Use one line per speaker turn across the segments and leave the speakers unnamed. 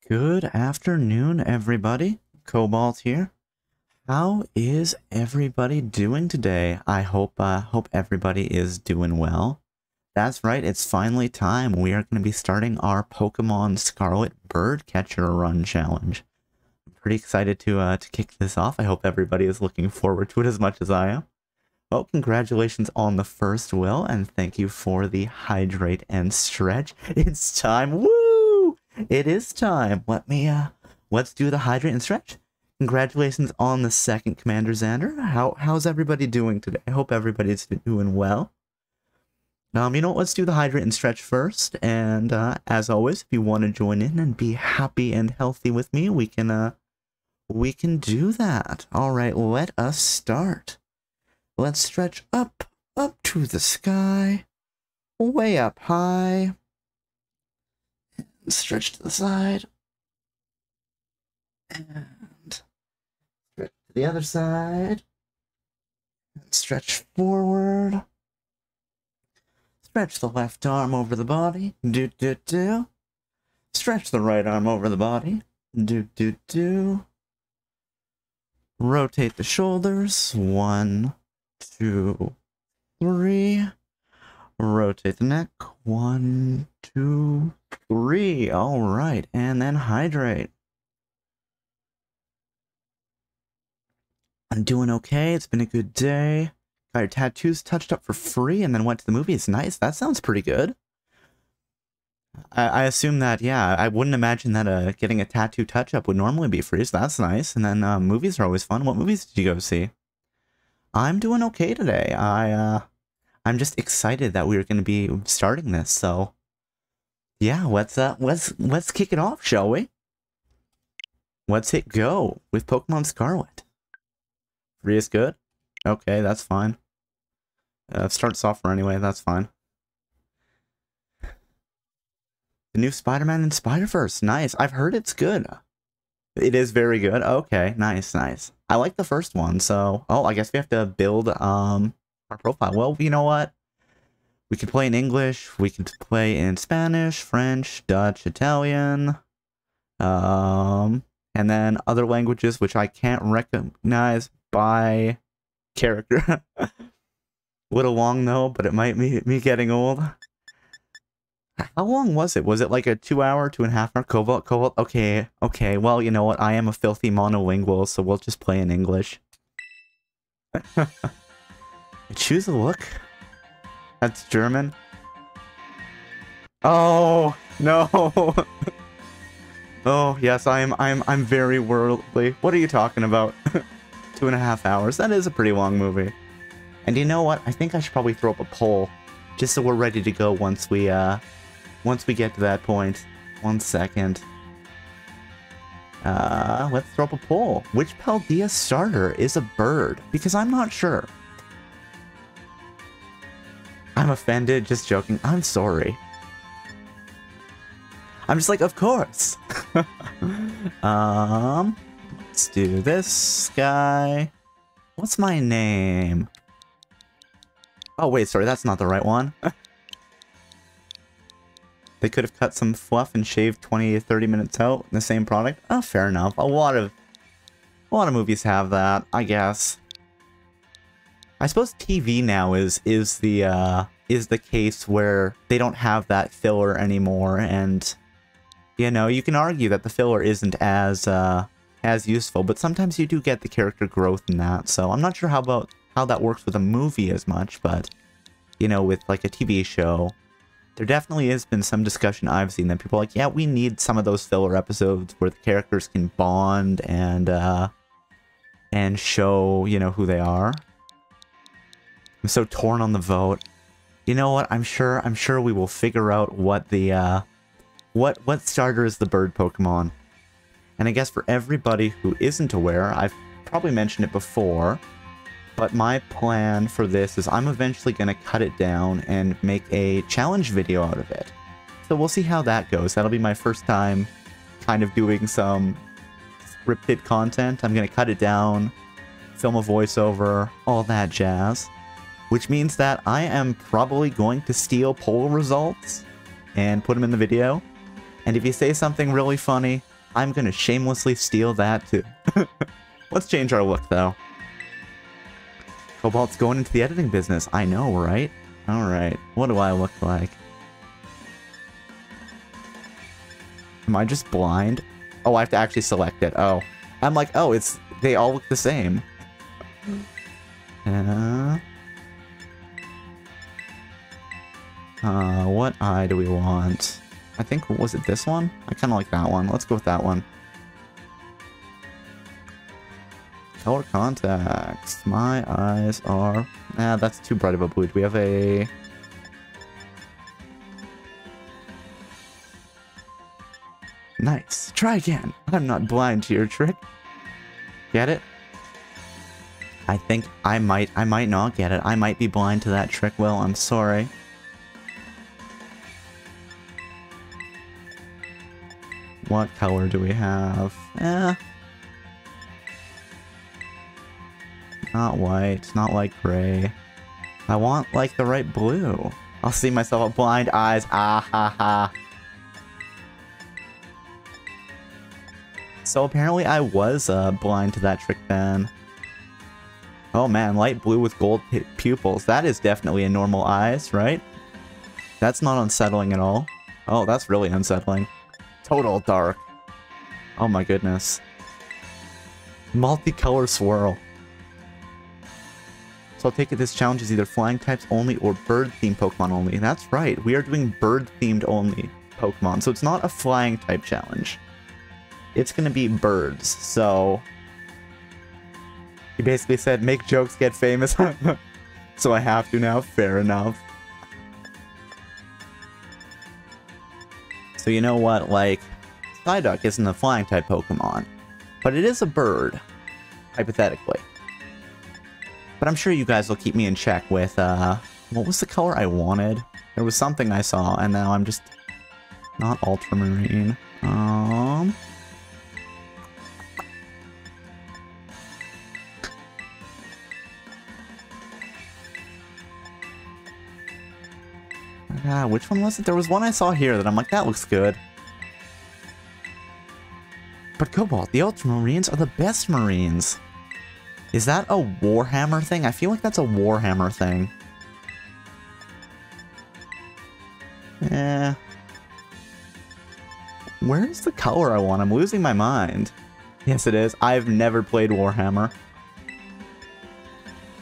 Good afternoon, everybody. Cobalt here. How is everybody doing today? I hope everybody is doing well. That's right, it's finally time. We are going to be starting our Pokemon Scarlet Birdcatcher Run Challenge. I'm pretty excited to kick this off. I hope everybody is looking forward to it as much as I am. Well, congratulations on the first will, and thank you for the hydrate and stretch. It's time. Woo! It is time. Let's do the hydrate and stretch. Congratulations on the second, Commander Xander. How's everybody doing today? I hope everybody's doing well. You know what? Let's do the hydrate and stretch first. And as always, if you want to join in and be happy and healthy with me, we can do that. All right, let us start. Let's stretch up to the sky, way up high. Stretch to the side. And stretch to the other side. And stretch forward. Stretch the left arm over the body. Do. Stretch the right arm over the body. Do. Rotate the shoulders. 1, 2, 3. Rotate the neck. 1, 2, 3. All right, and then hydrate. I'm doing okay. It's been a good day. Got your tattoos touched up for free and then went to the movies. Nice. That sounds pretty good. I assume that, yeah, I wouldn't imagine that getting a tattoo touch-up would normally be free, so that's nice. And then movies are always fun. What movies did you go see? I'm doing okay today. I'm just excited that we are going to be starting this, so yeah, let's kick it off, shall we? Let's hit go with Pokemon Scarlet. Free is good? Okay, that's fine. Start software anyway, that's fine. The new Spider-Man and Spider-Verse, nice. I've heard it's good. It is very good. Okay, nice. I like the first one, so I guess we have to build our profile. Well, you know what? We could play in English, we could play in Spanish, French, Dutch, Italian, and then other languages which I can't recognize by character. A little long though, but it might be me getting old. How long was it? Was it like a 2-hour, 2.5 hour? Cobalt? Okay. Well, you know what? I am a filthy monolingual, so we'll just play in English. Choose a look. That's German. Oh no. Oh yes, I'm very worldly. What are you talking about? 2.5 hours. That is a pretty long movie. And you know what? I think I should probably throw up a poll, just so we're ready to go once we get to that point. 1 second. Let's throw up a poll. Which Paldea starter is a bird? Because I'm not sure. I'm offended, just joking. I'm sorry. I'm just like, of course. Let's do this guy. What's my name? Oh wait, sorry, that's not the right one. They could have cut some fluff and shaved 20 to 30 minutes out in the same product. Oh, fair enough. A lot of movies have that, I guess. I suppose TV now is the case where they don't have that filler anymore, and you know, you can argue that the filler isn't as useful, but sometimes you do get the character growth in that. So I'm not sure how that works with a movie as much, but you know, with like a TV show, there definitely has been some discussion I've seen that people are like, yeah, we need some of those filler episodes where the characters can bond and show, you know, who they are. I'm so torn on the vote. You know what? I'm sure we will figure out what the what starter is the bird Pokemon. And I guess for everybody who isn't aware, I've probably mentioned it before, but my plan for this is I'm eventually going to cut it down and make a challenge video out of it. So we'll see how that goes. That'll be my first time kind of doing some scripted content. I'm going to cut it down, film a voiceover, all that jazz. Which means that I am probably going to steal poll results and put them in the video. And if you say something really funny, I'm gonna shamelessly steal that too. Let's change our look though. Cobalt's going into the editing business. I know, right? Alright, what do I look like? Am I just blind? Oh, I have to actually select it. Oh. I'm like, oh, they all look the same. What eye do we want? I think, was it this one? I kind of like that one. Let's go with that one. Color contacts. My eyes are... Nah, that's too bright of a blue. Do we have a... Nice. Try again. I'm not blind to your trick. Get it? I think I might not get it. I might be blind to that trick, Will. I'm sorry. What color do we have? Not white, not like gray. I want, like, the right blue. I'll see myself with blind eyes. Ah ha ha. So apparently I was blind to that trick then. Oh man, light blue with gold pupils. That is definitely a normal eyes, right? That's not unsettling at all. Oh, that's really unsettling. Total dark. Oh my goodness. Multicolor swirl. So I'll take it this challenge is either flying types only or bird-themed Pokemon only. That's right, we are doing bird-themed only Pokemon. So it's not a flying type challenge. It's gonna be birds, so... He basically said, make jokes, get famous. So I have to now, fair enough. So you know what, like, Psyduck isn't a flying type Pokemon, but it is a bird, hypothetically. But I'm sure you guys will keep me in check with, what was the color I wanted? There was something I saw, and now I'm just not ultramarine. Which one was it? There was one I saw here that I'm like, that looks good. But Cobalt, the Ultramarines are the best Marines. Is that a Warhammer thing? I feel like that's a Warhammer thing. Where's the color I want? I'm losing my mind. Yes, it is. I've never played Warhammer.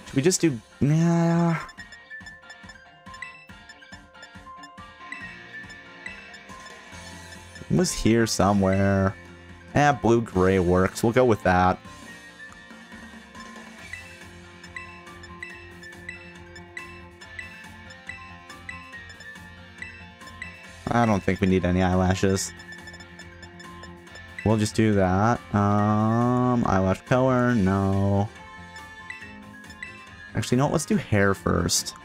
Should we just do... Nah... It was here somewhere. Blue-gray works. We'll go with that. I don't think we need any eyelashes. We'll just do that. Eyelash color, no. Actually, no, let's do hair first.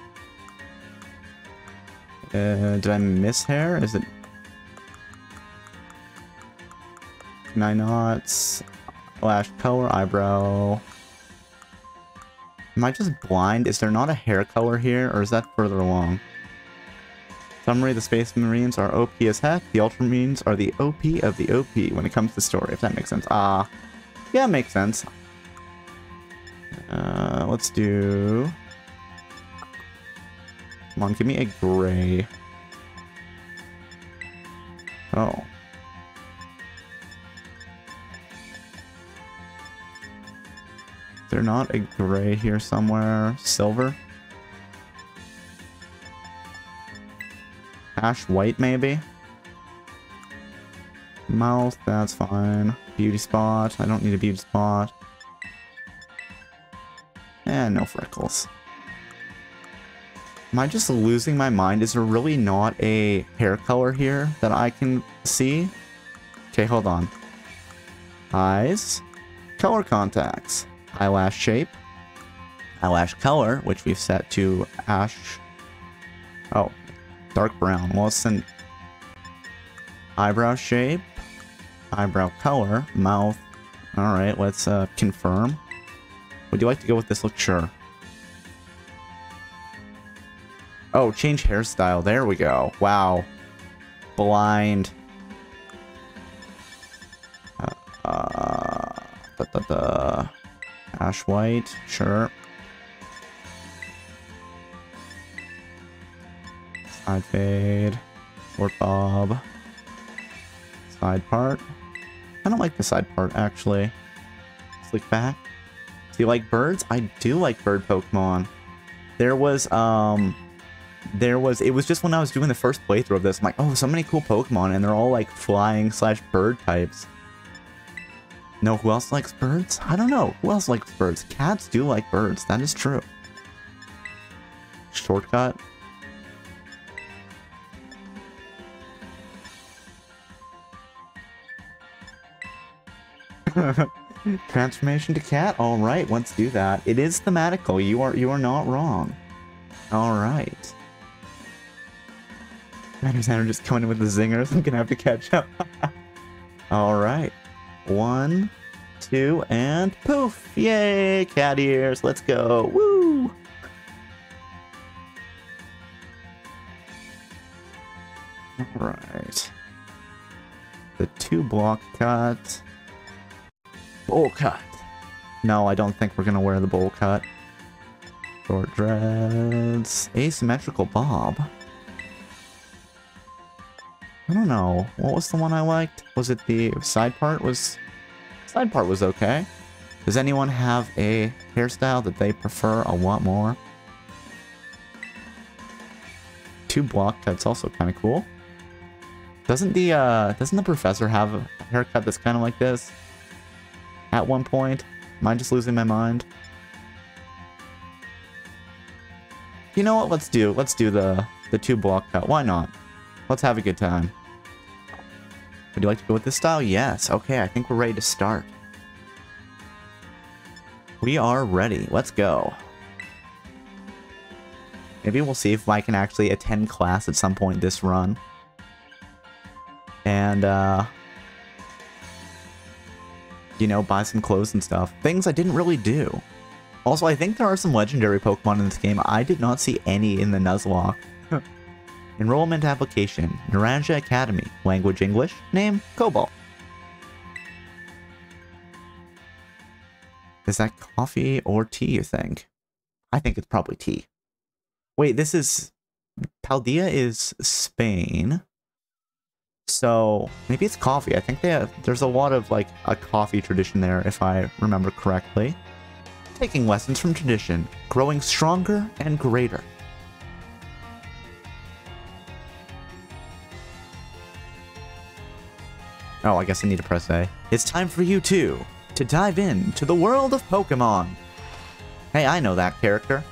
Did I miss hair? Is it... Can I not? Lash color, eyebrow. Am I just blind? Is there not a hair color here, or is that further along? Summary, the Space Marines are OP as heck. The Ultramarines are the OP of the OP when it comes to story, if that makes sense. Yeah, it makes sense. Let's do... Come on, give me a gray. Oh. Is there not a gray here somewhere? Silver? Ash white, maybe? Mouth, that's fine. Beauty spot, I don't need a beauty spot. And no freckles. Am I just losing my mind? Is there really not a hair color here that I can see? Okay, hold on. Eyes. Color contacts. Eyelash shape. Eyelash color, which we've set to ash. Oh, dark brown. Well, it's an eyebrow shape. Eyebrow color. Mouth. Alright, let's confirm. Would you like to go with this look? Sure. Oh, change hairstyle. There we go. Wow. Blind. Ash White, sure. Side fade. Short bob. Side part. I don't like the side part, actually. Slick back. Do you like birds? I do like bird Pokemon. It was just when I was doing the first playthrough of this, I'm like, oh, so many cool Pokemon, and they're all like flying / bird types. No, who else likes birds? I don't know. Who else likes birds? Cats do like birds. That is true. Shortcut. Transformation to cat. All right, let's do that. It is thematical. You are not wrong. All right. Alexander just coming in with the zingers. I'm gonna have to catch up. All right. 1, 2, and poof! Yay! Cat ears. Let's go. Woo! All right. The 2-block cut. Bowl cut. No, I don't think we're gonna wear the bowl cut. Short dreads. Asymmetrical bob. I don't know. What was the one I liked? Was it the side part? Side part was okay. Does anyone have a hairstyle that they prefer a lot more? 2-block cut's also kind of cool. Doesn't the professor have a haircut that's kind of like this? At one point? Am I just losing my mind? You know what? Let's do the 2-block cut. Why not? Let's have a good time. Would you like to go with this style? Yes. Okay, I think we're ready to start. We are ready. Let's go. Maybe we'll see if I can actually attend class at some point this run. And, you know, buy some clothes and stuff. Things I didn't really do. Also, I think there are some legendary Pokemon in this game. I did not see any in the Nuzlocke. Enrollment application. Naranja Academy. Language English. Name Cobalt. Is that coffee or tea, you think? I think it's probably tea. Wait, this is... Paldea is Spain. So, maybe it's coffee. I think there's a lot of, like, a coffee tradition there, if I remember correctly. Taking lessons from tradition. Growing stronger and greater. Oh, I guess I need to press A. It's time for you, too, to dive into the world of Pokemon. Hey, I know that character.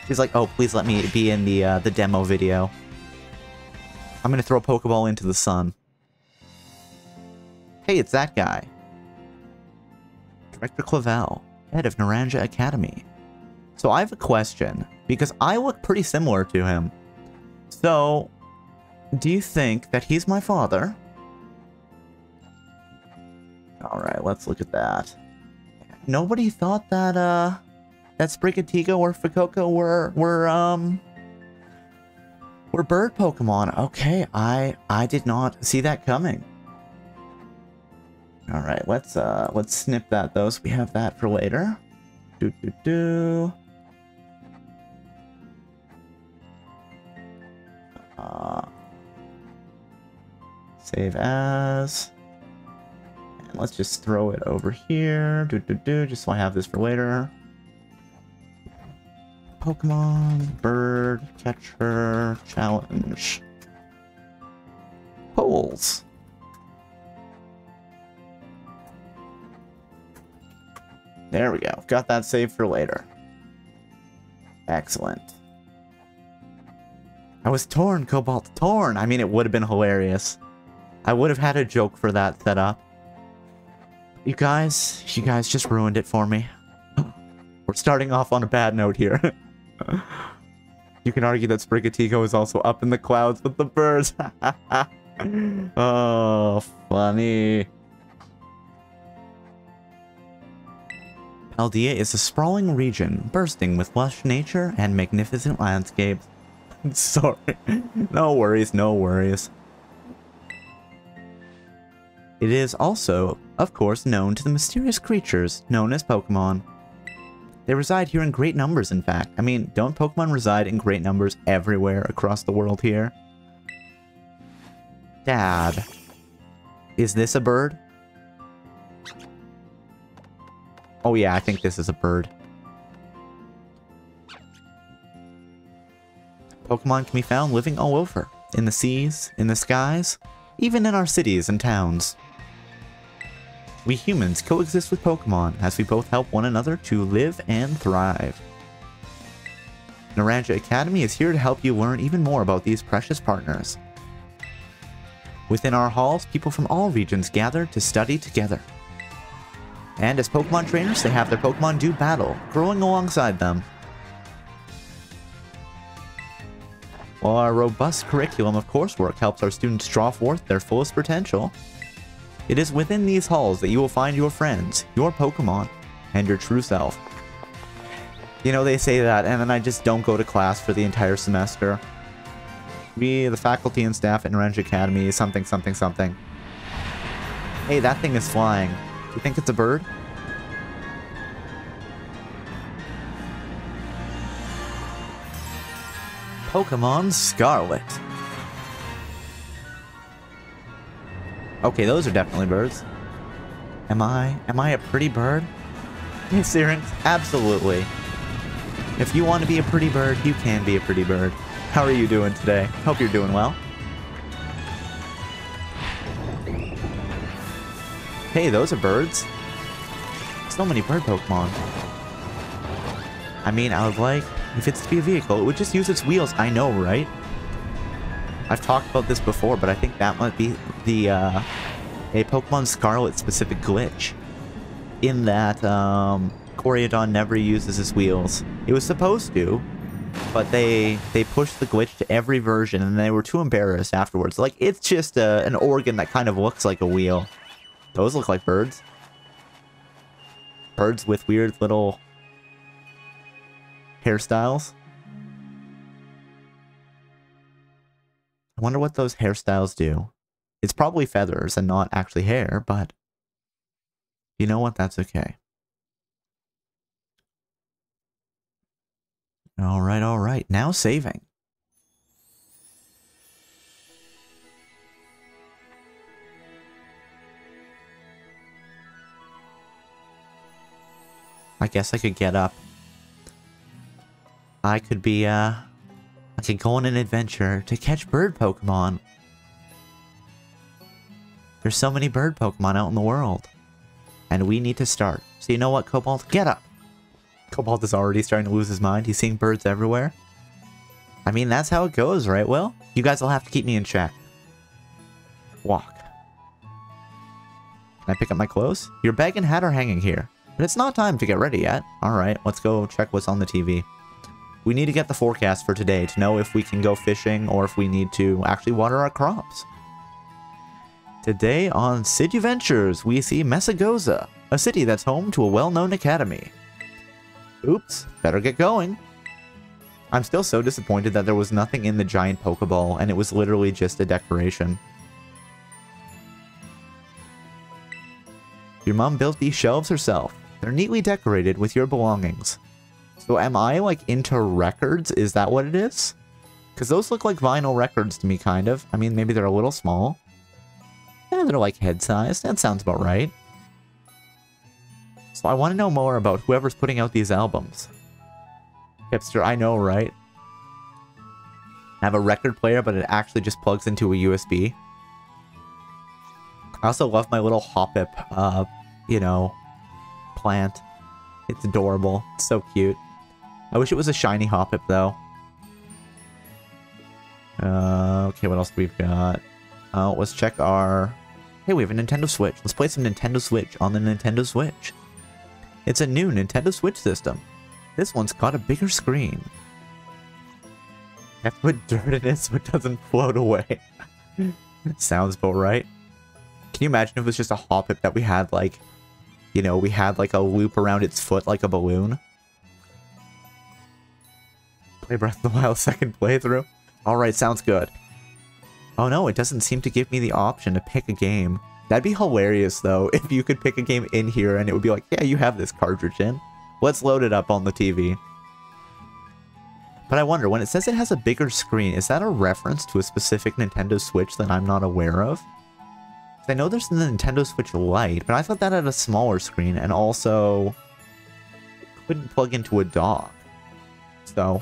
She's like, oh, please let me be in the demo video. I'm gonna throw a Pokeball into the sun. Hey, it's that guy. Director Clavel, head of Naranja Academy. So I have a question, because I look pretty similar to him. So, do you think that he's my father? Alright, let's look at that. Nobody thought that, that Sprigatito or Fuecoco were bird Pokemon. Okay, I did not see that coming. Alright, let's snip that though, so we have that for later. Save as. And let's just throw it over here. Just so I have this for later. Pokemon, bird, catcher, challenge. Polls. There we go. Got that saved for later. Excellent. I was torn, Cobalt, torn. I mean, it would have been hilarious. I would have had a joke for that set up. You guys just ruined it for me. We're starting off on a bad note here. You can argue that Sprigatito is also up in the clouds with the birds. Oh, funny. Paldea is a sprawling region, bursting with lush nature and magnificent landscapes. Sorry. No worries, no worries. It is also, of course, known to the mysterious creatures known as Pokemon. They reside here in great numbers, in fact. I mean, don't Pokemon reside in great numbers everywhere across the world here? Dad. Is this a bird? Oh yeah, I think this is a bird. Pokemon can be found living all over. In the seas, in the skies, even in our cities and towns. We humans coexist with Pokemon as we both help one another to live and thrive. Naranja Academy is here to help you learn even more about these precious partners. Within our halls, people from all regions gather to study together. And as Pokemon trainers, they have their Pokemon do battle, growing alongside them. While our robust curriculum of coursework helps our students draw forth their fullest potential, it is within these halls that you will find your friends, your Pokemon, and your true self. You know, they say that, and then I just don't go to class for the entire semester. We, the faculty and staff at Naranja Academy, something, something, something. Hey, that thing is flying. Do you think it's a bird? Pokemon Scarlet. Okay, those are definitely birds. Am I a pretty bird? Hey, Syrinx, absolutely. If you want to be a pretty bird, you can be a pretty bird. How are you doing today? Hope you're doing well. Hey, those are birds. So many bird Pokemon. I mean, I would like, if it's to be a vehicle, it would just use its wheels. I know, right? I've talked about this before, but I think that might be the, a Pokemon Scarlet specific glitch. In that, Koreadon never uses its wheels. It was supposed to, but they pushed the glitch to every version, and they were too embarrassed afterwards. Like, it's just an organ that kind of looks like a wheel. Those look like birds. Birds with weird little hairstyles. I wonder what those hairstyles do. It's probably feathers and not actually hair, but you know what? That's okay. Alright, alright. Now saving. I guess I could get up. I could be, I could go on an adventure to catch bird Pokemon. There's so many bird Pokemon out in the world. And we need to start. So you know what, Cobalt? Get up! Cobalt is already starting to lose his mind. He's seeing birds everywhere. I mean, that's how it goes, right, Will? You guys will have to keep me in check. Walk. Can I pick up my clothes? Your bag and hat are hanging here. But it's not time to get ready yet. Alright, let's go check what's on the TV. We need to get the forecast for today to know if we can go fishing or if we need to actually water our crops. Today on Siduventures, we see Mesagoza, a city that's home to a well-known academy. Oops, better get going. I'm still so disappointed that there was nothing in the giant Pokeball and it was literally just a decoration. Your mom built these shelves herself. They're neatly decorated with your belongings. So am I, like, into records? Is that what it is? Because those look like vinyl records to me, kind of. I mean, maybe they're a little small. Yeah, they're like head-sized. That sounds about right. So I want to know more about whoever's putting out these albums. Hipster, I know, right? I have a record player, but it actually just plugs into a USB. I also love my little Hoppip, you know, plant. It's adorable. It's so cute. I wish it was a shiny Hoppip, though. Okay, what else do we've got? Let's check our... Hey, we have a Nintendo Switch. Let's play some Nintendo Switch on the Nintendo Switch. It's a new Nintendo Switch system. This one's got a bigger screen. You have to put dirt in it so it doesn't float away. Sounds about right. Can you imagine if it was just a Hoppip that we had, like, you know, we had, like, a loop around its foot like a balloon? Play Breath of the Wild second playthrough? Alright, sounds good. Oh no, it doesn't seem to give me the option to pick a game. That'd be hilarious, though, if you could pick a game in here and it would be like, yeah, you have this cartridge in. Let's load it up on the TV. But I wonder, when it says it has a bigger screen, is that a reference to a specific Nintendo Switch that I'm not aware of? I know there's the Nintendo Switch Lite, but I thought that had a smaller screen and also couldn't plug into a dock. So,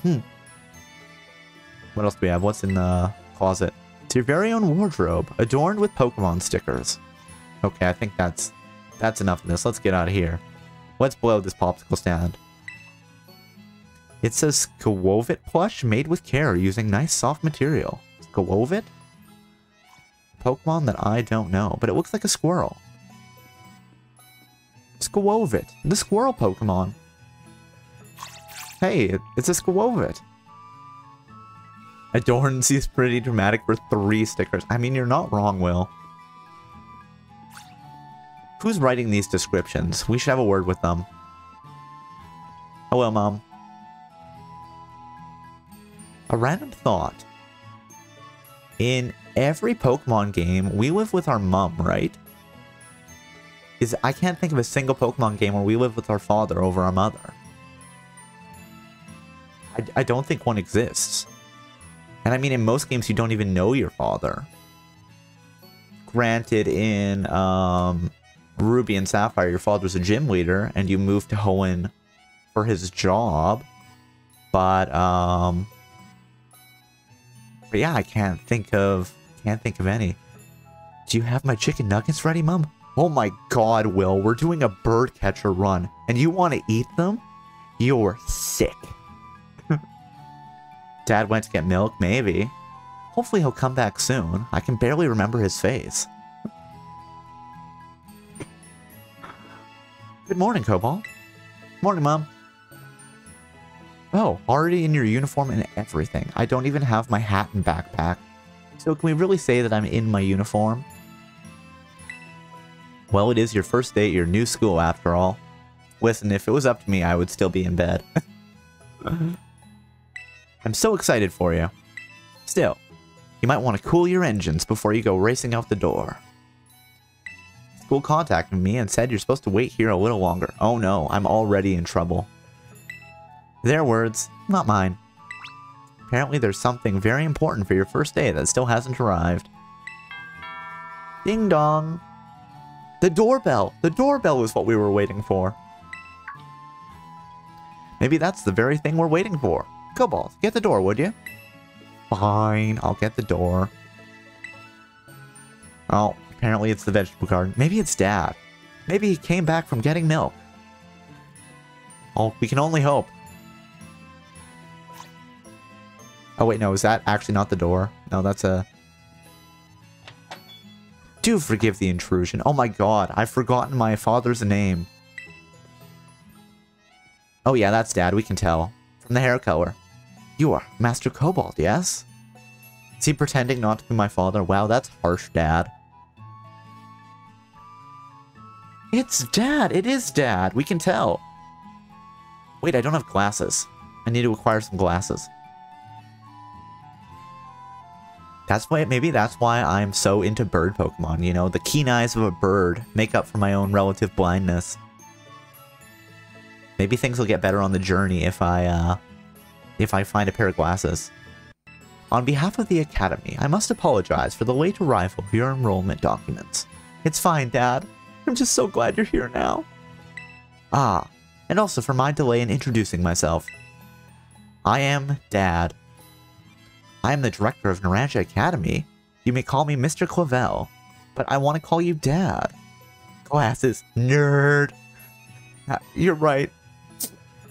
What else do we have? What's in the closet? It's your very own wardrobe, adorned with Pokemon stickers. Okay, I think that's enough of this. Let's get out of here. Let's blow this popsicle stand. It says Skwovet plush made with care using nice soft material. Skwovet? Pokemon that I don't know, but it looks like a squirrel. Skwovet, the squirrel Pokemon. Hey, it's a Skwovet. Adorned seems pretty dramatic for 3 stickers. I mean, you're not wrong, Will. Who's writing these descriptions? We should have a word with them. Hello, Mom. A random thought. In every Pokemon game, we live with our mom, right? I can't think of a single Pokemon game where we live with our father over our mother. I don't think one exists. And I mean, in most games, you don't even know your father. Granted, in Ruby and Sapphire, your father's a gym leader, and you move to Hoenn for his job. But yeah, I can't think of any. Do you have my chicken nuggets ready, Mom? Oh my god, Will, we're doing a bird catcher run, and you want to eat them? You're sick. Dad went to get milk? Maybe. Hopefully he'll come back soon. I can barely remember his face. Good morning, Cobalt. Morning, Mom. Oh, already in your uniform and everything. I don't even have my hat and backpack. So can we really say that I'm in my uniform? Well, it is your first day at your new school after all. Listen, if it was up to me, I would still be in bed. I'm so excited for you. Still, you might want to cool your engines before you go racing out the door. School contacted me and said you're supposed to wait here a little longer. Oh no, I'm already in trouble. Their words, not mine. Apparently there's something very important for your first day that still hasn't arrived. Ding dong. The doorbell! The doorbell is what we were waiting for. Maybe that's the very thing we're waiting for. Cobalt, get the door, would you? Fine, I'll get the door. Oh, apparently it's the vegetable garden. Maybe it's Dad. Maybe he came back from getting milk. Oh, we can only hope. Oh wait, no, is that actually not the door? No, that's a... Do forgive the intrusion. Oh my god, I've forgotten my father's name. Oh yeah, that's Dad, we can tell. From the hair color. You are Master Cobalt, yes? Is he pretending not to be my father? Wow, that's harsh, Dad. It's Dad! It is Dad! We can tell. Wait, I don't have glasses. I need to acquire some glasses. Maybe that's why I'm so into bird Pokemon, you know? The keen eyes of a bird make up for my own relative blindness. Maybe things will get better on the journey if I find a pair of glasses. On behalf of the Academy, I must apologize for the late arrival of your enrollment documents. It's fine, Dad. I'm just so glad you're here now. Ah, and also for my delay in introducing myself. I am Dad. I am the director of Naranja Academy. You may call me Mr. Clavel, but I want to call you Dad. Glasses, nerd. You're right.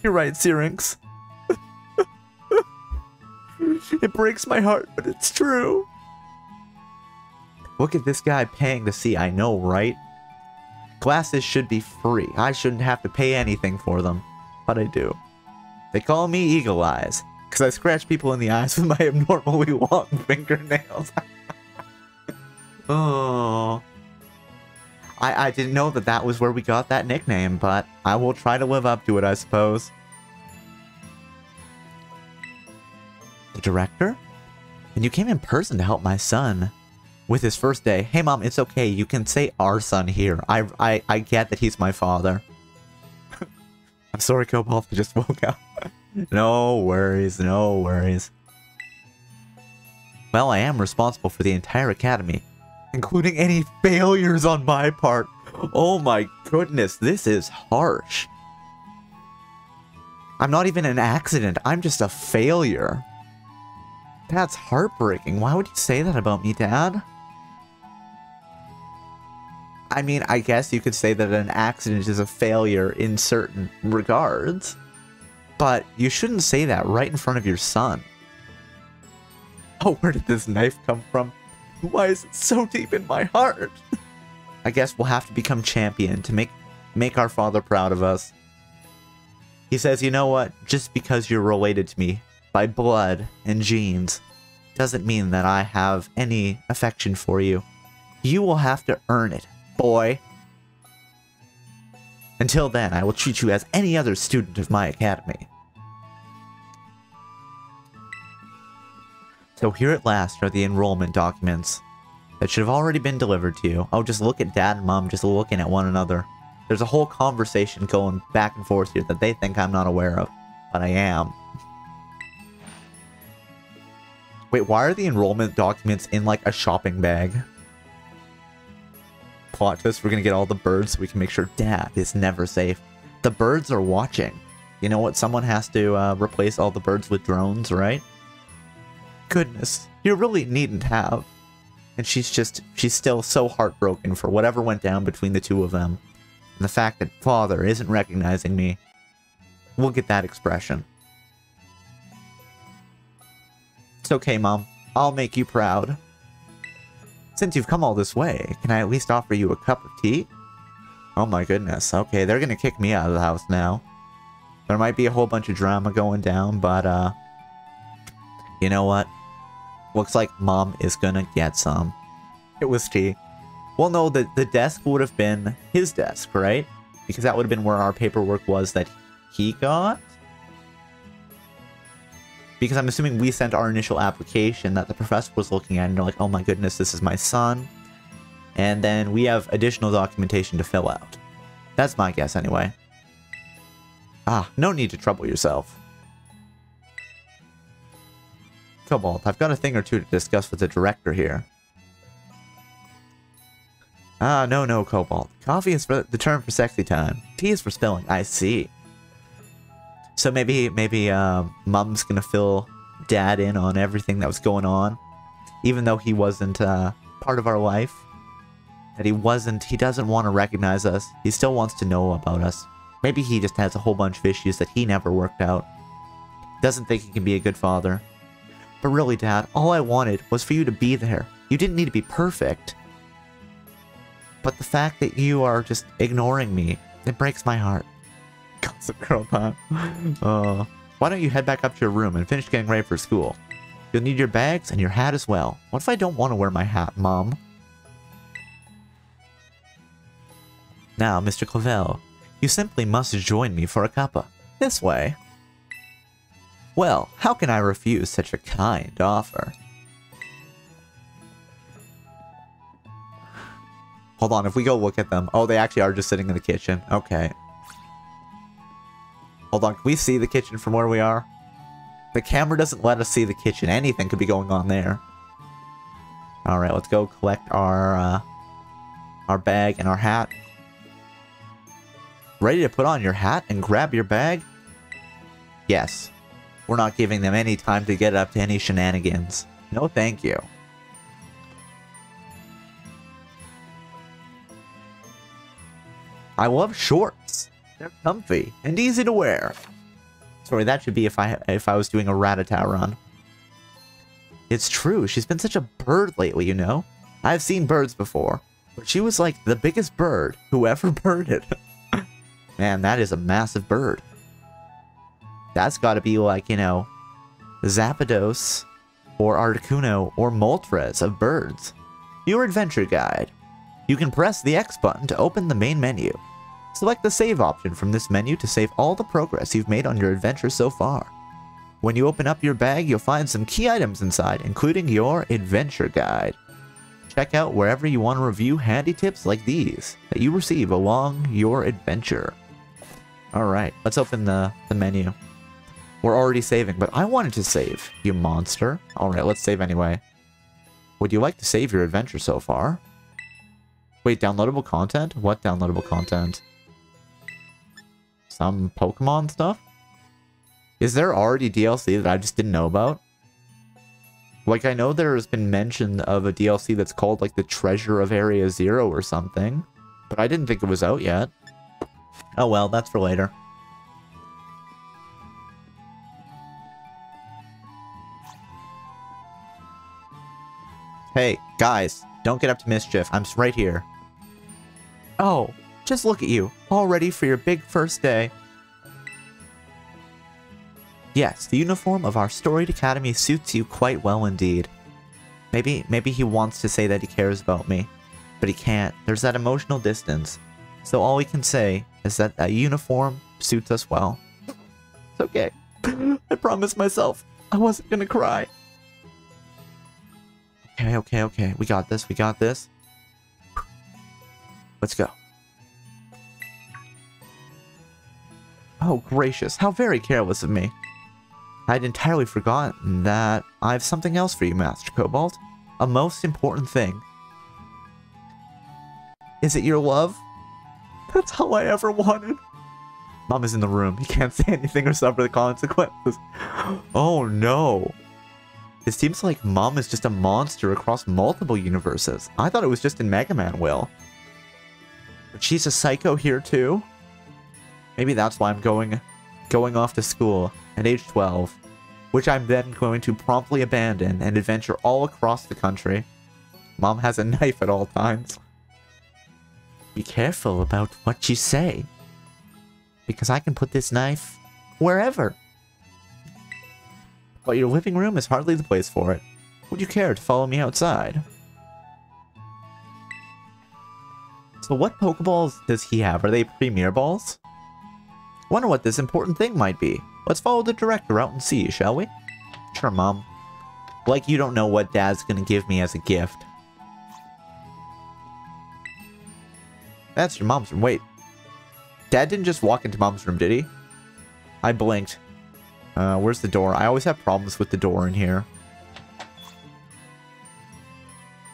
You're right, Syrinx. It breaks my heart, but it's true. Look at this guy paying to see, I know, right? Glasses should be free. I shouldn't have to pay anything for them, but I do. They call me Eagle Eyes, because I scratch people in the eyes with my abnormally long fingernails. Oh. I didn't know that was where we got that nickname, but I will try to live up to it, I suppose. The director? And you came in person to help my son. with his first day. Hey mom, it's okay. You can say our son here. I get that he's my father. I'm sorry, Cobalt. I just woke up. No worries, no worries. Well, I am responsible for the entire academy, including any failures on my part. Oh my goodness, this is harsh. I'm not even an accident. I'm just a failure. That's heartbreaking. Why would you say that about me, Dad? I mean, I guess you could say that an accident is a failure in certain regards. But you shouldn't say that right in front of your son. Oh, where did this knife come from? Why is it so deep in my heart? I guess we'll have to become champion to make our father proud of us. He says, you know what? Just because you're related to me by blood and genes doesn't mean that I have any affection for you. You will have to earn it, boy. Until then, I will treat you as any other student of my academy. So here at last are the enrollment documents that should have already been delivered to you. Oh, just look at Dad and Mom just looking at one another. There's a whole conversation going back and forth here that they think I'm not aware of, but I am. Wait, why are the enrollment documents in like a shopping bag? Plot twist, we're gonna get all the birds so we can make sure Dad is never safe. The birds are watching. You know what? Someone has to replace all the birds with drones, right? Goodness, you really needn't have. And she's still so heartbroken for whatever went down between the two of them. And the fact that Father isn't recognizing me. We'll get that expression. It's okay, Mom. I'll make you proud. Since you've come all this way, can I at least offer you a cup of tea? Oh my goodness. Okay, they're gonna kick me out of the house now. There might be a whole bunch of drama going down, but, you know what? Looks like Mom is gonna get some. It was tea. Well, no, the desk would have been his desk, right? Because that would have been where our paperwork was that he got? Because I'm assuming we sent our initial application that the professor was looking at and they're like, oh my goodness, this is my son. And then we have additional documentation to fill out. That's my guess anyway. Ah, no need to trouble yourself. Cobalt, I've got a thing or two to discuss with the director here. Ah, no, Cobalt. Coffee is for the term for sexy time. Tea is for spilling. I see. So maybe Mom's gonna fill Dad in on everything that was going on, even though he wasn't part of our life. That he doesn't want to recognize us. He still wants to know about us. Maybe he just has a whole bunch of issues that he never worked out. Doesn't think he can be a good father. But really, Dad, all I wanted was for you to be there. You didn't need to be perfect. But the fact that you are just ignoring me, it breaks my heart. Gossip Girl time. Why don't you head back up to your room and finish getting ready for school? You'll need your bags and your hat as well. What if I don't want to wear my hat, Mom? Now, Mr. Clavel, you simply must join me for a cuppa. This way. Well, how can I refuse such a kind offer? Hold on, if we go look at them... Oh, they actually are just sitting in the kitchen. Okay. Hold on, can we see the kitchen from where we are? The camera doesn't let us see the kitchen. Anything could be going on there. Alright, let's go collect our bag and our hat. Ready to put on your hat and grab your bag? Yes. We're not giving them any time to get up to any shenanigans. No thank you. I love shorts. They're comfy and easy to wear. Sorry, that should be if I was doing a Rattata run. It's true, she's been such a bird lately, you know? I've seen birds before, but she was like the biggest bird who ever birded. Man, that is a massive bird. That's gotta be like, you know, Zapdos or Articuno or Moltres of birds. Your adventure guide. You can press the X button to open the main menu. Select the save option from this menu to save all the progress you've made on your adventure so far. When you open up your bag, you'll find some key items inside, including your adventure guide. check out wherever you want to review handy tips like these that you receive along your adventure. Alright, let's open the menu. We're already saving, but I wanted to save, you monster. Alright, let's save anyway. Would you like to save your adventure so far? Wait, downloadable content? What downloadable content? Some Pokemon stuff? Is there already DLC that I just didn't know about? Like, I know there's been mention of a DLC that's called, like, the Treasure of Area Zero or something. But I didn't think it was out yet. Oh well, that's for later. Hey, guys, don't get up to mischief. I'm right here. Oh, just look at you, all ready for your big first day. Yes, the uniform of our storied academy suits you quite well indeed. Maybe he wants to say that he cares about me, but he can't. There's that emotional distance. So all we can say is that that uniform suits us well. It's okay. I promised myself I wasn't gonna cry. Okay. We got this. Let's go. Oh, gracious. How very careless of me. I'd entirely forgotten that I have something else for you, Master Cobalt. A most important thing. Is it your love? That's all I ever wanted. Mom is in the room. He can't say anything or suffer the consequences. Oh no. It seems like Mom is just a monster across multiple universes. I thought it was just in Mega Man, Will. But she's a psycho here too? Maybe that's why I'm going off to school at age 12, which I'm then going to promptly abandon and adventure all across the country. Mom has a knife at all times. Be careful about what you say, because I can put this knife wherever. But your living room is hardly the place for it. Would you care to follow me outside? So what Pokeballs does he have? Are they Premier Balls? Wonder what this important thing might be. Let's follow the director out and see, shall we? Sure, Mom. Like you don't know what Dad's gonna give me as a gift. That's your Mom's room. Wait. Dad didn't just walk into Mom's room, did he? I blinked. Where's the door? I always have problems with the door in here.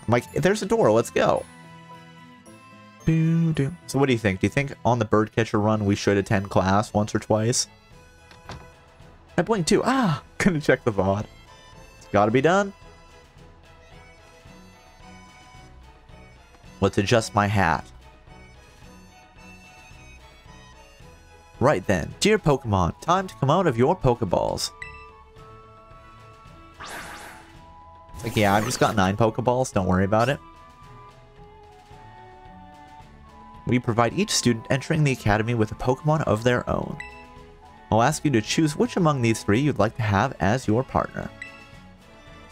I'm like, there's a door, let's go. So what do you think? Do you think on the Birdcatcher run we should attend class once or twice? I blinked too. Ah! Gonna check the VOD. It's gotta be done. Let's adjust my hat. Right then, dear Pokemon, time to come out of your Pokeballs. It's like, yeah, I've just got 9 Pokeballs, don't worry about it. We provide each student entering the academy with a Pokemon of their own. I'll ask you to choose which among these 3 you'd like to have as your partner.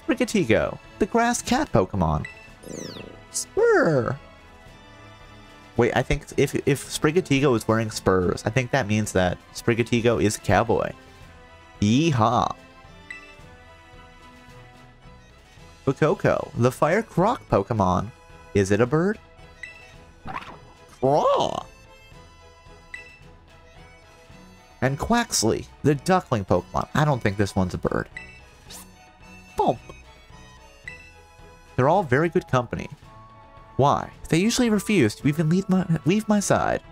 Sprigatito, the grass cat Pokemon. Spur. Wait, I think if Sprigatito is wearing spurs, I think that means that Sprigatito is a cowboy. Yeehaw. Fuecoco, the fire croc Pokemon. Is it a bird? Craw. And Quaxley, the duckling Pokemon. I don't think this one's a bird. Bump. They're all very good company. Why? They usually refuse to even leave my side.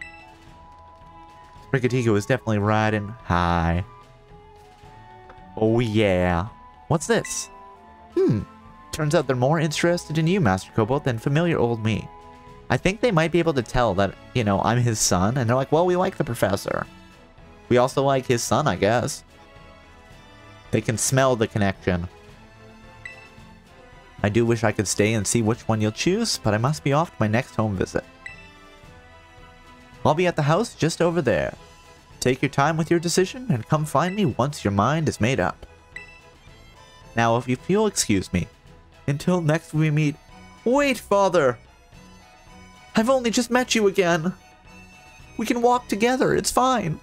Sprigatito is definitely riding high. Oh yeah. What's this? Turns out they're more interested in you, Master Cobalt, than familiar old me. I think they might be able to tell that, you know, I'm his son, and they're like, well, we like the professor. We also like his son, I guess. They can smell the connection. I do wish I could stay and see which one you'll choose, but I must be off to my next home visit. I'll be at the house just over there. Take your time with your decision and come find me once your mind is made up. Now, if you'll excuse me, until next we meet... Wait, Father! I've only just met you again! We can walk together, it's fine!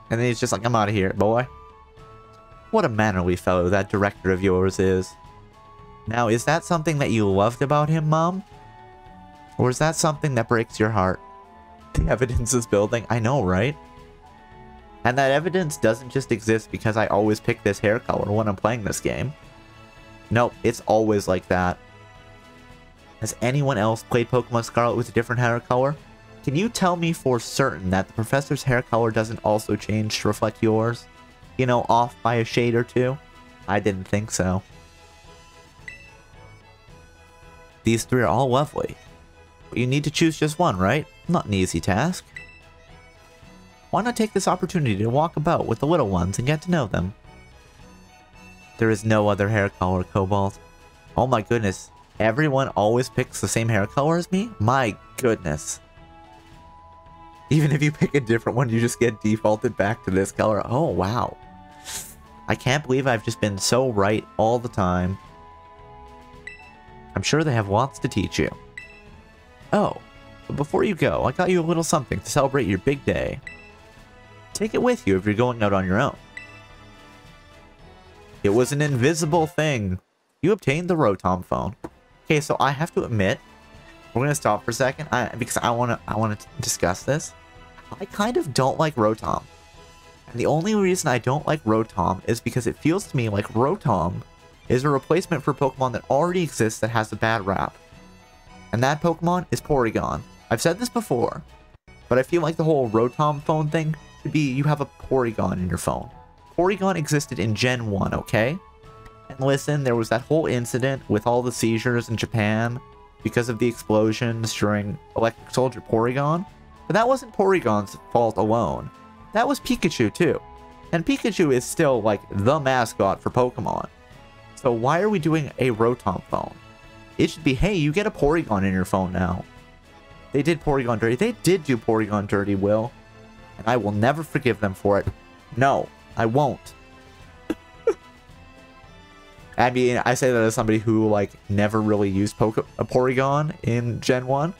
And then he's just like, I'm out of here, boy. What a mannerly fellow that director of yours is. Now, is that something that you loved about him, Mom? Or is that something that breaks your heart? The evidence is building. I know, right? And that evidence doesn't just exist because I always pick this hair color when I'm playing this game. Nope, it's always like that. Has anyone else played Pokemon Scarlet with a different hair color? Can you tell me for certain that the professor's hair color doesn't also change to reflect yours? You know, off by a shade or two? I didn't think so. These three are all lovely. But you need to choose just one, right? Not an easy task. Why not take this opportunity to walk about with the little ones and get to know them? There is no other hair color, Cobalt. Oh my goodness. Everyone always picks the same hair color as me? My goodness. Even if you pick a different one, you just get defaulted back to this color. Oh, wow. I can't believe I've just been so right all the time. I'm sure they have lots to teach you. Oh, but before you go, I got you a little something to celebrate your big day. Take it with you if you're going out on your own. It was an invisible thing. You obtained the Rotom phone. Okay, so I have to admit, we're gonna stop for a second because I wanna discuss this. I kind of don't like Rotom. And the only reason I don't like Rotom is because it feels to me like Rotom is a replacement for Pokemon that already exists that has a bad rap. And that Pokemon is Porygon. I've said this before, but I feel like the whole Rotom phone thing should be you have a Porygon in your phone. Porygon existed in Gen 1, okay? And listen, there was that whole incident with all the seizures in Japan because of the explosions during Electric Soldier Porygon. But that wasn't Porygon's fault alone. That was Pikachu too. And Pikachu is still like the mascot for Pokemon. So why are we doing a Rotom phone? It should be, hey, you get a Porygon in your phone now. They did Porygon dirty. They did do Porygon dirty, Will. And I will never forgive them for it. No, I won't. I mean, I say that as somebody who, like, never really used a Porygon in Gen 1.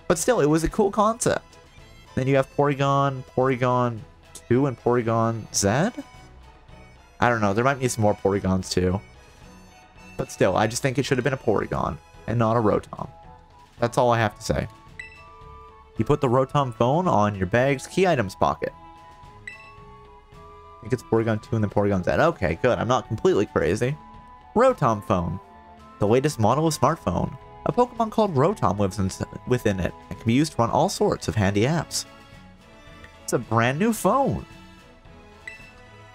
But still, it was a cool concept. Then you have Porygon, Porygon 2, and Porygon Z? I don't know, there might be some more Porygons too. But still, I just think it should have been a Porygon, and not a Rotom. That's all I have to say. You put the Rotom phone on your bag's key items pocket. I think it's Porygon 2 and then Porygon Z. Okay, good, I'm not completely crazy. Rotom phone. The latest model of smartphone. A Pokemon called Rotom lives within it and can be used to run all sorts of handy apps. It's a brand new phone.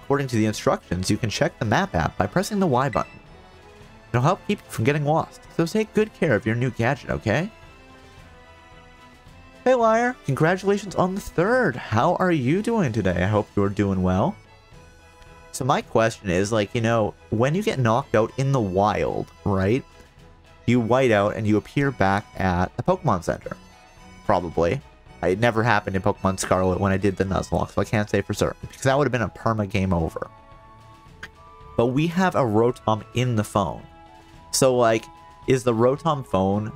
According to the instructions, you can check the map app by pressing the Y button. It'll help keep you from getting lost, so take good care of your new gadget, okay? Hey Liar, congratulations on the 3rd. How are you doing today? I hope you're doing well. So my question is, like, you know, when you get knocked out in the wild, right? You white out and you appear back at the Pokemon Center. Probably. It never happened in Pokemon Scarlet when I did the Nuzlocke, so I can't say for certain, because that would have been a perma game over. But we have a Rotom in the phone. So, like, is the Rotom phone...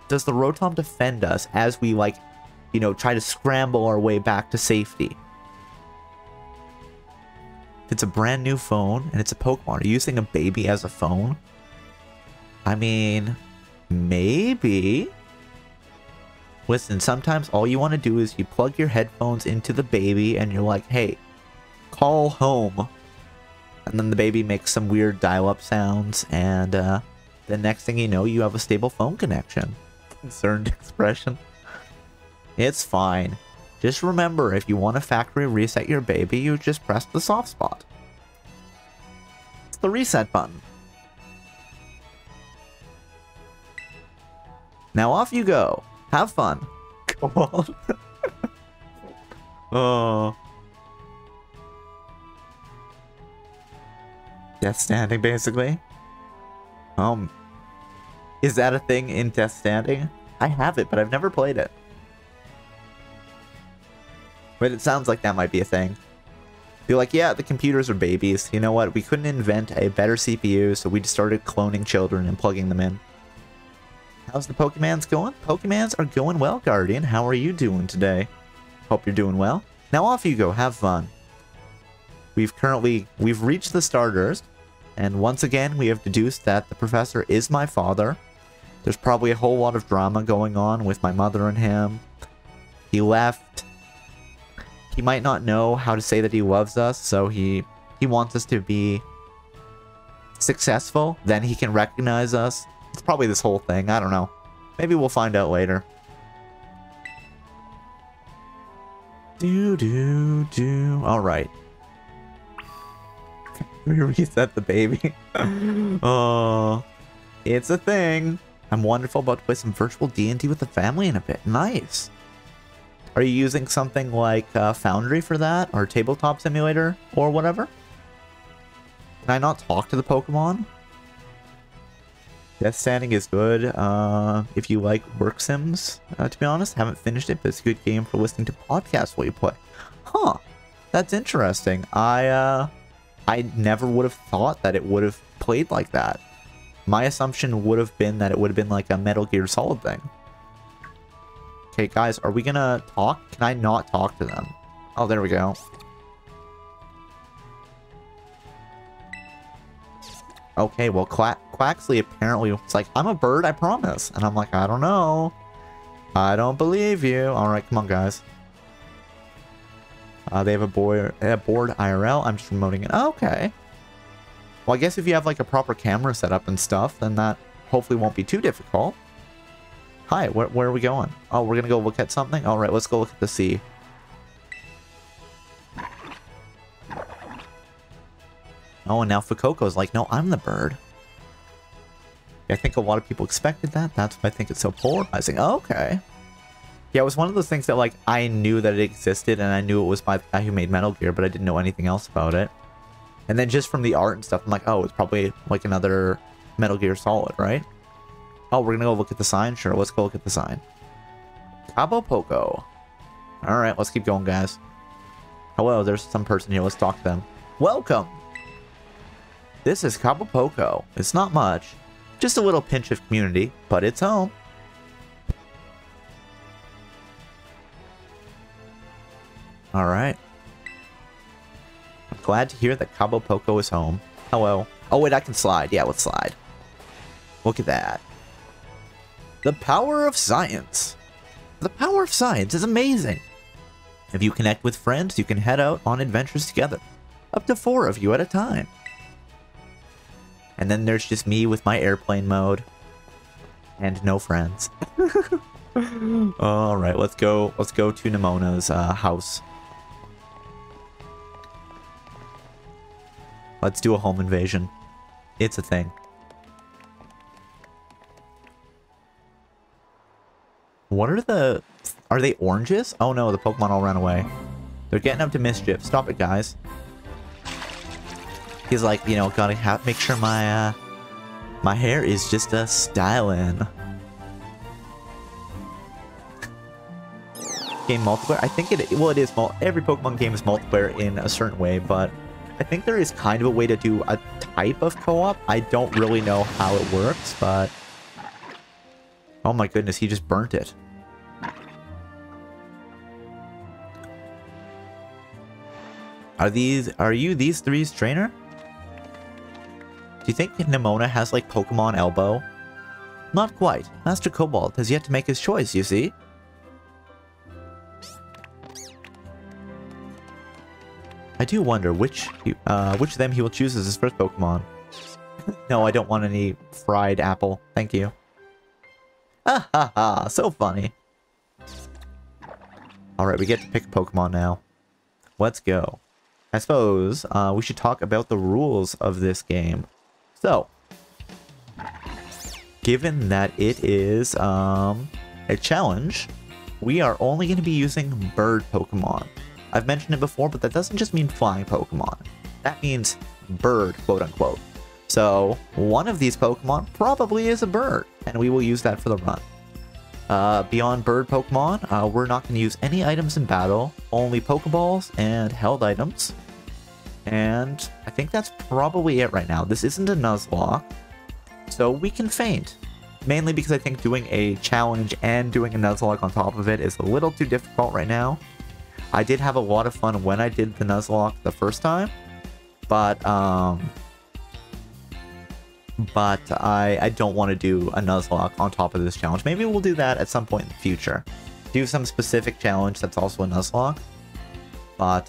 does the Rotom defend us as we, like, you know, try to scramble our way back to safety? It's a brand new phone, and it's a Pokemon. Are you using a baby as a phone? I mean, maybe. Listen, sometimes all you want to do is you plug your headphones into the baby and you're like, hey, call home. And then the baby makes some weird dial-up sounds and the next thing you know, you have a stable phone connection. Concerned expression. It's fine. Just remember, if you want to factory reset your baby, you just press the soft spot. It's the reset button. Now off you go. Have fun. Come on. Oh. Death Standing, basically. Is that a thing in Death Standing? I have it, but I've never played it. But it sounds like that might be a thing. Be like, yeah, the computers are babies. You know what? We couldn't invent a better CPU, so we just started cloning children and plugging them in. How's the Pokemans going? Pokemans are going well, Guardian. How are you doing today? Hope you're doing well. Now off you go. Have fun. We've reached the starters. And once again, we have deduced that the professor is my father. There's probably a whole lot of drama going on with my mother and him. He left. He might not know how to say that he loves us, so he wants us to be successful. Then he can recognize us. It's probably this whole thing. I don't know. Maybe we'll find out later. Alright. Reset the baby. Oh, it's a thing. I'm wonderful about to play some virtual D&D with the family in a bit. Nice. Are you using something like Foundry for that? Or Tabletop Simulator? Or whatever? Can I not talk to the Pokemon? Death Stranding is good if you like work sims, to be honest. Haven't finished it, but it's a good game for listening to podcasts while you play. Huh. That's interesting. I never would have thought that it would have played like that. My assumption would have been that it would have been like a Metal Gear Solid thing. Okay, guys, are we gonna talk? Can I not talk to them? Oh, there we go. Okay, well, Quaxley apparently was like, I'm a bird, I promise. And I'm like, I don't know. I don't believe you. Alright, come on, guys. They have a board IRL. I'm just remoting it. Okay. Well, I guess if you have like a proper camera setup and stuff, then that hopefully won't be too difficult. Hi, where are we going? Oh, we're gonna go look at something? Alright, let's go look at the sea. Oh, and now Fuecoco's like, no, I'm the bird. I think a lot of people expected that. That's why I think it's so polarizing. Okay. Yeah, it was one of those things that, like, I knew that it existed, and I knew it was by the guy who made Metal Gear, but I didn't know anything else about it. And then just from the art and stuff, I'm like, oh, it's probably, like, another Metal Gear Solid, right? Oh, we're gonna go look at the sign? Sure, let's go look at the sign. Cabo Poco. Alright, let's keep going, guys. Hello, there's some person here. Let's talk to them. Welcome! This is Cabo Poco. It's not much. Just a little pinch of community, but it's home. Alright. I'm glad to hear that Cabo Poco is home. Hello. Oh wait, I can slide. Yeah, let's slide. Look at that. The power of science. The power of science is amazing. If you connect with friends, you can head out on adventures together. Up to 4 of you at a time. And then there's just me with my airplane mode. And no friends. Alright, let's go to Nemona's house. Let's do a home invasion. It's a thing. What are the... Are they oranges? Oh no, the Pokemon all ran away. They're getting up to mischief. Stop it, guys. He's like, you know, gotta make sure my my hair is just a styling. Game multiplayer? I think it is. Every Pokemon game is multiplayer in a certain way, but I think there is kind of a way to do a type of co-op. I don't really know how it works, but... Oh my goodness, he just burnt it. Are you these three's trainer? Do you think Nemona has like Pokemon Elbow? Not quite. Master Cobalt has yet to make his choice, you see? I do wonder which of them he will choose as his first Pokemon. No, I don't want any fried apple. Thank you. Ha ha ha, so funny. Alright, we get to pick a Pokemon now. Let's go. I suppose we should talk about the rules of this game. So, given that it is a challenge, we are only going to be using bird Pokemon. I've mentioned it before, but that doesn't just mean flying Pokemon. That means bird, quote unquote. So, one of these Pokemon probably is a bird, and we will use that for the run. Beyond bird Pokemon, we're not going to use any items in battle, only Pokeballs and held items. And I think that's probably it right now. This isn't a Nuzlocke, so we can faint. Mainly because I think doing a challenge and doing a Nuzlocke on top of it is a little too difficult right now. I did have a lot of fun when I did the Nuzlocke the first time, but but I don't want to do a Nuzlocke on top of this challenge. Maybe we'll do that at some point in the future. Do some specific challenge that's also a Nuzlocke. But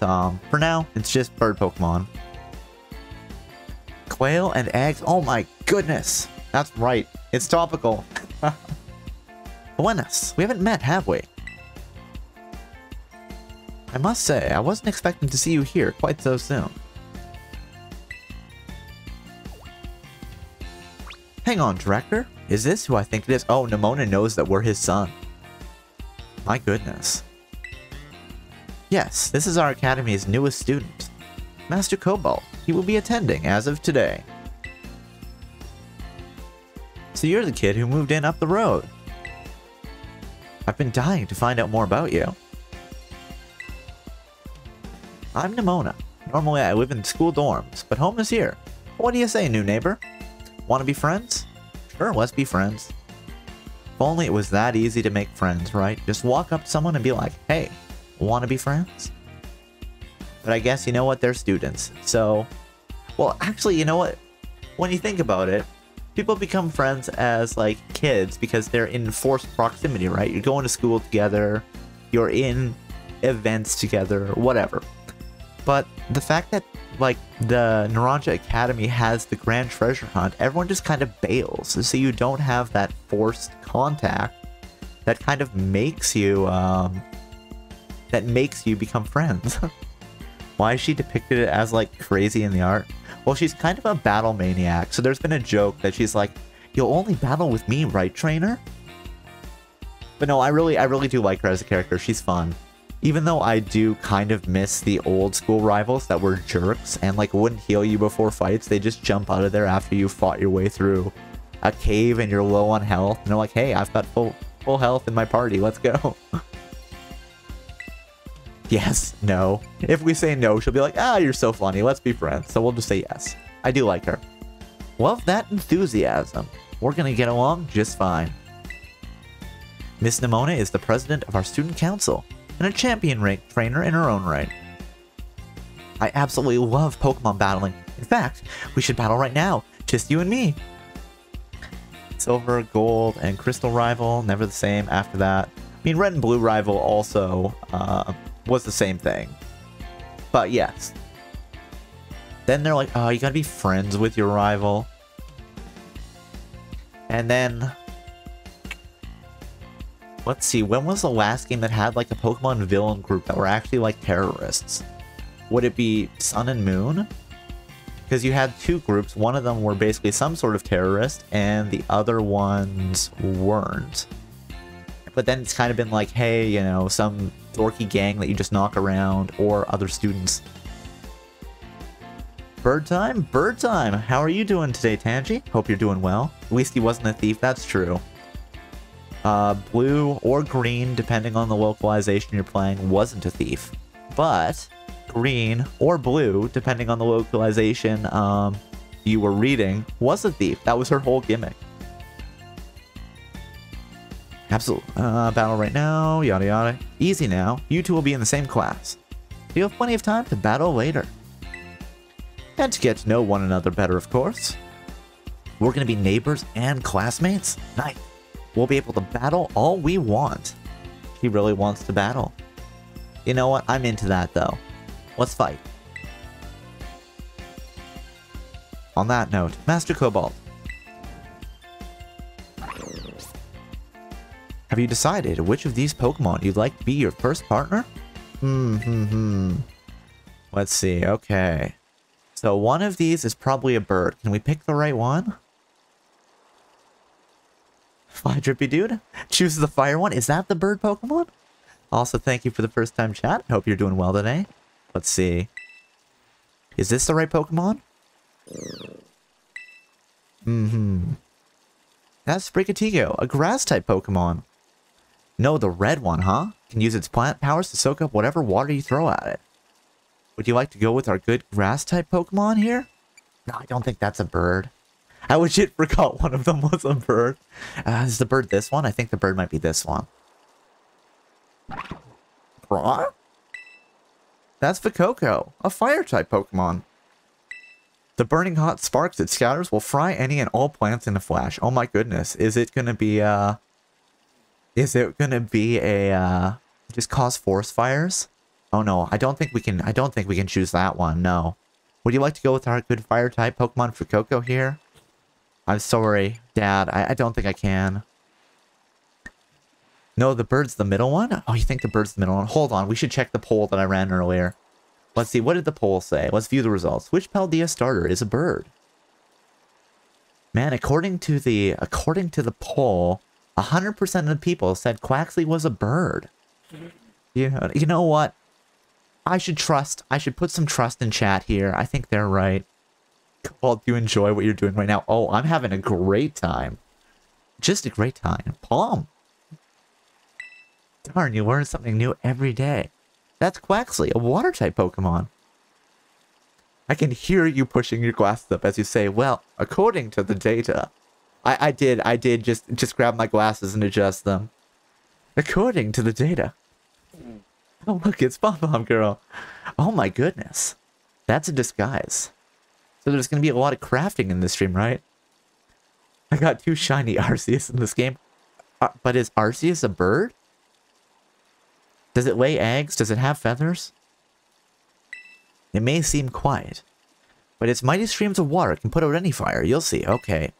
for now, it's just bird Pokemon. Quail and eggs. Oh my goodness. That's right. It's topical. Buenas. We haven't met, have we? I must say, I wasn't expecting to see you here quite so soon. Hang on, Director. Is this who I think it is? Oh, Nemona knows that we're his son. My goodness. Yes, this is our Academy's newest student. Master Cobalt. He will be attending as of today. So you're the kid who moved in up the road. I've been dying to find out more about you. I'm Nemona. Normally I live in school dorms, but home is here. What do you say, new neighbor? Want to be friends? Sure, let's be friends. If only it was that easy to make friends, right? Just walk up to someone and be like, hey, want to be friends? But I guess, you know what, they're students. So, well, actually, you know what? When you think about it, people become friends as, like, kids because they're in forced proximity, right? You're going to school together, you're in events together, whatever. But the fact that, like, the Naranja Academy has the Grand Treasure Hunt, everyone just kind of bails. So you don't have that forced contact that kind of makes you, become friends. Why is she depicted it as, like, crazy in the art? Well, she's kind of a battle maniac, so there's been a joke that she's like, you'll only battle with me, right, trainer? But no, I really do like her as a character. She's fun. Even though I do kind of miss the old school rivals that were jerks and, like, wouldn't heal you before fights. They just jump out of there after you fought your way through a cave and you're low on health. And they're like, hey, I've got full health in my party. Let's go. Yes, no. If we say no, she'll be like, ah, you're so funny. Let's be friends. So we'll just say yes. I do like her. Love that enthusiasm. We're gonna get along just fine. Miss Nemona is the president of our student council and a champion-ranked trainer in her own right. I absolutely love Pokemon battling. In fact, we should battle right now. Just you and me. Silver, Gold, and Crystal rival, never the same after that. I mean, Red and Blue rival also was the same thing. But yes. Then they're like, oh, you gotta be friends with your rival. And then, let's see, when was the last game that had, like, a Pokemon villain group that were actually, like, terrorists? Would it be Sun and Moon? Because you had two groups. One of them were basically some sort of terrorist, and the other ones weren't. But then it's kind of been like, hey, you know, some dorky gang that you just knock around, or other students. Bird time? Bird time! How are you doing today, Tangy? Hope you're doing well. At least he wasn't a thief, that's true. Blue or green, depending on the localization you're playing, wasn't a thief. But green or blue, depending on the localization you were reading, was a thief. That was her whole gimmick. Absolutely. Battle right now, yada yada. Easy now. You two will be in the same class. You have plenty of time to battle later. And to get to know one another better, of course. We're going to be neighbors and classmates? Nice. We'll be able to battle all we want. He really wants to battle. You know what? I'm into that, though. Let's fight. On that note, Master Cobalt. Have you decided which of these Pokemon you'd like to be your first partner? Let's see, okay. So one of these is probably a bird. Can we pick the right one? Fly Drippy Dude? Choose the fire one? Is that the bird Pokemon? Also, thank you for the first time chat. Hope you're doing well today. Let's see. Is this the right Pokemon? That's Sprigatito, a grass-type Pokemon. No, the red one, huh? Can use its plant powers to soak up whatever water you throw at it. Would you like to go with our good grass-type Pokemon here? No, I don't think that's a bird. I legit forgot one of them was a bird. Is the bird this one? I think the bird might be this one. That's Fuecoco, a fire-type Pokemon. The burning hot sparks it scatters will fry any and all plants in a flash. Oh my goodness. Is it gonna be a just cause forest fires? Oh no, I don't think we can choose that one, no. Would you like to go with our good fire type Pokemon Fuecoco here? I'm sorry, Dad, I don't think I can. No, the bird's the middle one? Oh, you think the bird's the middle one? Hold on, we should check the poll that I ran earlier. Let's see, what did the poll say? Let's view the results. Which Paldea starter is a bird? Man, according to the poll, 100% of the people said Quaxly was a bird. You know what? I should put some trust in chat here. I think they're right. Well, do you enjoy what you're doing right now? Oh, I'm having a great time. Just a great time. Palm. Darn, you learn something new every day. That's Quaxly, a water-type Pokemon. I can hear you pushing your glasses up as you say, well, according to the data. I did just grab my glasses and adjust them. According to the data. Oh, look, it's Bomb Girl. Oh my goodness. That's a disguise. So there's going to be a lot of crafting in this stream, right? I got 2 shiny Arceus in this game. But is Arceus a bird? Does it lay eggs? Does it have feathers? It may seem quiet, but its mighty streams of water can put out any fire. You'll see. Okay.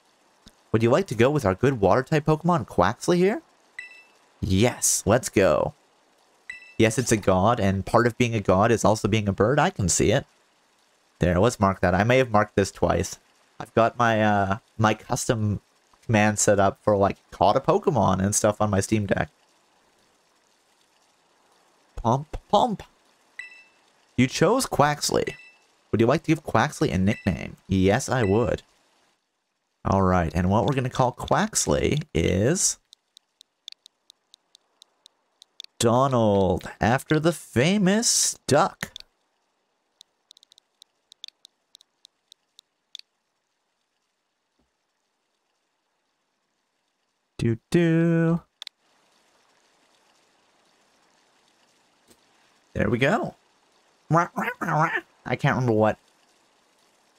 Would you like to go with our good water-type Pokemon, Quaxly, here? Yes, let's go. Yes, it's a god, and part of being a god is also being a bird. I can see it. There, let's mark that. I may have marked this twice. I've got my my custom command set up for, like, caught a Pokemon and stuff on my Steam Deck. Pump, pump. You chose Quaxly. Would you like to give Quaxly a nickname? Yes, I would. Alright, and what we're going to call Quaxly is... Donald, after the famous duck. Doo-doo. There we go. I can't remember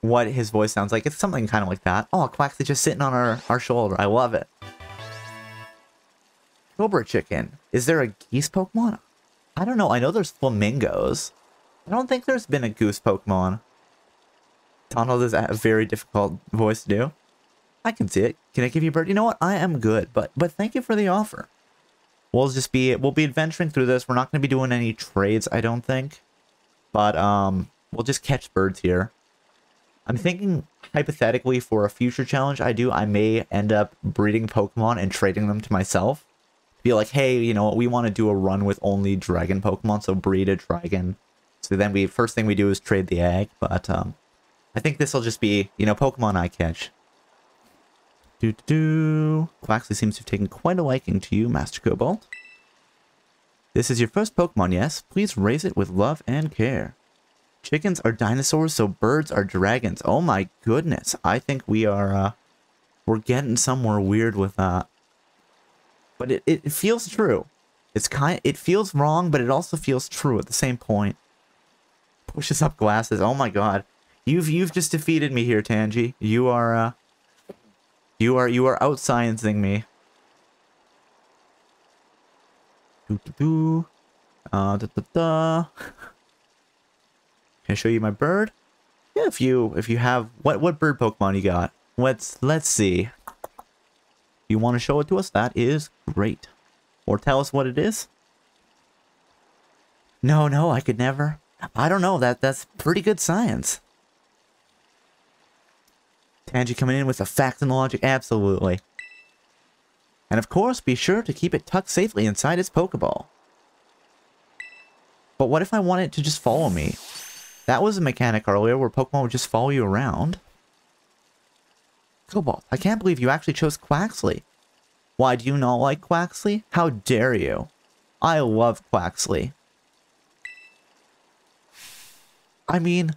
what his voice sounds like. It's something kind of like that. Oh, Quaxly just sitting on our shoulder. I love it. Cobra Chicken. Is there a geese Pokemon? I don't know. I know there's flamingos. I don't think there's been a goose Pokemon. Donald is a very difficult voice to do. I can see it. Can I give you a bird? You know what? I am good, but thank you for the offer. We'll be adventuring through this. We're not going to be doing any trades, I don't think. But, we'll just catch birds here. I'm thinking, hypothetically, for a future challenge I may end up breeding Pokemon and trading them to myself. Be like, hey, you know what, we want to do a run with only dragon Pokemon, so breed a dragon. So then first thing we do is trade the egg, but, I think this will just be, you know, Pokemon I catch. Quaxly seems to have taken quite a liking to you, Master Cobalt. This is your first Pokemon, yes? Please raise it with love and care. Chickens are dinosaurs, so birds are dragons. Oh my goodness. I think we're getting somewhere weird with that. But it feels true. It feels wrong, but it also feels true at the same point. Pushes up glasses. Oh my god. You've just defeated me here, Tangy. You are out-sciencing me. Can I show you my bird? Yeah, if you have what bird Pokemon you got? Let's see. You want to show it to us? That is great. Or tell us what it is? No, I could never. I don't know. That's pretty good science. Tangy coming in with the facts and logic, absolutely. And of course, be sure to keep it tucked safely inside its Pokeball. But what if I want it to just follow me? That was a mechanic earlier where Pokemon would just follow you around. Cobalt, I can't believe you actually chose Quaxly. Why, do you not like Quaxly? How dare you? I love Quaxly. I mean,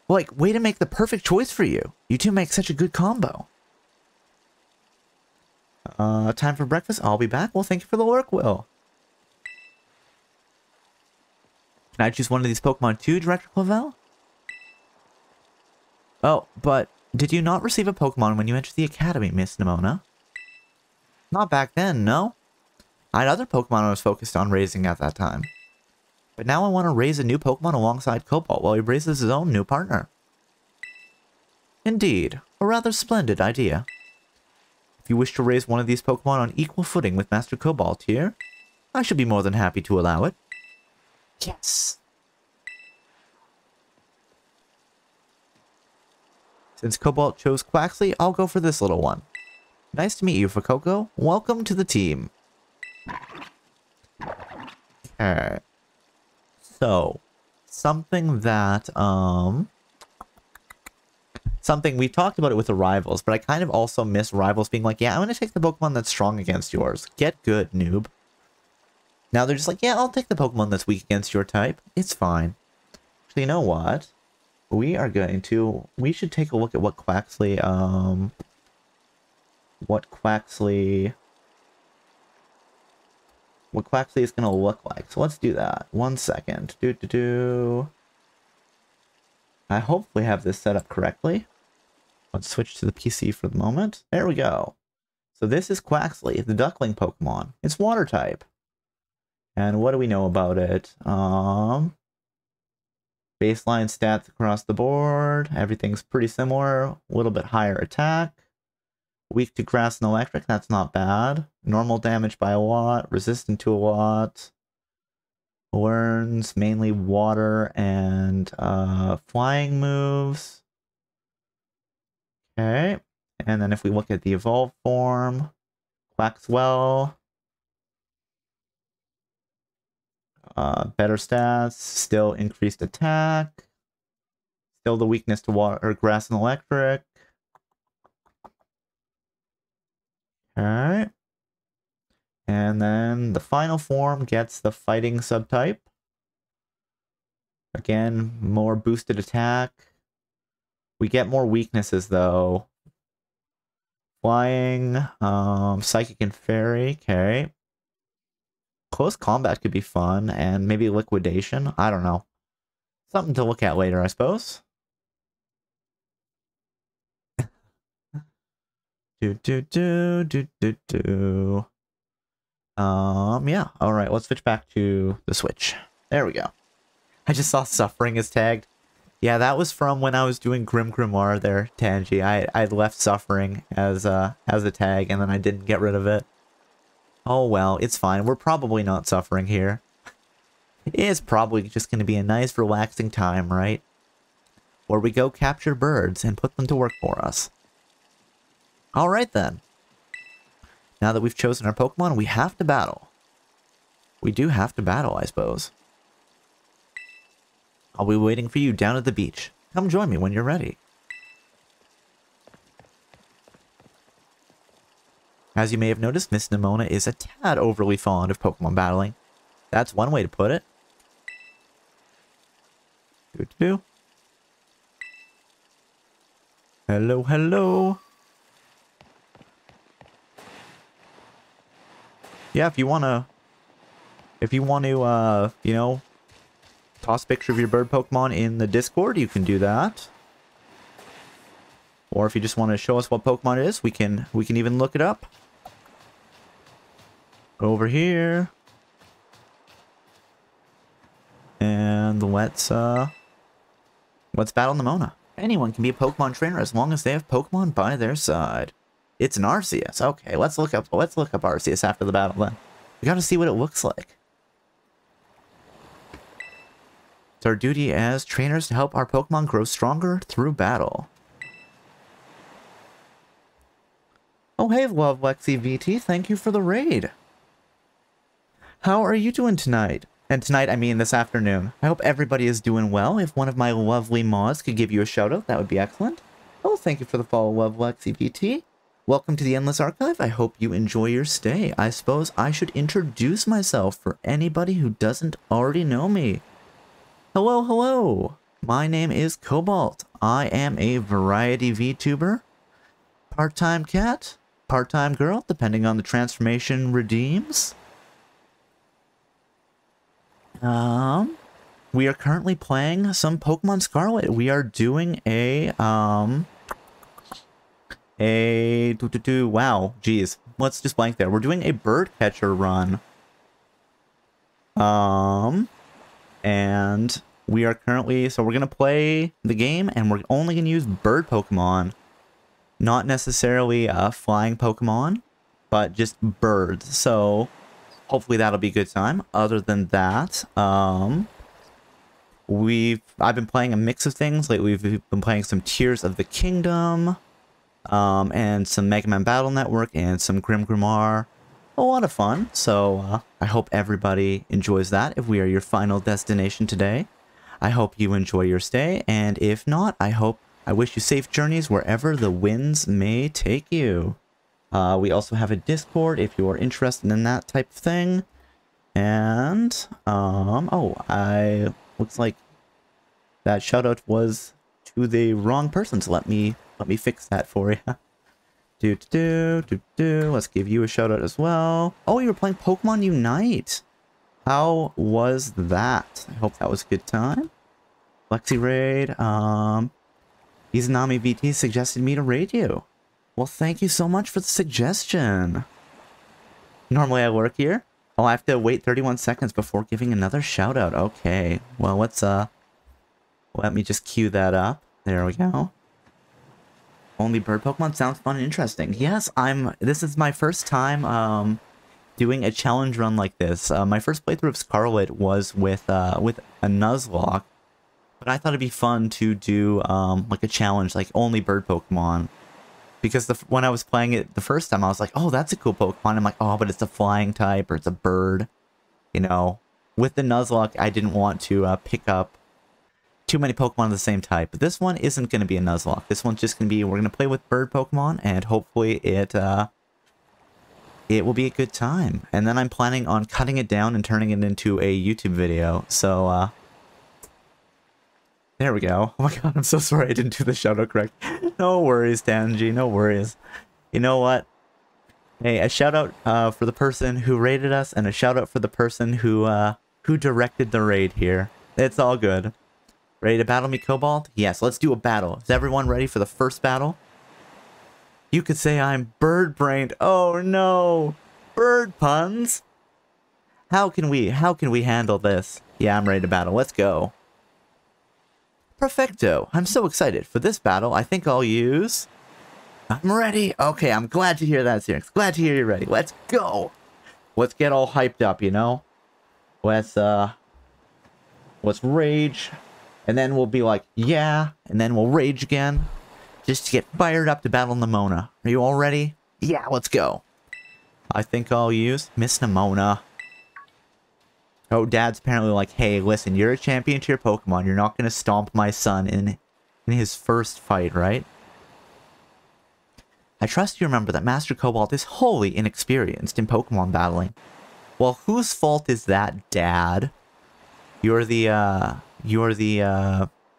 like, way to make the perfect choice for you. You two make such a good combo. Time for breakfast? I'll be back. Well, thank you for the lurk, Will. Can I choose one of these Pokemon too, Director Clavel? Oh, but did you not receive a Pokemon when you entered the Academy, Miss Nemona? Not back then, no? I had other Pokemon I was focused on raising at that time. But now I want to raise a new Pokemon alongside Cobalt while he raises his own new partner. Indeed, a rather splendid idea. If you wish to raise one of these Pokemon on equal footing with Master Cobalt here, I should be more than happy to allow it. Yes! Since Cobalt chose Quaxly, I'll go for this little one. Nice to meet you, Fuecoco. Welcome to the team. Okay. So, something that, something, we've talked about it with the rivals, but I kind of also miss rivals being like, yeah, I'm going to take the Pokemon that's strong against yours. Get good, noob. Now they're just like, yeah, I'll take the Pokemon that's weak against your type. It's fine. So you know what? We should take a look at what Quaxly is going to look like. So let's do that. 1 second. I hopefully have this set up correctly. Let's switch to the PC for the moment. There we go. So this is Quaxly, the Duckling Pokemon. It's water type. And what do we know about it? Baseline stats across the board. Everything's pretty similar. A little bit higher attack. Weak to grass and electric. That's not bad. Normal damage by a lot. Resistant to a lot. Learns mainly water and flying moves. Okay. And then if we look at the evolved form, Quaxwell. Better stats, still increased attack, still the weakness to water or grass and electric. Alright. And then the final form gets the fighting subtype. Again, more boosted attack. We get more weaknesses though. Flying, psychic and fairy, okay. Close combat could be fun, and maybe liquidation. I don't know. Something to look at later, I suppose. Yeah. Alright, let's switch back to the Switch. There we go. I just saw Suffering is tagged. Yeah, that was from when I was doing Grim Grimoire there, Tangy. I left Suffering as a tag, and then I didn't get rid of it. Oh well, it's fine. We're probably not suffering here. It's probably just going to be a nice relaxing time, right? Where we go capture birds and put them to work for us. Alright then. Now that we've chosen our Pokemon, we have to battle. We do have to battle, I suppose. I'll be waiting for you down at the beach. Come join me when you're ready. As you may have noticed, Miss Nemona is a tad overly fond of Pokemon battling. That's one way to put it. Hello, hello. Yeah, if you want to, you know, toss a picture of your bird Pokemon in the Discord, you can do that. Or if you just want to show us what Pokemon it is, we can even look it up. Over here. And let's battle Nemona. Anyone can be a Pokemon trainer as long as they have Pokemon by their side. It's an Arceus. Okay, let's look up Arceus after the battle then. We gotta see what it looks like. It's our duty as trainers to help our Pokemon grow stronger through battle. Oh hey, Love Lexi VT, thank you for the raid. How are you doing tonight? And tonight, I mean this afternoon. I hope everybody is doing well. If one of my lovely mods could give you a shout out, that would be excellent. Oh, thank you for the follow, Love Lexi VT. Welcome to the Endless Archive. I hope you enjoy your stay. I suppose I should introduce myself for anybody who doesn't already know me. Hello, hello. My name is Cobalt. I am a variety VTuber. Part-time cat, part-time girl, depending on the transformation redeems. we are currently playing some Pokemon Scarlet. We are doing wow, geez, let's just blank there. We're doing a bird catcher run. And we are currently, so we're gonna play the game, and we're only gonna use bird Pokemon, not necessarily flying Pokemon, but just birds. So hopefully that'll be a good time. Other than that, I've been playing a mix of things. Lately, we've been playing some Tears of the Kingdom, and some Mega Man Battle Network, and some Grim Grimoire. A lot of fun. So I hope everybody enjoys that. If we are your final destination today, I hope you enjoy your stay. And if not, I wish you safe journeys wherever the winds may take you. We also have a Discord if you are interested in that type of thing. And, looks like that shoutout was to the wrong person, so let me fix that for you. Let's give you a shoutout as well. Oh, you were playing Pokemon Unite. How was that? I hope that was a good time. Lexi Raid, Izanami VT suggested me to raid you. Well, thank you so much for the suggestion. Normally I work here. Oh, I have to wait 31 seconds before giving another shout out. Okay. Well, let's let me just cue that up. There we go. Only bird Pokemon sounds fun and interesting. Yes, this is my first time doing a challenge run like this. My first playthrough of Scarlet was with a Nuzlocke, but I thought it'd be fun to do like a challenge, like only bird Pokemon. Because when I was playing it the first time, I was like, oh, that's a cool Pokemon. I'm like, oh, but it's a flying type or it's a bird. You know, with the Nuzlocke, I didn't want to pick up too many Pokemon of the same type. But this one isn't going to be a Nuzlocke. This one's just going to be, we're going to play with bird Pokemon, and hopefully it will be a good time. And then I'm planning on cutting it down and turning it into a YouTube video. So, there we go. Oh my god, I'm so sorry I didn't do the shoutout correct. No worries, Tanji, no worries. You know what? Hey, a shout out for the person who raided us, and a shout out for the person who directed the raid here. It's all good. Ready to battle me, Cobalt? Yes, let's do a battle. Is everyone ready for the first battle? You could say I'm bird-brained. Oh no! Bird puns? How can we handle this? Yeah, I'm ready to battle. Let's go. Perfecto. I'm so excited. For this battle, I think I'll use... I'm ready. Okay, I'm glad to hear that, Syrinx. Glad to hear you're ready. Let's go. Let's get all hyped up, you know? Let's rage. And then we'll be like, yeah. And then we'll rage again. Just to get fired up to battle Nemona. Are you all ready? Yeah, let's go. I think I'll use Miss Nemona. Oh, Dad's apparently like, hey, listen, you're a champion to your Pokemon. You're not going to stomp my son in his first fight, right? I trust you remember that Master Cobalt is wholly inexperienced in Pokemon battling. Well, whose fault is that, Dad? You're the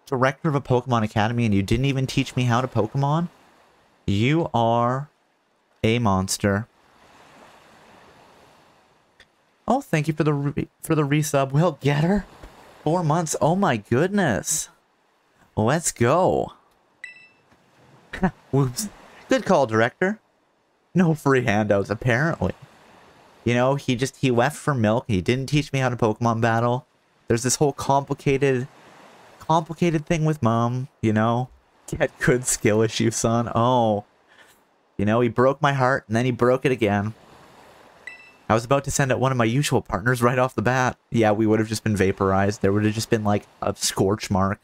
director of a Pokemon Academy and you didn't even teach me how to Pokemon? You are a monster. Oh, thank you for the resub. Well, get her. 4 months. Oh my goodness. Let's go. Whoops. Good call, director. No free handouts, apparently. You know, he left for milk. He didn't teach me how to Pokemon battle. There's this whole complicated thing with Mom, you know? Get good skill issue, son. Oh. You know, he broke my heart, and then he broke it again. I was about to send out one of my usual partners right off the bat. Yeah, we would have just been vaporized. There would have just been, like, a scorch mark.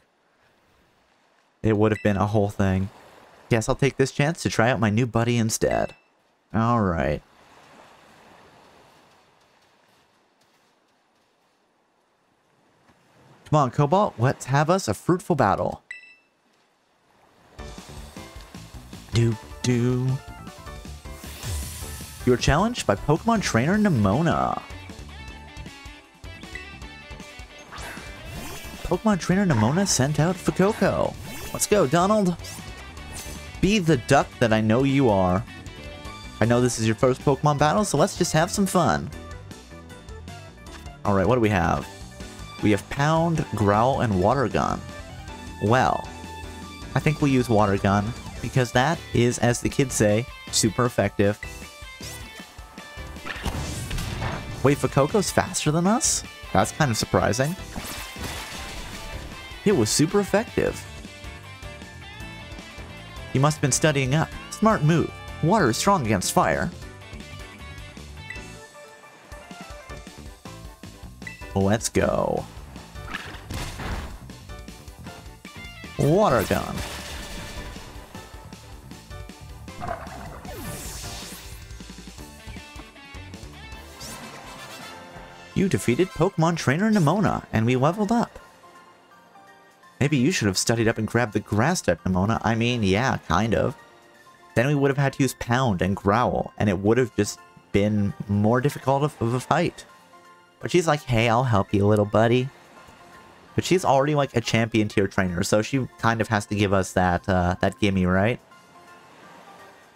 It would have been a whole thing. Guess I'll take this chance to try out my new buddy instead. Alright. Come on, Cobalt. Let's have us a fruitful battle. Do. You are challenged by Pokemon Trainer Nemona. Pokemon Trainer Nemona sent out Fuecoco. Let's go, Donald. Be the duck that I know you are. I know this is your first Pokemon battle, so let's just have some fun. Alright, what do we have? We have Pound, Growl, and Water Gun. Well, I think we'll use Water Gun, because that is, as the kids say, super effective. Wait, Fuecoco's faster than us? That's kind of surprising. It was super effective. You must have been studying up. Smart move. Water is strong against fire. Let's go. Water Gun. You defeated Pokemon Trainer Nemona, and we leveled up. Maybe you should have studied up and grabbed the Grass-type Nemona. I mean, yeah, kind of. Then we would have had to use Pound and Growl, and it would have just been more difficult of a fight. But she's like, hey, I'll help you, little buddy. But she's already like a champion tier trainer, so she kind of has to give us that, that gimme, right?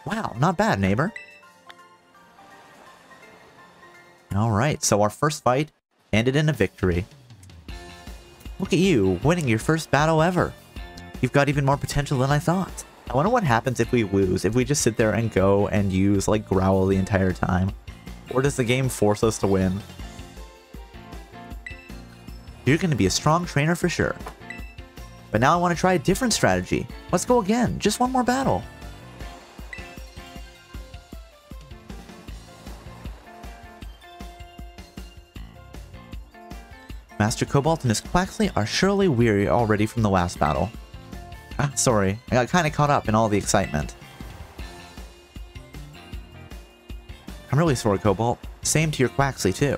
Wow, not bad, neighbor. Alright, so our first fight ended in a victory. Look at you, winning your first battle ever. You've got even more potential than I thought. I wonder what happens if we lose, if we just sit there and go and use, like, Growl the entire time. Or does the game force us to win? You're going to be a strong trainer for sure. But now I want to try a different strategy. Let's go again, just one more battle. Master Cobalt and his Quaxly are surely weary already from the last battle. Ah, sorry, I got kind of caught up in all the excitement. I'm really sorry, Cobalt. Same to your Quaxly, too.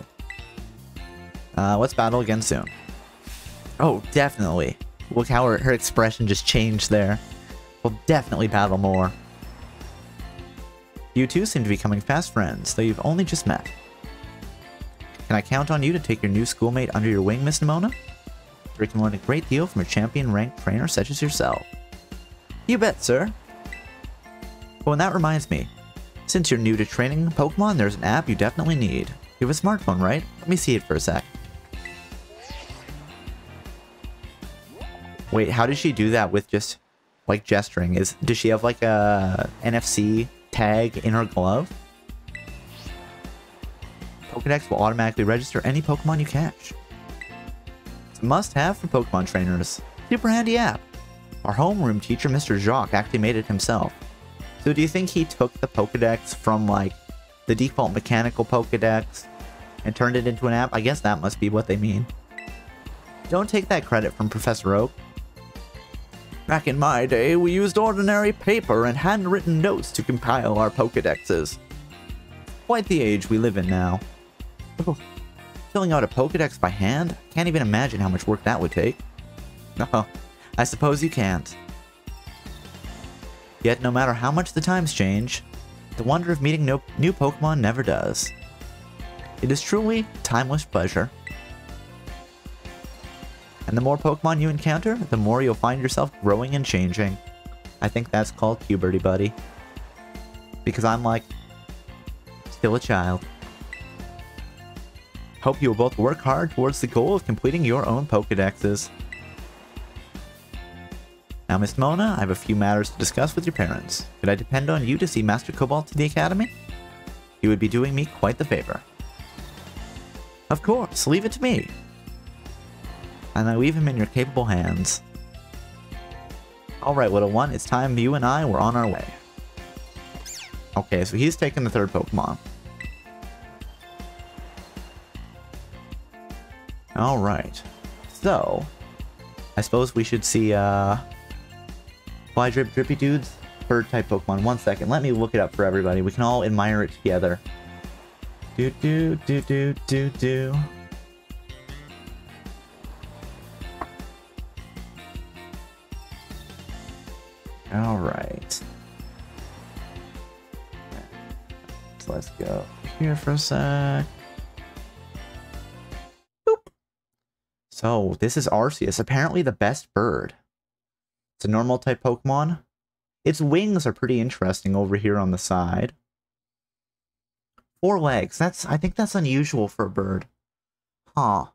Let's battle again soon. Oh, definitely. Look how her expression just changed there. We'll definitely battle more. You two seem to be becoming fast friends, though you've only just met. Can I count on you to take your new schoolmate under your wing, Miss Nemona? You can learn a great deal from a champion-ranked trainer such as yourself. You bet, sir. Oh, and that reminds me. Since you're new to training Pokemon, there's an app you definitely need. You have a smartphone, right? Let me see it for a sec. Wait, how does she do that with just, like, gesturing? Does she have, like, a NFC tag in her glove? Pokedex will automatically register any Pokemon you catch. It's a must-have for Pokemon trainers. Super handy app. Our homeroom teacher, Mr. Jacques, actually made it himself. So do you think he took the Pokedex from, like, the default mechanical Pokedex and turned it into an app? I guess that must be what they mean. Don't take that credit from Professor Oak. Back in my day, we used ordinary paper and handwritten notes to compile our Pokedexes. Quite the age we live in now. Oh, filling out a Pokedex by hand? Can't even imagine how much work that would take. No, I suppose you can't. Yet no matter how much the times change, the wonder of meeting new Pokemon never does. It is truly timeless pleasure. And the more Pokemon you encounter, the more you'll find yourself growing and changing. I think that's called puberty, buddy. Because I'm like, still a child. Hope you will both work hard towards the goal of completing your own Pokedexes. Now, Miss Mona, I have a few matters to discuss with your parents. Could I depend on you to see Master Cobalt to the Academy? You would be doing me quite the favor. Of course, leave it to me. And I leave him in your capable hands. Alright, little one, it's time you and I were on our way. Okay, so he's taking the third Pokemon. Alright. So, I suppose we should see, Fly Drip Drippy Dude's bird type Pokemon. 1 second, let me look it up for everybody. We can all admire it together. Do do do do do do. Alright. So let's go here for a sec. Boop. So, this is Arceus, apparently the best bird. It's a normal type Pokemon. Its wings are pretty interesting over here on the side. 4 legs. I think that's unusual for a bird. Huh.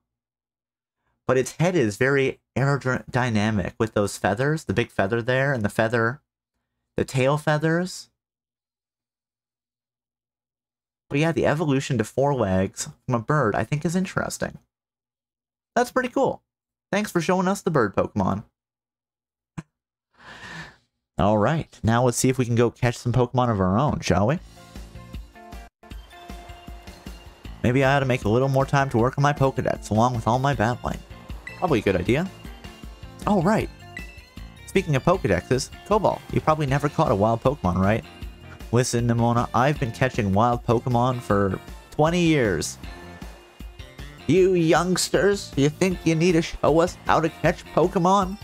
but its head is very aerodynamic with those feathers, the big feather there, and the tail feathers. But yeah, the evolution to 4 legs from a bird I think is interesting. That's pretty cool. Thanks for showing us the bird Pokemon. Alright, now let's see if we can go catch some Pokemon of our own, shall we? Maybe I ought to make a little more time to work on my Pokedex along with all my battling. Probably a good idea. Oh, right. Speaking of Pokedexes, Cobalt, you probably never caught a wild Pokemon, right? Listen, Nemona, I've been catching wild Pokemon for 20 years. You youngsters, you think you need to show us how to catch Pokemon?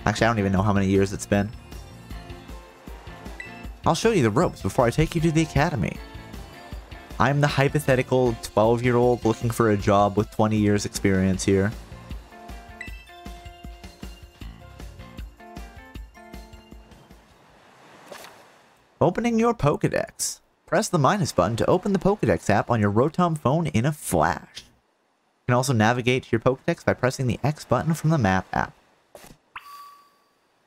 Actually, I don't even know how many years it's been. I'll show you the ropes before I take you to the academy. I'm the hypothetical 12-year-old looking for a job with 20 years experience here. Opening your Pokedex. Press the minus button to open the Pokedex app on your Rotom phone in a flash. You can also navigate to your Pokedex by pressing the X button from the map app.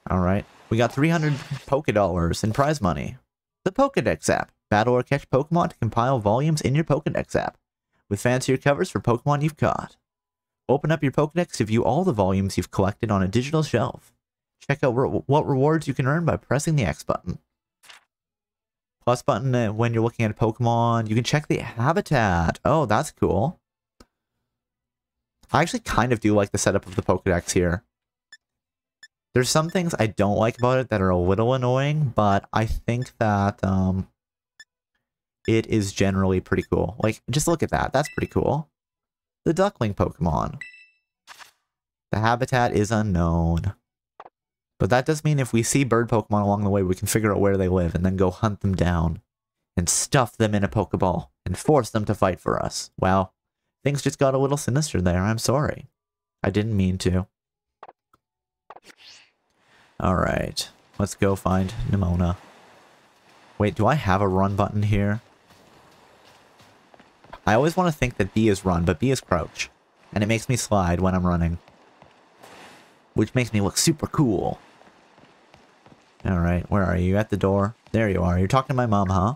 Alright, we got 300 Pokedollars in prize money. The Pokedex app. Battle or catch Pokemon to compile volumes in your Pokedex app, with fancier covers for Pokemon you've caught. Open up your Pokedex to view all the volumes you've collected on a digital shelf. Check out what rewards you can earn by pressing the X button. Plus button when you're looking at a Pokemon. You can check the habitat. Oh, that's cool. I actually kind of do like the setup of the Pokedex here. There's some things I don't like about it that are a little annoying, but I think that, it is generally pretty cool. Like, just look at that. That's pretty cool. The Duckling Pokemon. The habitat is unknown. But that does mean if we see bird Pokemon along the way, we can figure out where they live and then go hunt them down. And stuff them in a Pokeball. And force them to fight for us. Wow. Things just got a little sinister there. I'm sorry. I didn't mean to. Alright. Let's go find Nemona. Wait, do I have a run button here? I always want to think that B is run, but B is crouch. And it makes me slide when I'm running. Which makes me look super cool. Alright, where are you? At the door? There you are. You're talking to my mom, huh?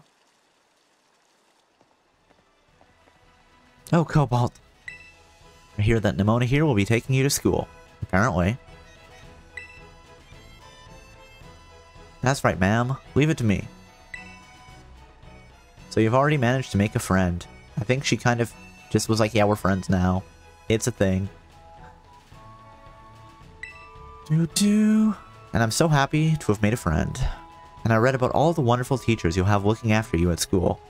Oh, Cobalt. I hear that Nemona here will be taking you to school. Apparently. That's right, ma'am. Leave it to me. So you've already managed to make a friend. I think she kind of just was like, yeah, we're friends now. It's a thing. And I'm so happy to have made a friend. And I read about all the wonderful teachers you'll have looking after you at school.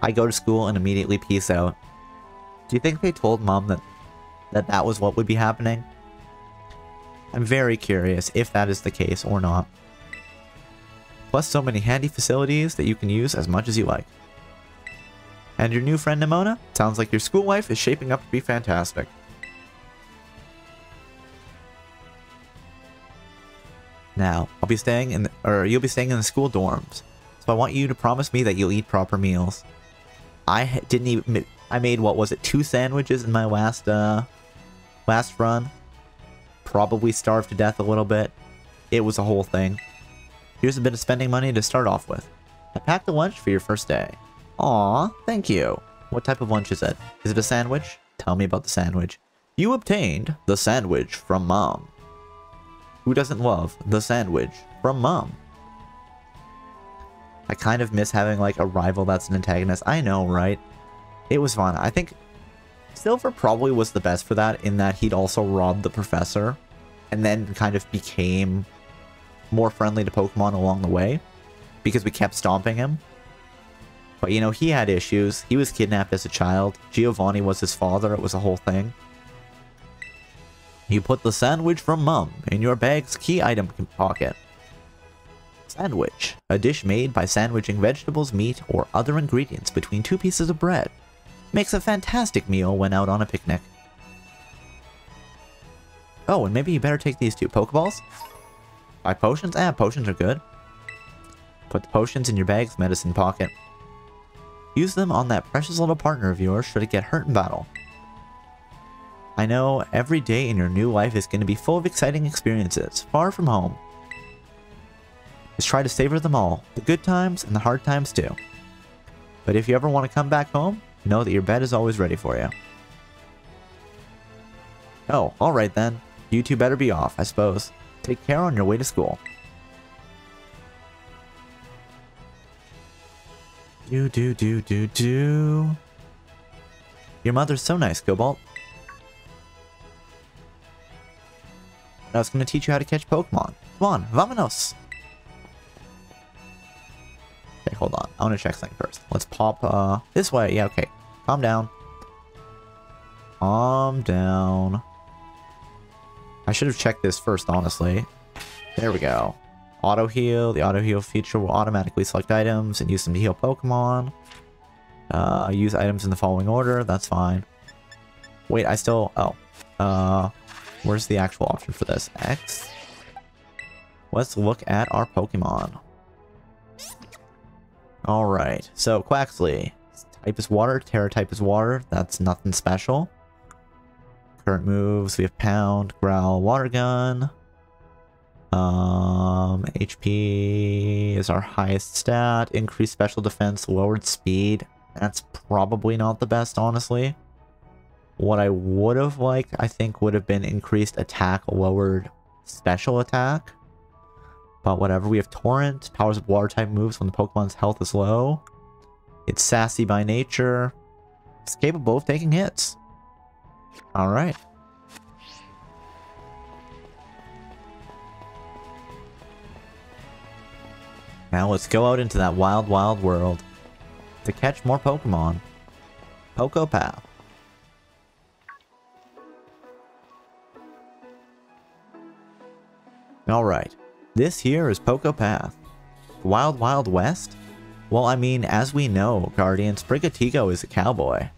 I go to school and immediately peace out. Do you think they told Mom that was what would be happening? I'm very curious if that is the case or not. Plus so many handy facilities that you can use as much as you like. And your new friend Nemona? Sounds like your school life is shaping up to be fantastic. Now, you'll be staying in the school dorms. So I want you to promise me that you'll eat proper meals. I made, what was it, 2 sandwiches in my last run. Probably starved to death a little bit. It was a whole thing. Here's a bit of spending money to start off with. I packed a lunch for your first day. Aw, thank you. What type of lunch is it? Is it a sandwich? Tell me about the sandwich. You obtained the sandwich from Mom. Who doesn't love the sandwich from Mom? I kind of miss having like a rival that's an antagonist. I know, right? It was fun. I think Silver probably was the best for that, in that he'd also robbed the professor and then kind of became more friendly to Pokemon along the way because we kept stomping him. But, you know, he had issues. He was kidnapped as a child. Giovanni was his father. It was a whole thing. You put the sandwich from Mom in your bag's key item pocket. Sandwich. A dish made by sandwiching vegetables, meat, or other ingredients between 2 pieces of bread. Makes a fantastic meal when out on a picnic. Oh, and maybe you better take these 2 Pokeballs? 5 potions? Potions are good. Put the potions in your bag's medicine pocket. Use them on that precious little partner of yours should it get hurt in battle. I know every day in your new life is going to be full of exciting experiences, far from home. Just try to savor them all, the good times and the hard times too. But if you ever want to come back home, know that your bed is always ready for you. Oh, alright then. You two better be off, I suppose. Take care on your way to school. Do. Your mother's so nice, Cobalt. I was going to teach you how to catch Pokemon. Come on, vamonos! Okay, hold on. I want to check something first. Let's pop, this way. Yeah, okay. Calm down. Calm down. I should have checked this first, honestly. There we go. Auto heal. The auto heal feature will automatically select items and use them to heal Pokemon. Use items in the following order. That's fine. Wait, I still... Oh. Where's the actual option for this? X? Let's look at our Pokemon. Alright, so Quaxly. Type is water, Terra type is water. That's nothing special. Current moves, we have Pound, Growl, Water Gun. HP is our highest stat. Increased special defense, lowered speed. That's probably not the best, honestly. What I would have liked, I think, would have been increased attack, lowered special attack. But whatever. We have Torrent. Powers up water type moves when the Pokemon's health is low. It's sassy by nature. It's capable of taking hits. Alright. Now let's go out into that wild, wild world to catch more Pokemon. Poco Path. Alright. This here is Poco Path. Wild Wild West? Well, I mean, as we know, Guardians, Brigatigo is a cowboy.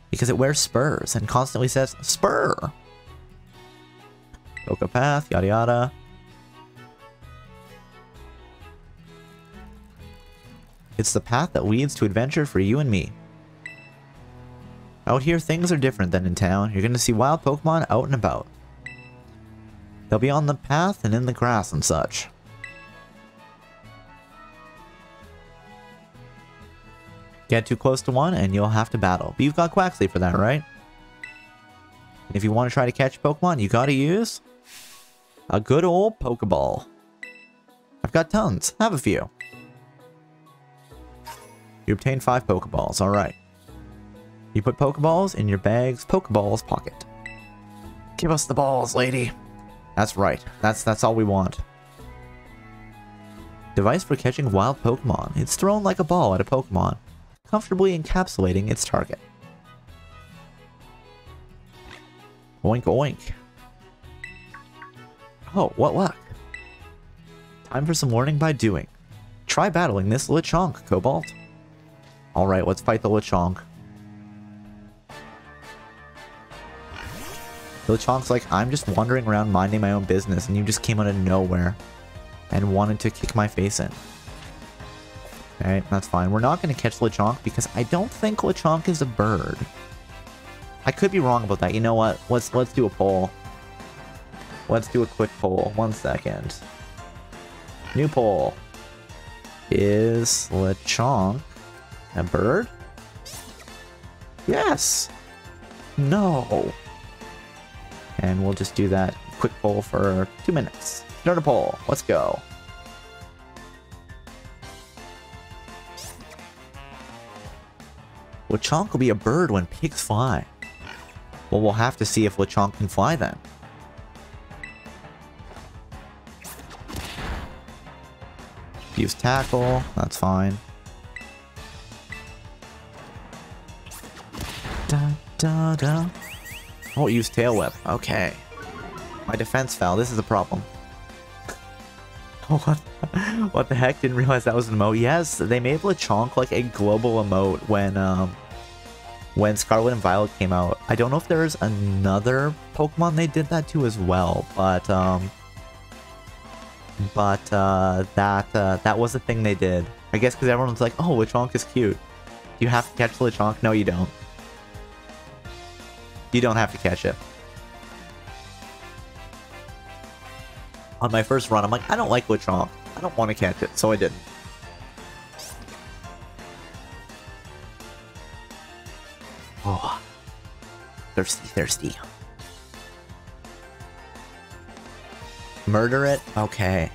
Because it wears spurs and constantly says, Spur! Poco Path, yada yada. It's the path that leads to adventure for you and me. Out here, things are different than in town. You're gonna see wild Pokemon out and about. They'll be on the path and in the grass and such. Get too close to one and you'll have to battle. But you've got Quaxly for that, right? And if you want to try to catch Pokemon, you gotta use a good old Pokeball. I've got tons. Have a few. You obtain 5 Pokeballs. Alright. You put Pokeballs in your bag's Pokeball's pocket. Give us the balls, lady. That's right. That's all we want. Device for catching wild Pokemon. It's thrown like a ball at a Pokemon, comfortably encapsulating its target. Oink oink. Oh, what luck. Time for some learning by doing. Try battling this Lechonk, Cobalt. Alright, let's fight the Lechonk. Lechonk's like, I'm just wandering around minding my own business and you just came out of nowhere and wanted to kick my face in. Alright, that's fine. We're not going to catch Lechonk because I don't think Lechonk is a bird. I could be wrong about that. You know what? Let's do a poll. Let's do a quick poll. 1 second. New poll. Is Lechonk a bird? Yes! No! And we'll just do that quick poll for 2 minutes. Start a poll. Let's go. Lechonk will be a bird when pigs fly. Well, we'll have to see if Lechonk can fly then. Use tackle. That's fine. Da da da. Oh, use Tail Whip. Okay. My defense fell. This is a problem. What the heck? Didn't realize that was an emote. Yes, they made Lechonk like a global emote when Scarlet and Violet came out. I don't know if there's another Pokemon they did that to as well, but that was a thing they did. I guess because everyone's like, oh, Lechonk is cute. You have to catch Lechonk? No, you don't. You don't have to catch it. On my first run, I'm like, I don't like Lechonk. I don't want to catch it, so I didn't. Oh. Thirsty, thirsty. Murder it? Okay.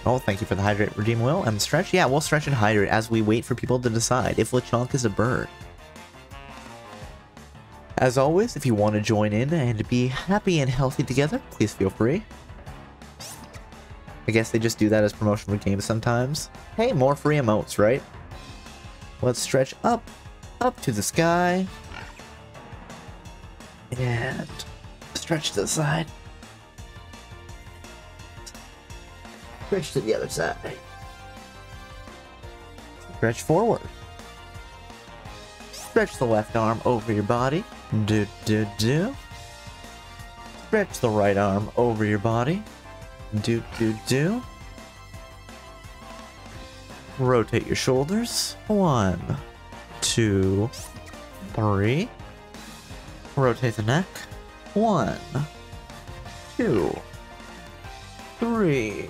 Oh, thank you for the hydrate, redeem will, and stretch. Yeah, we'll stretch and hydrate as we wait for people to decide if Lechonk is a bird. As always, if you want to join in and be happy and healthy together, please feel free. I guess they just do that as promotion for games sometimes. Hey, more free emotes, right? Let's stretch up to the sky. And stretch to the side. Stretch to the other side. Stretch forward. Stretch the left arm over your body. Do. Stretch the right arm over your body. Do. Rotate your shoulders. 1, 2, 3. Rotate the neck. 1, 2, 3.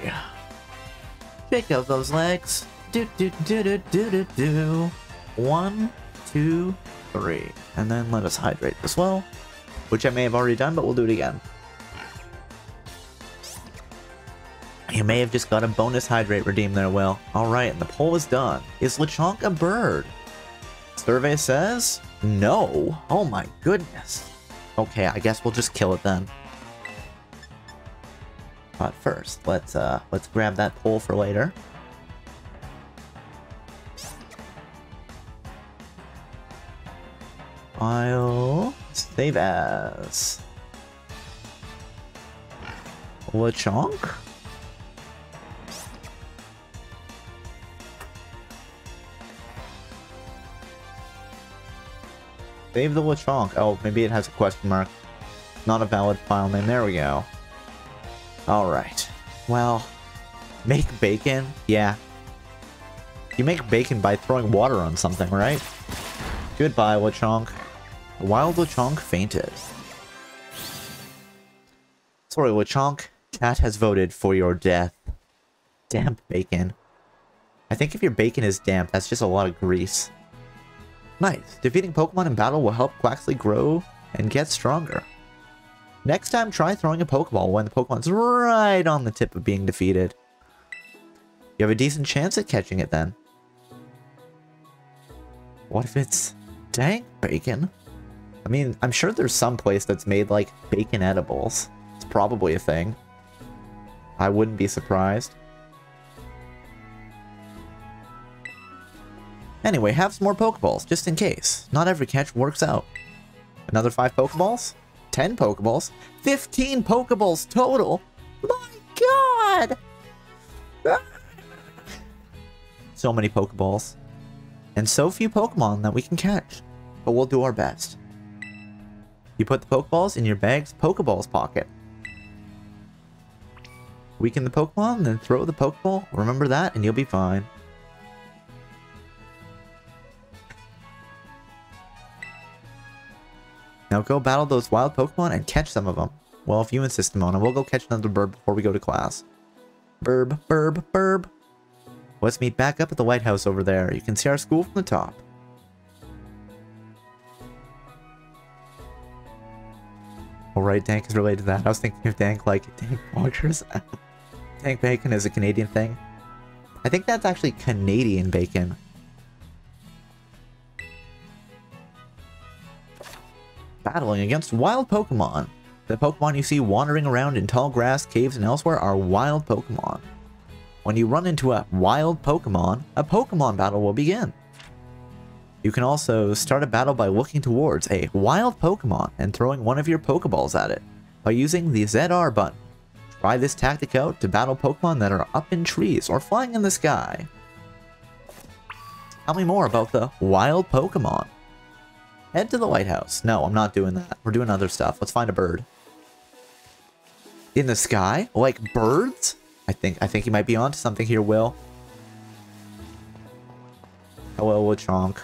Shake out those legs. Do. 1, 2, 3. And then let us hydrate as well, which I may have already done, but we'll do it again. You may have just got a bonus hydrate redeem there, Will. Alright, and the poll is done. Is Lechonk a bird? Survey says no. Oh my goodness. Okay, I guess we'll just kill it then. But first, let's grab that poll for later. I'll save as Lechonk. Save the Lechonk. Oh, maybe it has a question mark. Not a valid file name. There we go. Alright. Well, make bacon? Yeah. You make bacon by throwing water on something, right? Goodbye, Lechonk. Wild Lechonk fainted. Sorry, Lechonk. Chat has voted for your death. Damp bacon. I think if your bacon is damp, that's just a lot of grease. Nice. Defeating Pokemon in battle will help Quaxly grow and get stronger. Next time, try throwing a Pokeball when the Pokemon's right on the tip of being defeated. You have a decent chance at catching it then. What if it's dank bacon? I mean, I'm sure there's some place that's made like bacon edibles. It's probably a thing. I wouldn't be surprised. Anyway, have some more Pokeballs, just in case. Not every catch works out. Another 5 Pokeballs? 10 Pokeballs? 15 Pokeballs total? My god! So many Pokeballs. And so few Pokemon that we can catch. But we'll do our best. You put the Pokeballs in your bag's Pokeballs pocket. Weaken the Pokemon, then throw the Pokeball. Remember that, and you'll be fine. Now go battle those wild Pokemon and catch some of them. Well, if you insist, Mona, we'll go catch another Burb before we go to class. Burb. Let's meet back up at the White House over there. You can see our school from the top. Alright, Dank is related to that. I was thinking of Dank like Dank Poggers. Dank bacon is a Canadian thing. I think that's actually Canadian bacon. Battling against wild Pokemon. The Pokemon you see wandering around in tall grass, caves, and elsewhere are wild Pokemon. When you run into a wild Pokemon, a Pokemon battle will begin. You can also start a battle by looking towards a wild Pokemon and throwing one of your Pokeballs at it by using the ZR button. Try this tactic out to battle Pokemon that are up in trees or flying in the sky. Tell me more about the wild Pokemon. Head to the White House. No, I'm not doing that. We're doing other stuff. Let's find a bird. In the sky? Like birds? I think you might be onto something here, Will. Hello, Lechonk.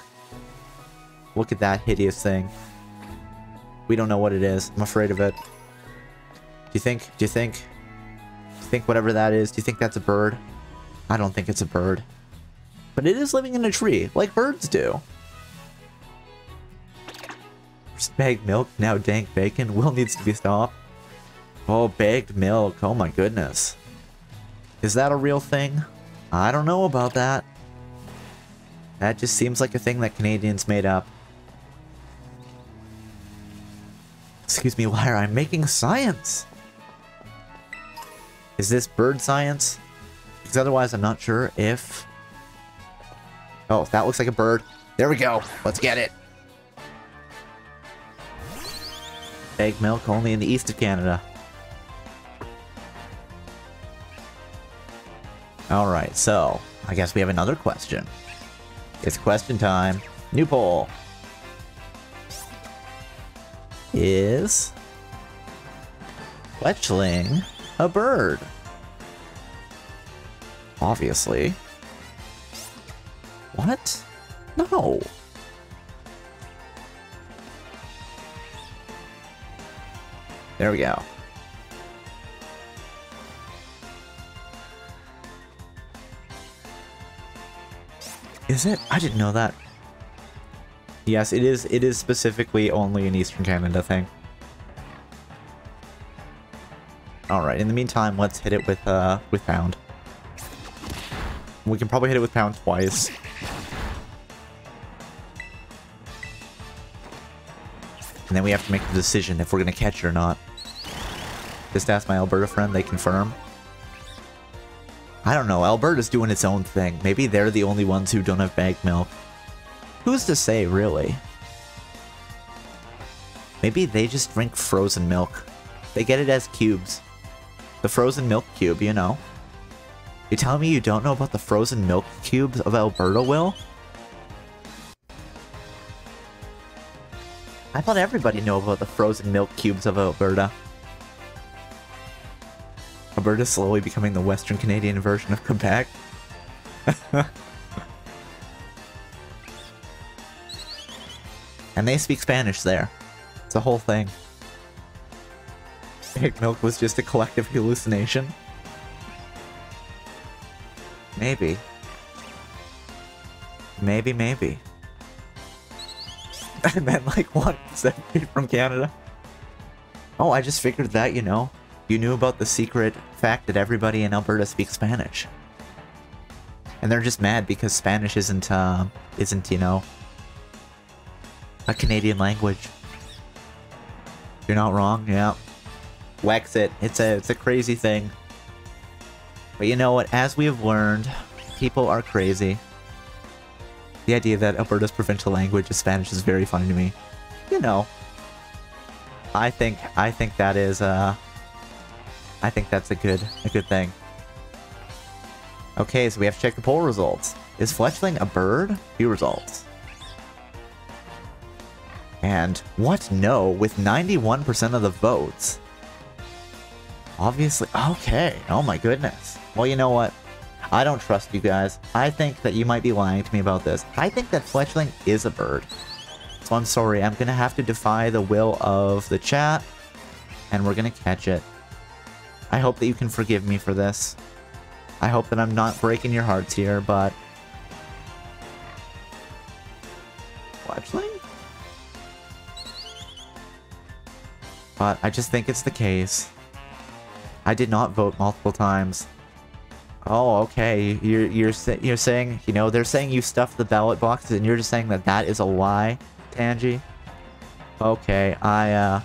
Look at that hideous thing. We don't know what it is. I'm afraid of it. Do you think whatever that is, do you think that's a bird? I don't think it's a bird. But it is living in a tree, like birds do. First bagged milk, now dank bacon. Will needs to be stopped. Oh, bagged milk. Oh my goodness. Is that a real thing? I don't know about that. That just seems like a thing that Canadians made up. Excuse me, liar, I'm making science! Is this bird science? Because otherwise I'm not sure if... Oh, that looks like a bird. There we go. Let's get it. Egg milk only in the east of Canada. Alright, so I guess we have another question. It's question time. New poll. Is fletchling a bird? Obviously. What? No. There we go. Is it? I didn't know that. Yes, it is. It is specifically only an Eastern Canada thing. Alright, in the meantime, let's hit it with Pound. We can probably hit it with Pound twice. And then we have to make the decision if we're gonna catch it or not. Just ask my Alberta friend, they confirm. I don't know, Alberta's doing its own thing. Maybe they're the only ones who don't have bagged milk. Who's to say, really? Maybe they just drink frozen milk. They get it as cubes. The frozen milk cube, you know. You're telling me you don't know about the frozen milk cubes of Alberta, Will? I thought everybody knew about the frozen milk cubes of Alberta. Alberta's slowly becoming the Western Canadian version of Quebec. And they speak Spanish there. It's a whole thing. Bagged milk was just a collective hallucination. Maybe. Maybe. I meant like 1% from Canada. Oh, I just figured that, you know. You knew about the secret fact that everybody in Alberta speaks Spanish. And they're just mad because Spanish isn't, you know, a Canadian language. You're not wrong, yeah. Wexit. It's a crazy thing. But you know what? As we have learned, people are crazy. The idea that Alberta's provincial language is Spanish is very funny to me. You know. I think that is I think that's a good thing. Okay, so we have to check the poll results. Is fletchling a bird? View results. And what? No, with 91% of the votes. Obviously, okay. Oh my goodness. Well, you know what? I don't trust you guys. I think that you might be lying to me about this. I think that fletchling is a bird. So I'm sorry, I'm gonna have to defy the will of the chat, and we're gonna catch it. I hope that you can forgive me for this. I hope that I'm not breaking your hearts here, but... Fletchling? But I just think it's the case. I did not vote multiple times. Oh, okay. You're saying, you know, they're saying you stuffed the ballot boxes, and you're just saying that that is a lie, Tangy? Okay, I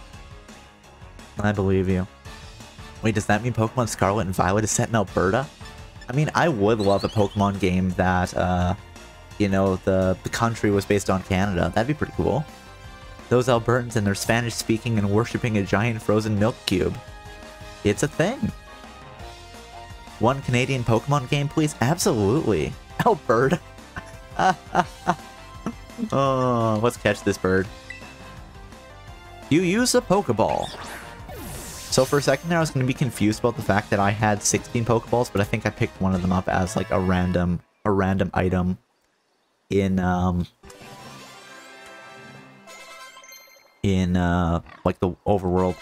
believe you. Wait, does that mean Pokemon Scarlet and Violet is set in Alberta? I mean, I would love a Pokemon game that, you know, the country was based on Canada. That'd be pretty cool. Those Albertans and their Spanish-speaking and worshipping a giant frozen milk cube. It's a thing. One Canadian Pokemon game, please? Absolutely. Alberta. Oh, let's catch this bird. You use a Pokeball. So for a second there, I was going to be confused about the fact that I had 16 Pokeballs, but I think I picked one of them up as like a random item in in like the overworld.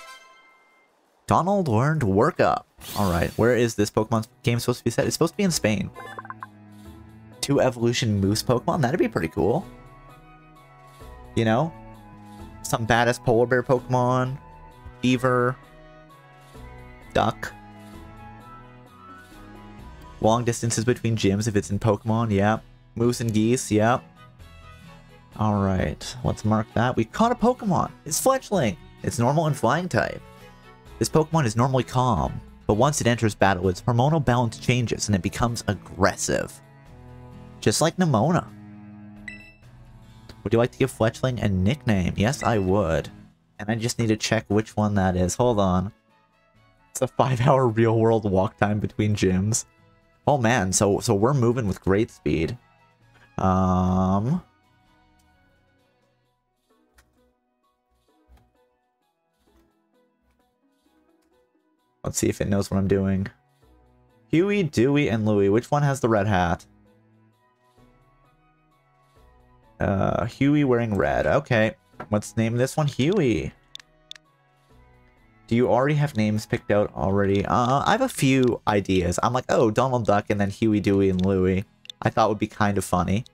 Donald learned Work Up. All right, where is this Pokemon game supposed to be set? It's supposed to be in Spain. 2 evolution moose Pokemon. That'd be pretty cool. You know, some badass polar bear Pokemon, beaver, duck. Long distances between gyms if it's in Pokemon. Yeah. Moose and geese. Yeah. All right, let's mark that. We caught a Pokemon. It's Fletchling. It's normal and flying type. This Pokemon is normally calm, but once it enters battle, its hormonal balance changes and it becomes aggressive. Just like Nemona. Would you like to give Fletchling a nickname? Yes, I would. And I just need to check which one that is. Hold on. It's a 5-hour real-world walk time between gyms. Oh man, so we're moving with great speed. Let's see if it knows what I'm doing. Huey, Dewey, and Louie. Which one has the red hat? Huey wearing red. Okay. Let's name this one Huey. Do you already have names picked out already? I have a few ideas. I'm like, oh, Donald Duck and then Huey, Dewey, and Louie. I thought would be kind of funny.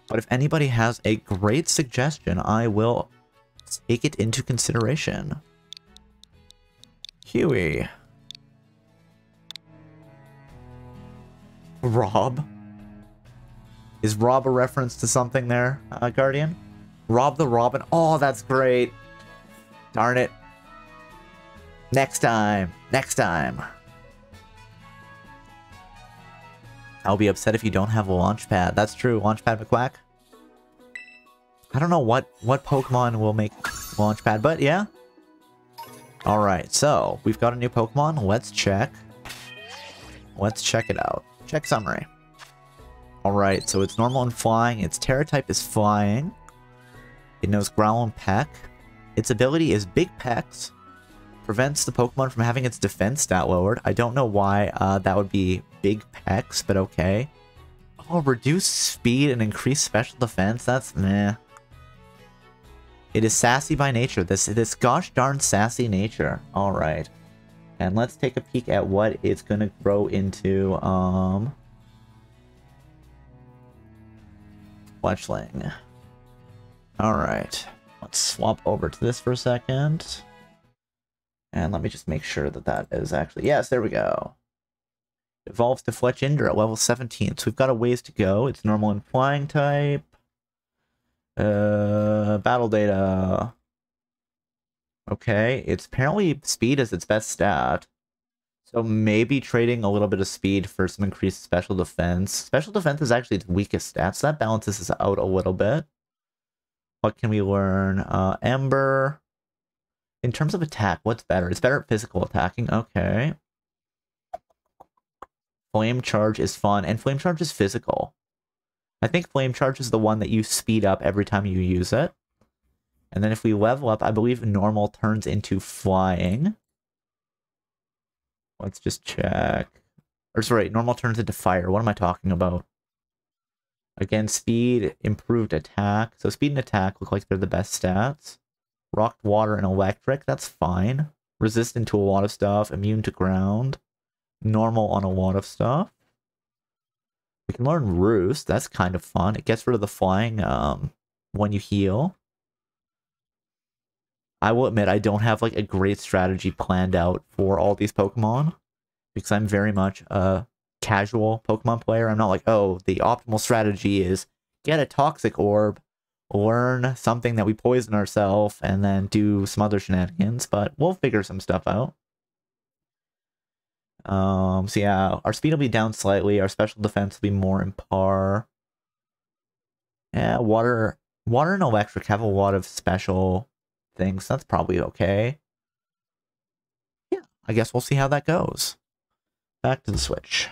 But if anybody has a great suggestion, I will take it into consideration. Huey. Rob? Is Rob a reference to something there, Guardian? Rob the Robin? Oh, that's great. Darn it. Next time. Next time. I'll be upset if you don't have a Launchpad. That's true. Launchpad McQuack. I don't know what Pokemon will make Launchpad, but yeah. Alright, so we've got a new Pokemon. Let's check. Let's check it out. Check summary. Alright, so it's normal and flying. Its Terra type is flying. It knows Growl and Peck. Its ability is Big Pecks. Prevents the Pokemon from having its defense stat lowered. I don't know why that would be Big Pecks, but okay. Oh, reduce speed and increase special defense? That's meh. It is sassy by nature. This gosh darn sassy nature. Alright. And let's take a peek at what it's gonna grow into. Fletchling. Alright. Let's swap over to this for a second. And let me just make sure that that is actually... Yes, there we go. Evolves to Fletchinder at level 17. So we've got a ways to go. It's normal and flying type. Battle data. Okay, it's apparently speed is its best stat. So maybe trading a little bit of speed for some increased special defense. Special defense is actually its weakest stat, so that balances us out a little bit. What can we learn? Ember. In terms of attack, what's better? It's better at physical attacking. Okay. Flame Charge is fun, and Flame Charge is physical. I think Flame Charge is the one that you speed up every time you use it. And then if we level up, I believe normal turns into flying. Let's just check. Or sorry, normal turns into fire. What am I talking about? Again, speed, improved attack. So speed and attack look like they're the best stats. Rock, water, and electric, that's fine. Resistant to a lot of stuff. Immune to ground. Normal on a lot of stuff. We can learn Roost. That's kind of fun. It gets rid of the flying when you heal. I will admit I don't have like a great strategy planned out for all these Pokemon. Because I'm very much a casual Pokemon player. I'm not like, oh, the optimal strategy is get a Toxic Orb, learn something that we poison ourselves, and then do some other shenanigans. But we'll figure some stuff out. So yeah, our speed will be down slightly. Our special defense will be more in par. Yeah, water and electric have a lot of special things. That's probably okay. Yeah, I guess we'll see how that goes. Back to the Switch.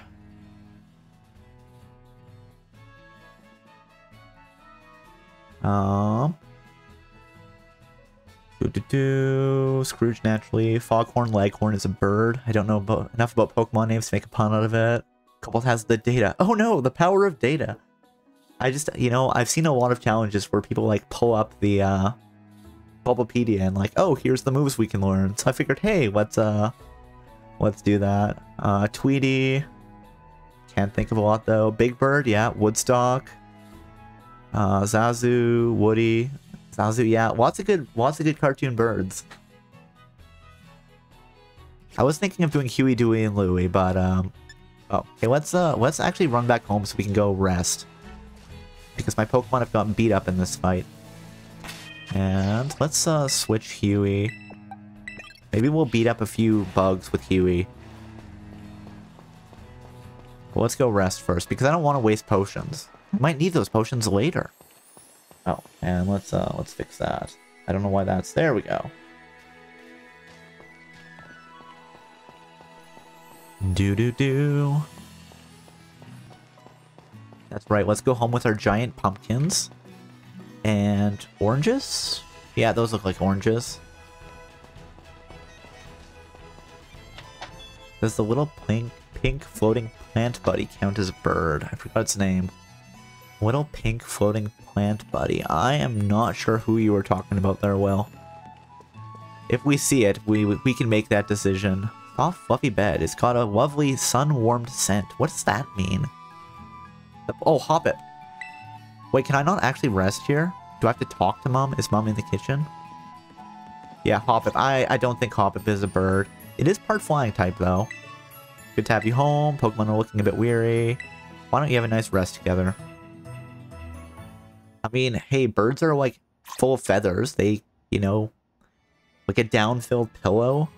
Scrooge naturally. Foghorn Leghorn is a bird. I don't know enough about Pokemon names to make a pun out of it. Couple has the data. Oh no, the power of data. I just, you know, I've seen a lot of challenges where people like pull up the Bulbapedia and like, oh, here's the moves we can learn. So I figured, hey, let's do that. Tweety. Can't think of a lot though. Big Bird, yeah. Woodstock. Zazu, Woody. Zazu, yeah. Lots of good cartoon birds. I was thinking of doing Huey, Dewey, and Louie, but oh, okay. Let's actually run back home so we can go rest because my Pokemon have gotten beat up in this fight. And let's switch Huey. Maybe we'll beat up a few bugs with Huey. Well, let's go rest first because I don't want to waste potions. I might need those potions later. Oh, and let's fix that. I don't know why that's there. We go. Do. That's right. Let's go home with our giant pumpkins and oranges. Yeah, those look like oranges. Does the little pink floating plant buddy count as a bird? I forgot its name. Little pink floating plant buddy. I am not sure who you were talking about there, Will. If we see it, we can make that decision. Soft fluffy bed. It's got a lovely sun-warmed scent. What does that mean? Oh, Hoppip. Wait, can I not actually rest here? Do I have to talk to Mom? Is Mom in the kitchen? Yeah, Hoppip. I don't think Hoppip is a bird. It is part flying type, though. Good to have you home. Pokemon are looking a bit weary. Why don't you have a nice rest together? I mean, hey, birds are, like, full of feathers. They, you know, like a down-filled pillow.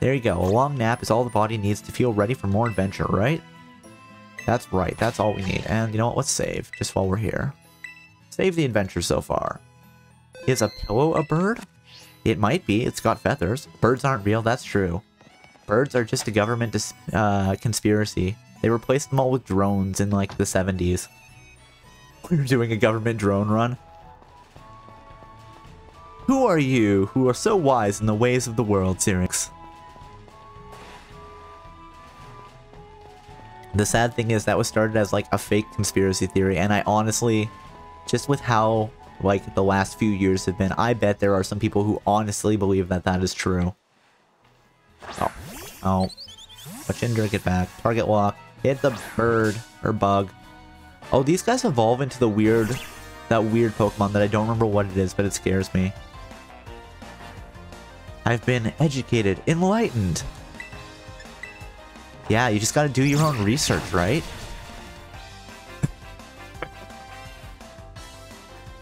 There you go. A long nap is all the body needs to feel ready for more adventure, right? That's right. That's all we need. And you know what? Let's save, just while we're here. Save the adventure so far. Is a pillow a bird? It might be. It's got feathers. Birds aren't real. That's true. Birds are just a government conspiracy. They replaced them all with drones in, like, the 70s. We were doing a government drone run. Who are you who are so wise in the ways of the world, Syrinx? The sad thing is that was started as like a fake conspiracy theory, and I honestly, just with how like the last few years have been, I bet there are some people who honestly believe that that is true. Oh. Machinder, get back. Target lock. Hit the bird or bug. Oh, these guys evolve into that weird Pokemon that I don't remember what it is, but it scares me. I've been educated, enlightened. Yeah, you just gotta do your own research, right?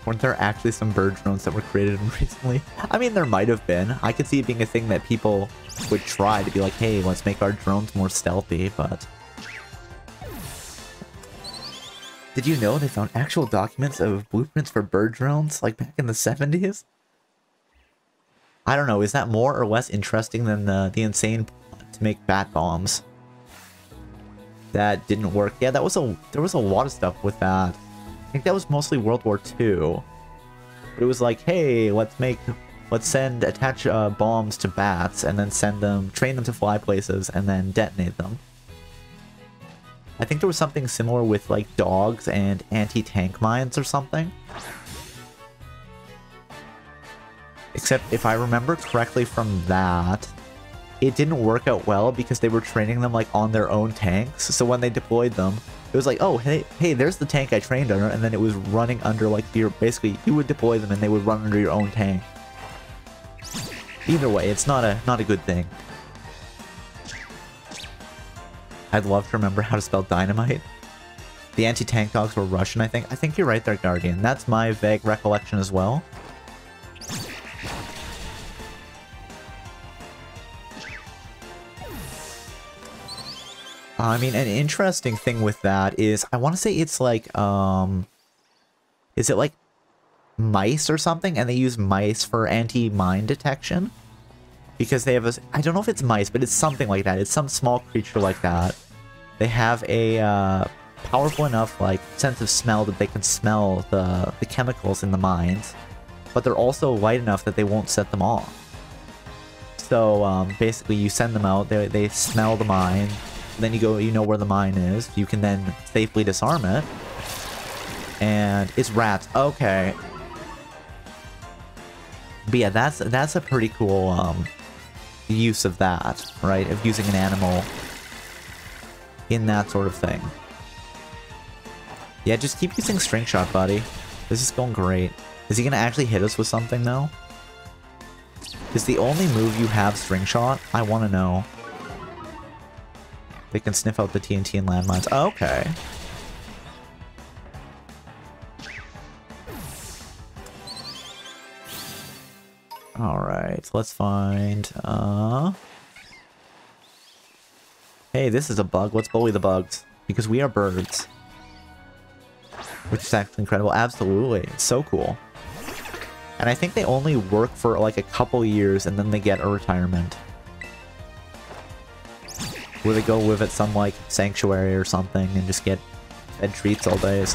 Weren't there actually some bird drones that were created recently? I mean, there might have been. I could see it being a thing that people would try to be like, hey, let's make our drones more stealthy, but... Did you know they found actual documents of blueprints for bird drones, like back in the 70s? I don't know, is that more or less interesting than the insane plot to make bat bombs? That didn't work. Yeah, there was a lot of stuff with that. I think that was mostly World War II. But it was like, hey, let's attach bombs to bats and then train them to fly places and then detonate them. I think there was something similar with like dogs and anti-tank mines or something. Except if I remember correctly from that, it didn't work out well because they were training them like on their own tanks. So when they deployed them, it was like, oh, hey, there's the tank I trained under, and then it was running under like basically you would deploy them and they would run under your own tank. Either way, it's not a good thing. I'd love to remember how to spell dynamite. The anti-tank dogs were Russian, I think. I think you're right there, Guardian. That's my vague recollection as well. I mean, an interesting thing with that is, I want to say it's like, is it like mice or something? And they use mice for anti-mine detection? Because they have I don't know if it's mice, but it's something like that. It's some small creature like that. They have a powerful enough like sense of smell that they can smell the chemicals in the mines, but they're also light enough that they won't set them off. So basically, you send them out. They smell the mine. Then you go. You know where the mine is. You can then safely disarm it. And it's rats. Okay. But yeah, that's a pretty cool use of that, right? Of using an animal in that sort of thing. Yeah, just keep using String Shot, buddy. This is going great. Is he gonna actually hit us with something, though? Is the only move you have String Shot? I want to know. They can sniff out the TNT and landmines. Oh, okay. Alright, let's find... Hey, this is a bug. Let's bully the bugs. Because we are birds. Which is actually incredible. Absolutely. It's so cool. And I think they only work for like a couple years and then they get a retirement. Where they go live at some like sanctuary or something and just get fed treats all days.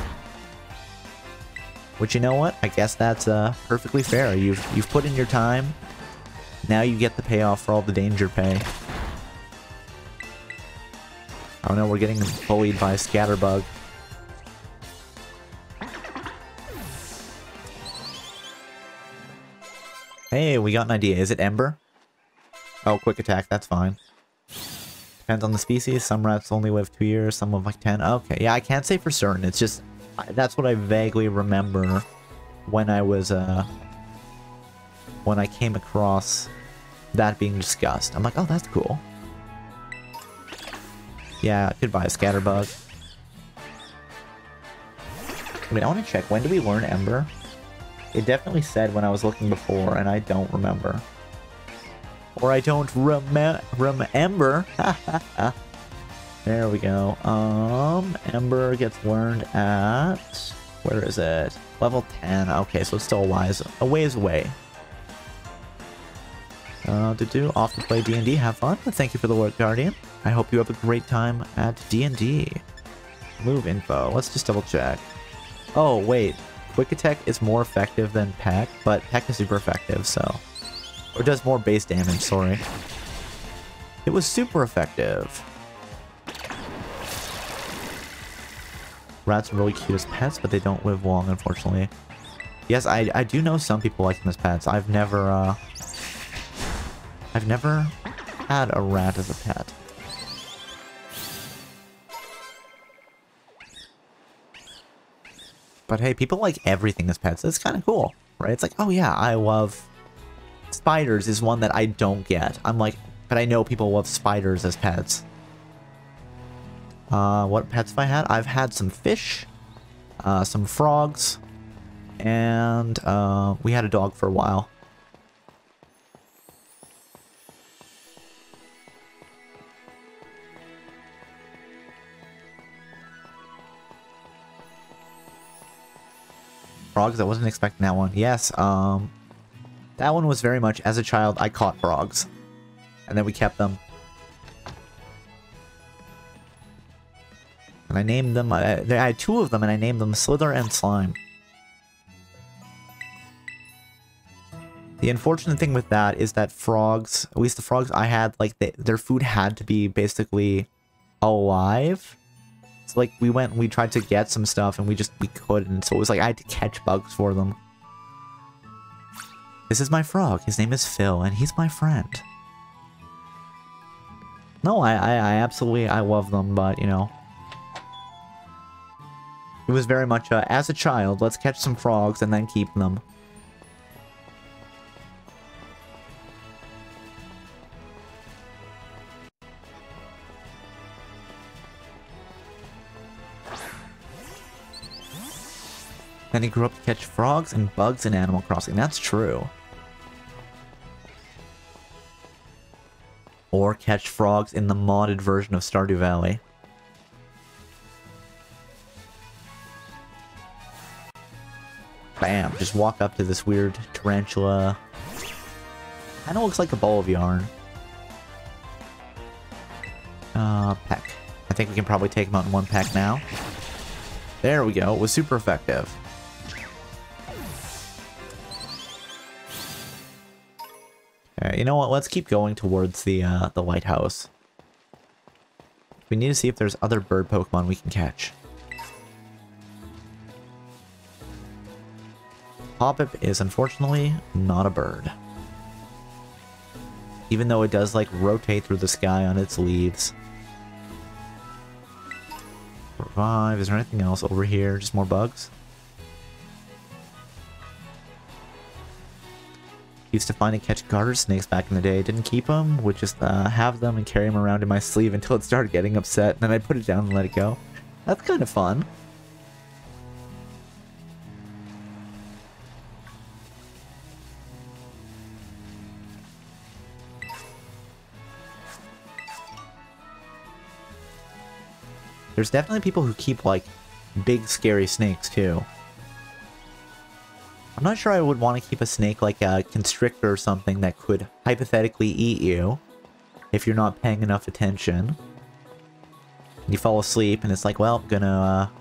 Which, you know what? I guess that's perfectly fair. You've put in your time. Now you get the payoff for all the danger pay. Oh no, we're getting bullied by a Scatterbug. Hey, we got an idea. Is it Ember? Oh, quick attack. That's fine. Depends on the species. Some rats only live 2 years. Some live like 10. Okay, yeah, I can't say for certain. It's just... That's what I vaguely remember when I was, when I came across that being discussed. I'm like, oh, that's cool. Yeah, goodbye, Scatterbug. Wait, I want to check. When did we learn Ember? It definitely said when I was looking before, and I don't remember. Or I don't remember. There we go. Ember gets learned at... Where is it? Level 10. Okay, so it's still a ways away. Off to play D&D. Have fun. Thank you for the word, Guardian. I hope you have a great time at D&D. Move info. Let's just double check. Oh, wait. Quick attack is more effective than Peck, but Peck is super effective, so... Or does more base damage, sorry. It was super effective. Rats are really cute as pets, but they don't live long, unfortunately. Yes, I do know some people like them as pets. I've never had a rat as a pet. But hey, people like everything as pets. It's kind of cool, right? It's like, oh yeah, I love... Spiders is one that I don't get. I'm like, but I know people love spiders as pets. What pets have I had? I've had some fish, some frogs, and we had a dog for a while. Frogs, I wasn't expecting that one. Yes, that one was very much, as a child, I caught frogs. And then we kept them. And I named them, I had 2 of them, and I named them Slither and Slime. The unfortunate thing with that is that frogs, at least the frogs I had, like, their food had to be basically alive. So, like, we tried to get some stuff, and we couldn't. So it was like, I had to catch bugs for them. This is my frog. His name is Phil, and he's my friend. No, I absolutely, I love them, but, you know. It was very much, as a child, let's catch some frogs and then keep them. Then he grew up to catch frogs and bugs in Animal Crossing. That's true. Or catch frogs in the modded version of Stardew Valley. Bam! Just walk up to this weird tarantula. Kinda looks like a ball of yarn. Peck. I think we can probably take him out in one peck now. There we go. It was super effective. Alright, you know what? Let's keep going towards the lighthouse. We need to see if there's other bird Pokemon we can catch. Hoppip is unfortunately not a bird. Even though it does, like, rotate through the sky on its leaves. Revive. Is there anything else over here? Just more bugs? Used to find and catch garter snakes back in the day. Didn't keep them. Would just have them and carry them around in my sleeve until it started getting upset. And then I'd put it down and let it go. That's kind of fun. There's definitely people who keep, like, big scary snakes, too. I'm not sure I would want to keep a snake like a constrictor or something that could hypothetically eat you if you're not paying enough attention. You fall asleep and it's like, well, gonna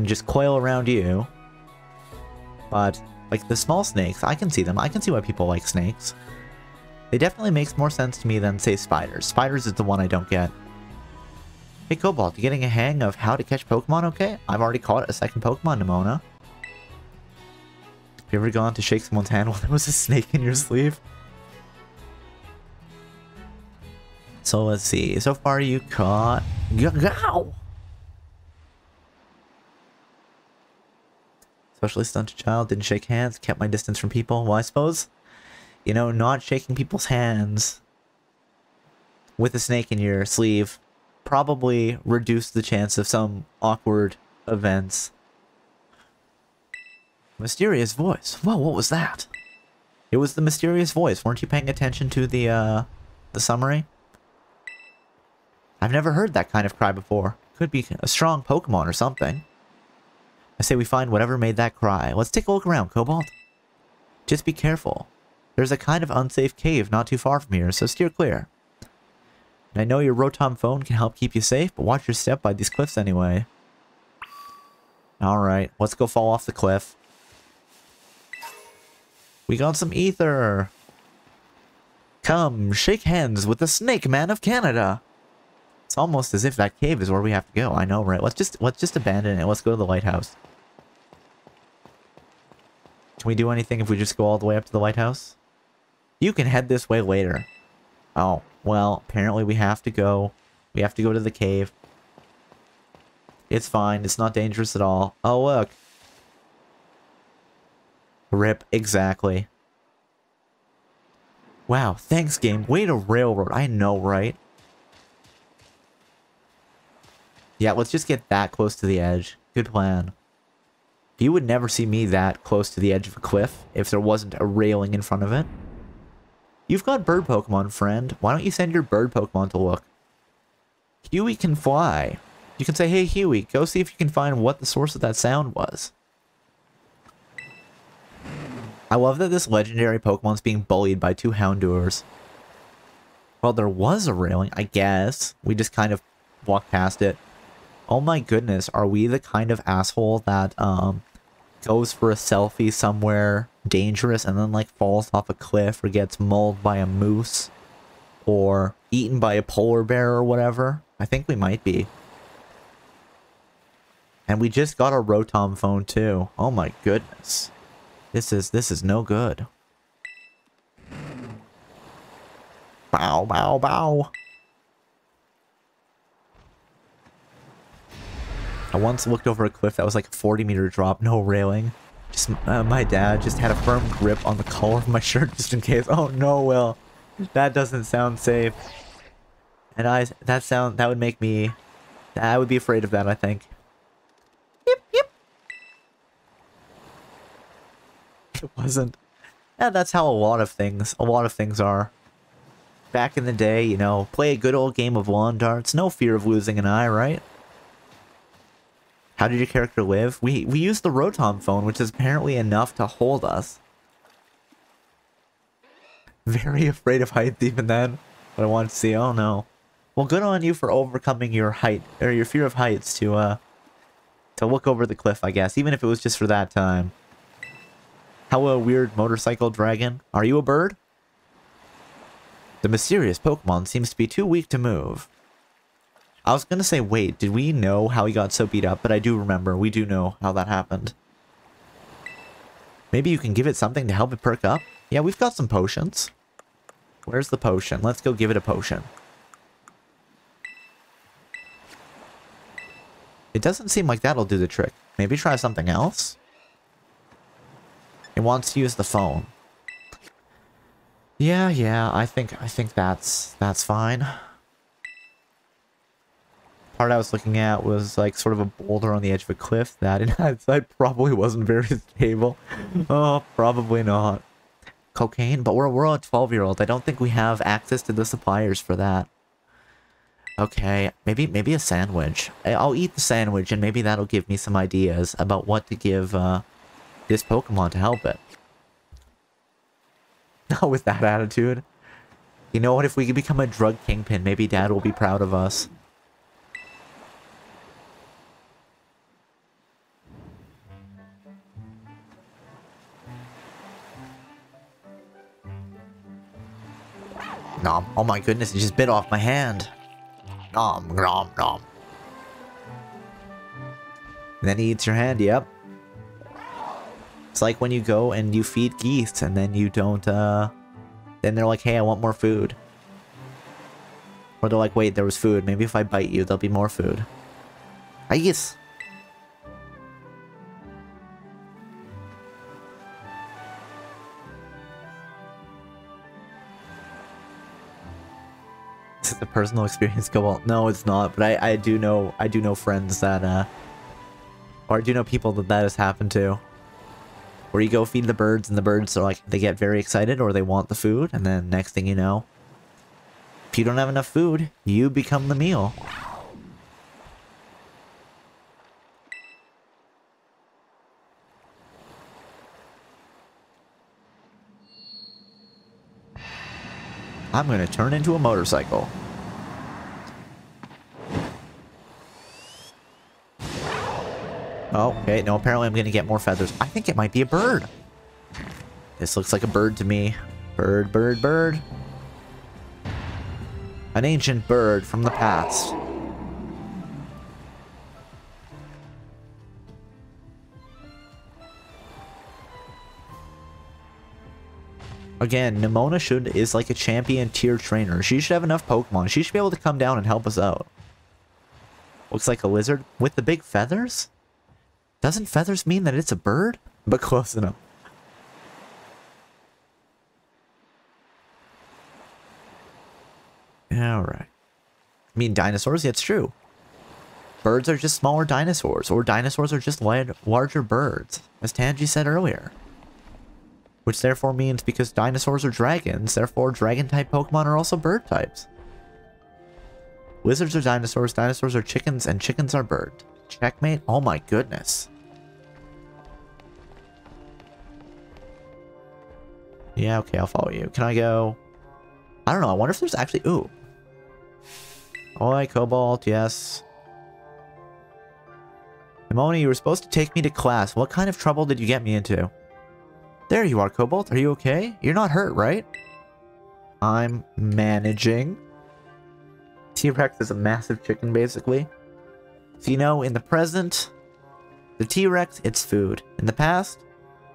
just coil around you. But, like, the small snakes, I can see them. I can see why people like snakes. They definitely makes more sense to me than, say, spiders. Spiders is the one I don't get. Hey Cobalt, you getting a hang of how to catch Pokemon okay? I've already caught a second Pokemon, Nimona. Have you ever gone to shake someone's hand while there was a snake in your sleeve? So let's see. So far you caught... Gow! Socially stunted child, didn't shake hands, kept my distance from people. Well, I suppose, you know, not shaking people's hands with a snake in your sleeve probably reduced the chance of some awkward events. Mysterious voice. Whoa, what was that? It was the mysterious voice. Weren't you paying attention to the summary? I've never heard that kind of cry before. Could be a strong Pokemon or something. I say we find whatever made that cry. Let's take a look around, Cobalt. Just be careful. There's a kind of unsafe cave not too far from here, so steer clear. And I know your Rotom phone can help keep you safe, but watch your step by these cliffs anyway. Alright, let's go fall off the cliff. We got some ether. Come, shake hands with the Snake Man of Canada. It's almost as if that cave is where we have to go. I know, right? Let's just abandon it. Let's go to the lighthouse. Can we do anything if we just go all the way up to the lighthouse? You can head this way later. Oh, well, apparently we have to go. We have to go to the cave. It's fine. It's not dangerous at all. Oh, look. Rip, exactly. Wow, thanks, game. Way to railroad. I know, right? Yeah, let's just get that close to the edge. Good plan. You would never see me that close to the edge of a cliff if there wasn't a railing in front of it. You've got bird Pokemon, friend. Why don't you send your bird Pokemon to look? Huey can fly. You can say, hey Huey, go see if you can find what the source of that sound was. I love that this legendary Pokemon's being bullied by two Houndours. Well, there was a railing, I guess. We just kind of walked past it. Oh my goodness, are we the kind of asshole that goes for a selfie somewhere dangerous and then like falls off a cliff or gets mauled by a moose or eaten by a polar bear or whatever? I think we might be. And we just got a Rotom phone too. Oh my goodness. This is no good. Bow, bow, bow. I once looked over a cliff that was like a 40-meter drop, no railing. Just my dad just had a firm grip on the collar of my shirt just in case. Oh no, Will, that doesn't sound safe. And that would make me, I would be afraid of that, I think. Yep, yep. It wasn't. Yeah, that's how a lot of things are. Back in the day, you know, play a good old game of lawn darts, no fear of losing an eye, right? How did your character live? We used the Rotom phone, which is apparently enough to hold us. Very afraid of heights even then. But I wanted to see, oh no. Well, good on you for overcoming your height, or your fear of heights to look over the cliff, I guess. Even if it was just for that time. Hello, weird motorcycle dragon. Are you a bird? The mysterious Pokemon seems to be too weak to move. I was gonna say, wait, did we know how he got so beat up? But I do remember, we do know how that happened. Maybe you can give it something to help it perk up? Yeah, we've got some potions. Where's the potion? Let's go give it a potion. It doesn't seem like that'll do the trick. Maybe try something else? It wants to use the phone. Yeah, I think that's fine. Part I was looking at was like sort of a boulder on the edge of a cliff that in hindsight probably wasn't very stable. Oh, probably not. Cocaine? But we're a 12-year-old. I don't think we have access to the suppliers for that. Okay, maybe a sandwich. I'll eat the sandwich and maybe that'll give me some ideas about what to give this Pokemon to help it. Not with that attitude. You know what? If we could become a drug kingpin, maybe Dad will be proud of us. Nom. Oh my goodness, it just bit off my hand. Nom, nom, nom. And then he eats your hand, yep. It's like when you go and you feed geese and then you don't, then they're like, hey, I want more food. Or they're like, wait, there was food. Maybe if I bite you, there'll be more food. I guess. Is it a personal experience, Cobalt? No, it's not. But I do know friends that or I do know people that has happened to. Where you go feed the birds and the birds are like, they get very excited or they want the food, and then next thing you know, if you don't have enough food, you become the meal. I'm gonna turn into a motorcycle. Oh, okay, no, apparently I'm gonna get more feathers. I think it might be a bird. This looks like a bird to me. Bird, bird, bird. An ancient bird from the past. Again, Nemona is like a champion tier trainer. She should have enough Pokemon. She should be able to come down and help us out. Looks like a lizard with the big feathers? Doesn't feathers mean that it's a bird? But close enough. Alright. I mean, dinosaurs? Yeah, it's true. Birds are just smaller dinosaurs, or dinosaurs are just larger birds, as Tanji said earlier. Which therefore means because dinosaurs are dragons, therefore dragon-type Pokemon are also bird types. Lizards are dinosaurs, dinosaurs are chickens, and chickens are birds. Checkmate? Oh my goodness. Yeah, okay, I'll follow you. Can I go? I don't know, I wonder if there's actually... Ooh. Oi, Cobalt, yes. Nemona, you were supposed to take me to class. What kind of trouble did you get me into? There you are, Cobalt. Are you okay? You're not hurt, right? I'm managing. T-Rex is a massive chicken, basically. So, you know, in the present, the T-Rex, it's food. In the past,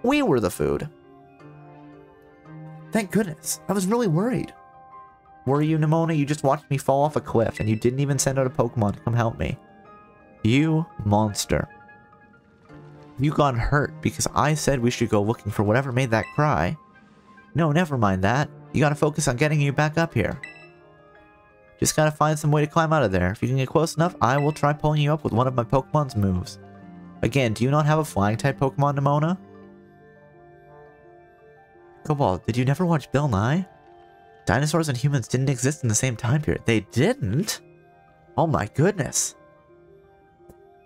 we were the food. Thank goodness. I was really worried. Were you, Nemona? You just watched me fall off a cliff, and you didn't even send out a Pokemon to come help me. You monster. You got hurt because I said we should go looking for whatever made that cry. No, never mind that. You gotta focus on getting you back up here. Just gotta find some way to climb out of there. If you can get close enough, I will try pulling you up with one of my Pokemon's moves. Again, do you not have a flying-type Pokemon, Nemona? Cobalt, did you never watch Bill Nye? Dinosaurs and humans didn't exist in the same time period. They didn't? Oh my goodness.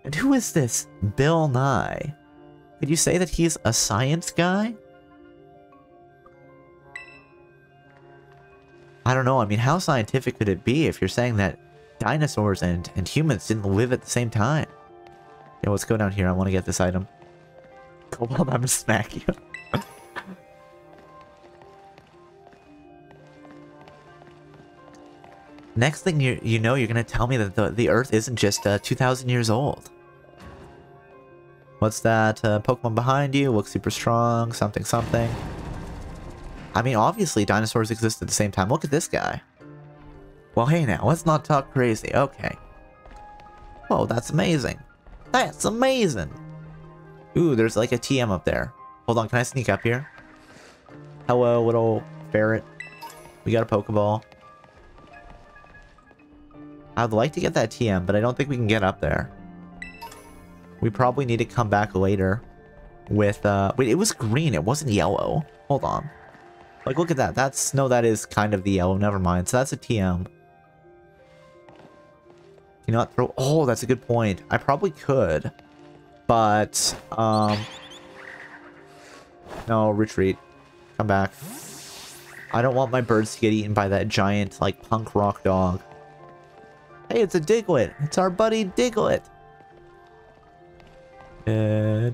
And who is this Bill Nye? Could you say that he's a science guy? I don't know. I mean, how scientific could it be if you're saying that dinosaurs and humans didn't live at the same time? Yeah, let's go down here. I want to get this item. Cobalt, I'm gonna smack you. Next thing you know, you're gonna tell me that the Earth isn't just 2,000 years old. What's that? Pokemon behind you. Looks super strong. Something, something. I mean, obviously dinosaurs exist at the same time. Look at this guy. Well, hey now, let's not talk crazy. Okay. Whoa, that's amazing. That's amazing. Ooh, there's like a TM up there. Hold on, can I sneak up here? Hello, little ferret. We got a Pokeball. I'd like to get that TM, but I don't think we can get up there. We probably need to come back later with, wait, it was green, it wasn't yellow. Hold on. Like, look at that. No, that is kind of the yellow. Never mind. So that's a TM. Can you not throw... Oh, that's a good point. I probably could. But, no, retreat. Come back. I don't want my birds to get eaten by that giant, like, punk rock dog. Hey, it's a Diglett. It's our buddy Diglett. I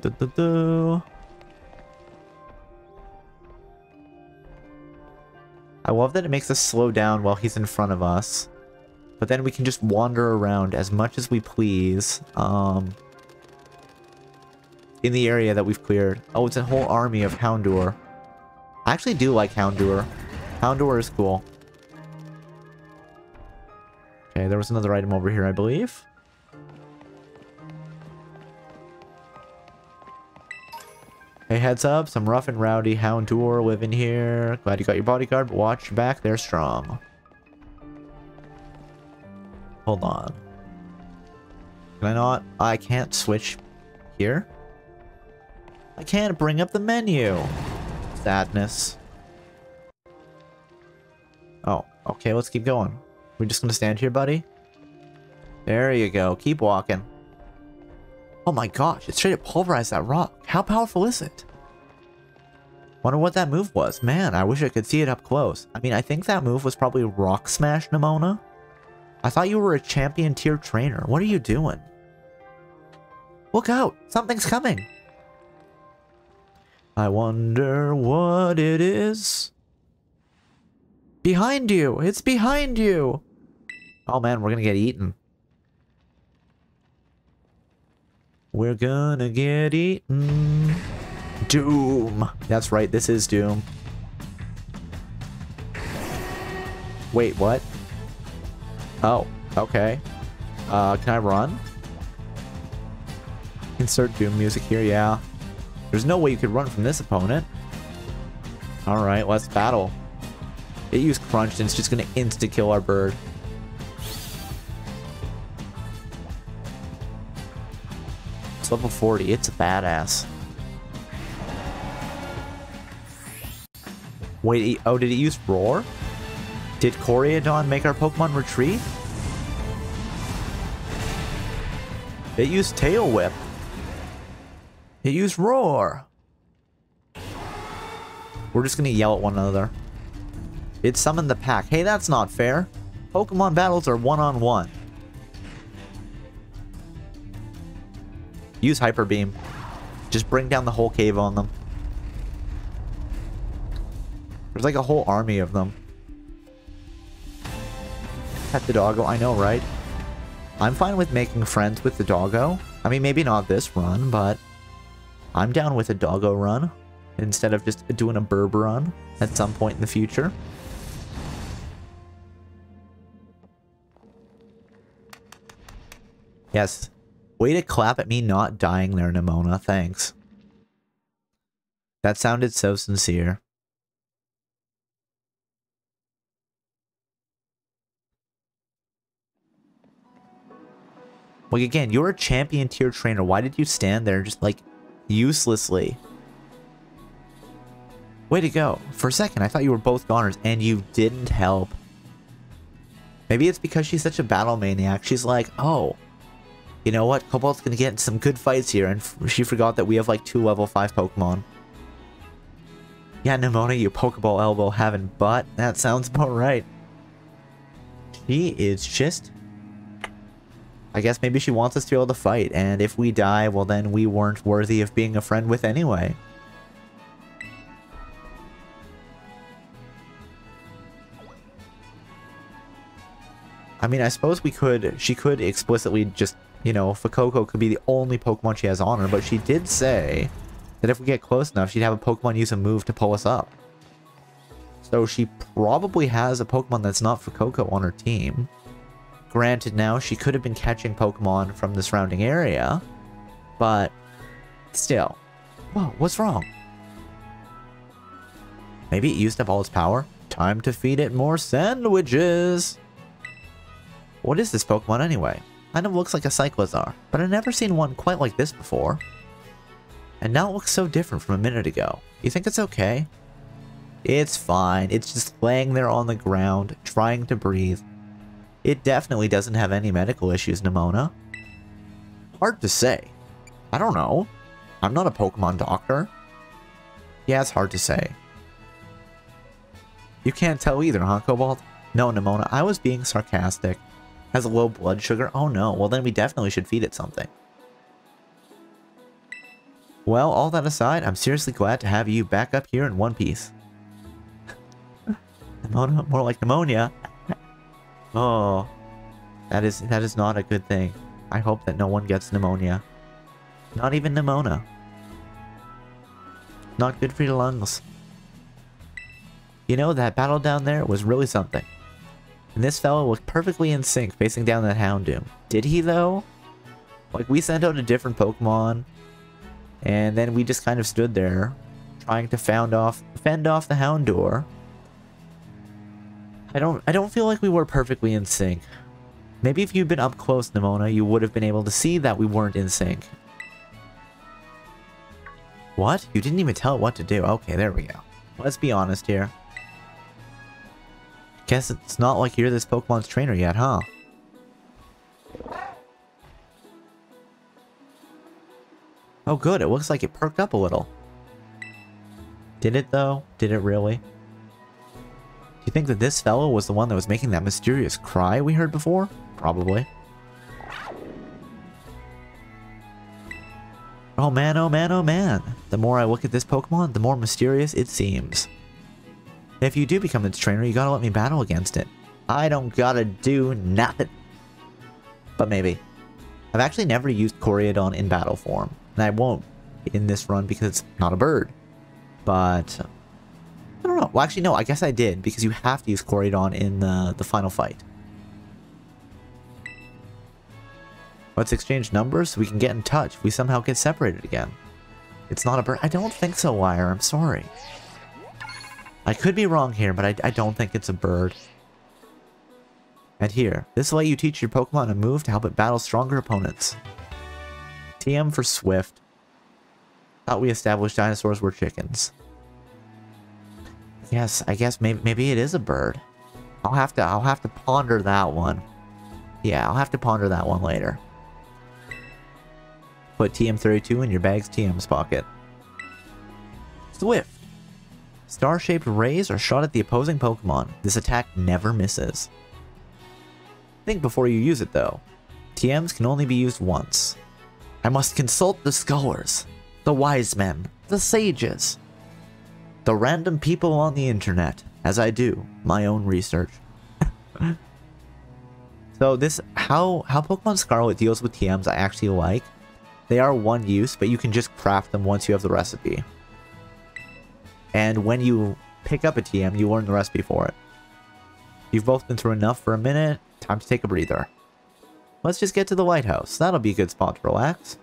love that it makes us slow down while he's in front of us. But then we can just wander around as much as we please. In the area that we've cleared. Oh, it's a whole army of Houndour. I actually do like Houndour. Houndour is cool. Okay, there was another item over here, I believe. Hey, heads up, some rough and rowdy Houndour living here. Glad you got your bodyguard, but watch your back, they're strong. Hold on. Can I not? I can't switch here? I can't bring up the menu. Sadness. Oh, okay, let's keep going. We're just gonna stand here, buddy? There you go, keep walking. Oh my gosh, it straight up pulverized that rock. How powerful is it? Wonder what that move was. Man, I wish I could see it up close. I mean, I think that move was probably Rock Smash, Nemona. I thought you were a champion tier trainer. What are you doing? Look out! Something's coming! I wonder what it is. Behind you! It's behind you! Oh man, we're gonna get eaten. We're gonna get eaten. Doom! That's right, this is Doom. Wait, what? Oh, okay. Can I run? Insert Doom music here, yeah. There's no way you could run from this opponent. Alright, let's battle. It used Crunch and it's just gonna insta-kill our bird. It's level 40, it's a badass. Wait, oh, did it use Roar? Did Koreadon make our Pokemon retreat? It used Tail Whip. It used Roar. We're just gonna yell at one another. It summoned the pack. Hey, that's not fair. Pokemon battles are one-on-one. Use Hyper Beam. Just bring down the whole cave on them. There's like a whole army of them. Pet the doggo, I know, right? I'm fine with making friends with the doggo. I mean, maybe not this run, but I'm down with a doggo run instead of just doing a burb run at some point in the future. Yes. Way to clap at me not dying there, Nemona. Thanks. That sounded so sincere. Like, again, you're a champion tier trainer. Why did you stand there just, like, uselessly? Way to go. For a second, I thought you were both goners, and you didn't help. Maybe it's because she's such a battle maniac. She's like, oh, you know what? Cobalt's gonna get in some good fights here, and she forgot that we have, like, 2 level 5 Pokemon. Yeah, Nemona, you Pokeball elbow having butt. That sounds about right. She is just... I guess maybe she wants us to be able to fight, and if we die, well then we weren't worthy of being a friend with anyway. I mean, I suppose we could, she could explicitly just you know, Fuecoco could be the only Pokemon she has on her, but she did say that if we get close enough, she'd have a Pokemon use a move to pull us up. So she probably has a Pokemon that's not Fuecoco on her team. Granted, now she could have been catching Pokemon from the surrounding area, but still. Whoa, what's wrong? Maybe it used up all its power? Time to feed it more sandwiches! What is this Pokemon anyway? Kind of looks like a Cyclizar, but I've never seen one quite like this before. And now it looks so different from a minute ago. You think it's okay? It's fine. It's just laying there on the ground, trying to breathe. It definitely doesn't have any medical issues, Nemona. Hard to say. I don't know. I'm not a Pokemon doctor. Yeah, it's hard to say. You can't tell either, huh, Cobalt? No, Nemona, I was being sarcastic. Has a low blood sugar? Oh no, well then we definitely should feed it something. Well, all that aside, I'm seriously glad to have you back up here in one piece. Nemona, more like pneumonia. Oh, that is not a good thing. I hope that no one gets pneumonia. Not even Nemona. Not good for your lungs. You know, that battle down there was really something. And this fellow looked perfectly in sync facing down that Houndoom. Did he though? Like, we sent out a different Pokemon, and then we just kind of stood there trying to fend off the Houndour. I don't feel like we were perfectly in sync. Maybe if you'd been up close, Nemona, you would have been able to see that we weren't in sync. What? You didn't even tell it what to do. Okay, there we go. Let's be honest here. Guess it's not like you're this Pokemon's trainer yet, huh? Oh good, it looks like it perked up a little. Did it though? Did it really? Do you think that this fellow was the one that was making that mysterious cry we heard before? Probably. Oh man, oh man, oh man. The more I look at this Pokemon, the more mysterious it seems. If you do become its trainer, you gotta let me battle against it. I don't gotta do nothing. But maybe. I've actually never used Koreadon in battle form. And I won't in this run because it's not a bird. But I don't know. Well, actually, no. I guess I did because you have to use Koreadon in the final fight. Let's exchange numbers so we can get in touch if we somehow get separated again. It's not a bird. I don't think so, Wire. I'm sorry. I could be wrong here, but I don't think it's a bird. And here, this will let you teach your Pokemon a move to help it battle stronger opponents. TM for Swift. Thought we established dinosaurs were chickens. Yes, I guess maybe it is a bird. I'll have to ponder that one. Yeah, I'll have to ponder that one later. Put TM32 in your bag's TM's pocket. Swift. Star-shaped rays are shot at the opposing Pokemon. This attack never misses. Think before you use it though. TMs can only be used once. I must consult the scholars, the wise men, the sages, the random people on the internet, as I do my own research. So this, how Pokemon Scarlet deals with TMs I actually like. They are one use, but you can just craft them once you have the recipe. And when you pick up a TM, you learn the recipe for it. You've both been through enough for a minute. Time to take a breather. Let's just get to the lighthouse. That'll be a good spot to relax.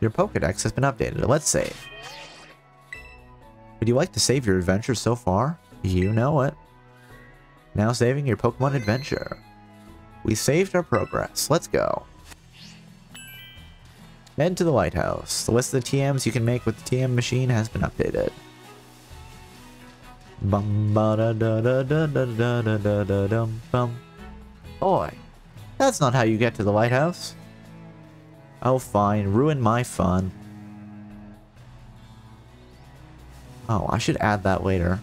Your Pokedex has been updated. Let's save. Would you like to save your adventure so far? You know it. Now saving your Pokemon adventure. We saved our progress. Let's go. Head to the lighthouse. The list of the TMs you can make with the TM machine has been updated. Boy, that's not how you get to the lighthouse. Oh fine, ruin my fun. Oh, I should add that later.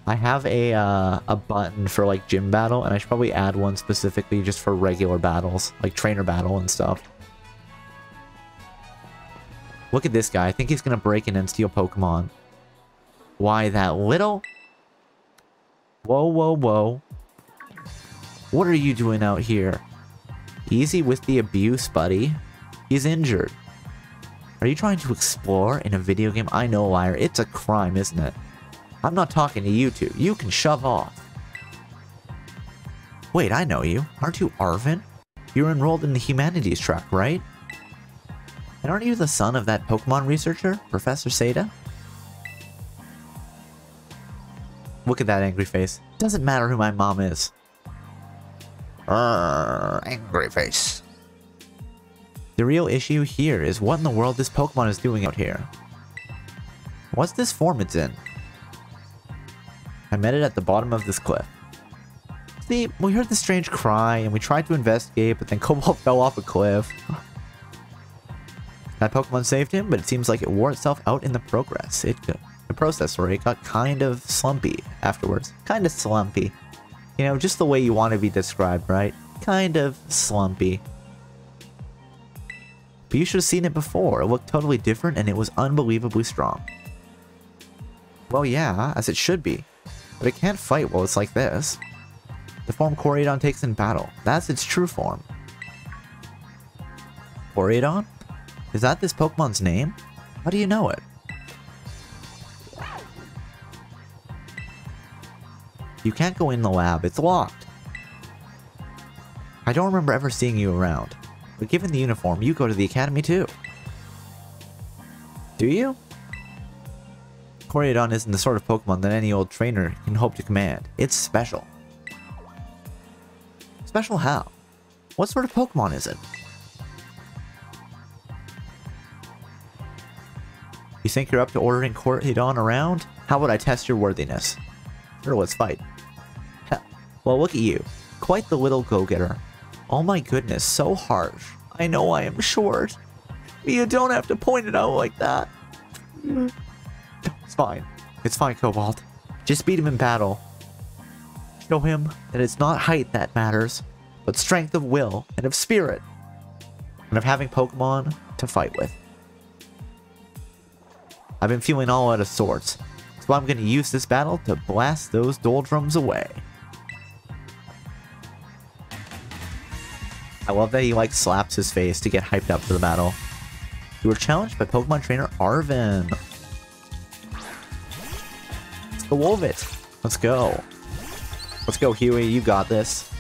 I have a button for like gym battle, and I should probably add one specifically just for regular battles, like trainer battle and stuff. Look at this guy. I think he's gonna break in and steal Pokemon. Why that little? Whoa, whoa, whoa. What are you doing out here? Easy with the abuse, buddy. He's injured. Are you trying to explore in a video game? I know, liar. It's a crime, isn't it? I'm not talking to you two. You can shove off. Wait, I know you. Aren't you Arven? You're enrolled in the humanities track, right? And aren't you the son of that Pokemon researcher, Professor Seda? Look at that angry face. Doesn't matter who my mom is. Angry face. The real issue here is what in the world this Pokemon is doing out here. What's this form it's in? I met it at the bottom of this cliff. See, we heard this strange cry and we tried to investigate, but then Cobalt fell off a cliff. That Pokemon saved him, but it seems like it wore itself out in the progress. It got kind of slumpy afterwards. Kind of slumpy. You know, just the way you want to be described, right? Kind of slumpy. But you should have seen it before. It looked totally different and it was unbelievably strong. Well, yeah, as it should be. But it can't fight while it's like this. The form Koraidon takes in battle. That's its true form. Koraidon? Is that this Pokemon's name? How do you know it? You can't go in the lab. It's locked. I don't remember ever seeing you around. But given the uniform, you go to the academy too. Do you? Koraidon isn't the sort of Pokemon that any old trainer can hope to command. It's special. Special how? What sort of Pokemon is it? You think you're up to ordering Koraidon around? How would I test your worthiness? Sure, let's fight. Hell, well, look at you. Quite the little go-getter. Oh my goodness, so harsh. I know I am short. But you don't have to point it out like that. It's fine. It's fine, Cobalt. Just beat him in battle. Show him that it's not height that matters, but strength of will and of spirit. And of having Pokemon to fight with. I've been feeling all out of sorts, so I'm going to use this battle to blast those doldrums away. I love that he like slaps his face to get hyped up for the battle. You were challenged by Pokemon trainer Arven. Let's go Wolvit. Let's go. Let's go, Huey. You got this.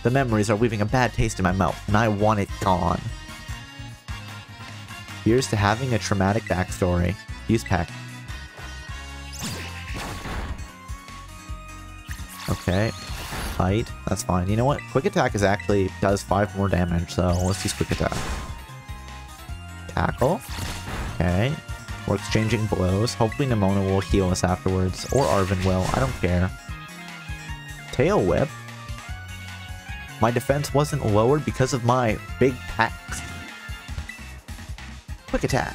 The memories are leaving a bad taste in my mouth, and I want it gone. Here's to having a traumatic backstory. Use Peck. Okay. Fight. That's fine. You know what? Quick Attack is actually does 5 more damage, so let's use Quick Attack. Tackle. Okay. We're exchanging blows. Hopefully Nemona will heal us afterwards. Or Arven will. I don't care. Tail Whip. My defense wasn't lowered because of my big packs. Quick Attack.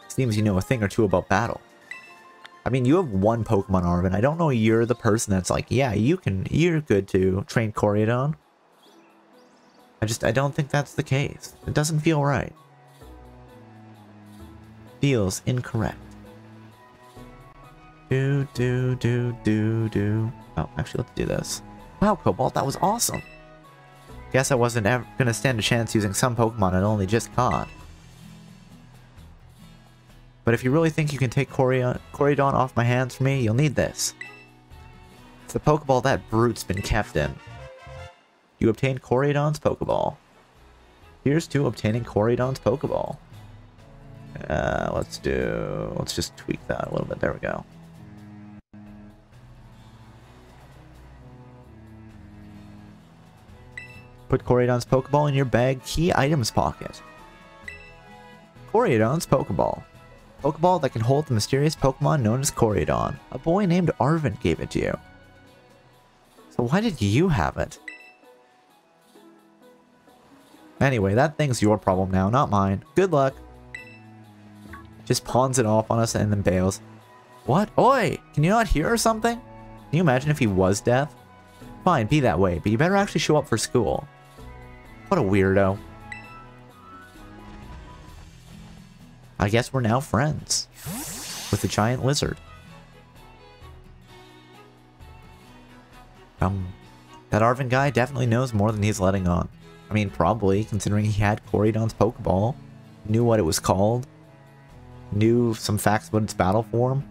Seems you know a thing or two about battle. I mean, you have one Pokemon, Arven. I don't know you're the person that's like, yeah, you're good to train Koraidon. I don't think that's the case. It doesn't feel right. Feels incorrect. Oh, actually, let's do this. Wow, Cobalt, that was awesome. Guess I wasn't ever gonna stand a chance using some Pokemon I'd only just caught. But if you really think you can take Koraidon off my hands for me, you'll need this. It's the Pokeball that Brute's been kept in. You obtained Koraidon's Pokeball. Here's to obtaining Koraidon's Pokeball. Let's just tweak that a little bit. There we go. Put Koraidon's Pokeball in your bag key items pocket. Koraidon's Pokeball. Pokeball that can hold the mysterious Pokemon known as Koraidon. A boy named Arven gave it to you. So why did you have it? Anyway, that thing's your problem now, not mine. Good luck. Just pawns it off on us and then bails. What? Oi! Can you not hear or something? Can you imagine if he was deaf? Fine, be that way, but you better actually show up for school. What a weirdo. I guess we're now friends with the giant lizard. That Arven guy definitely knows more than he's letting on. I mean, probably, considering he had Koridon's Pokeball, knew what it was called, knew some facts about its battle form.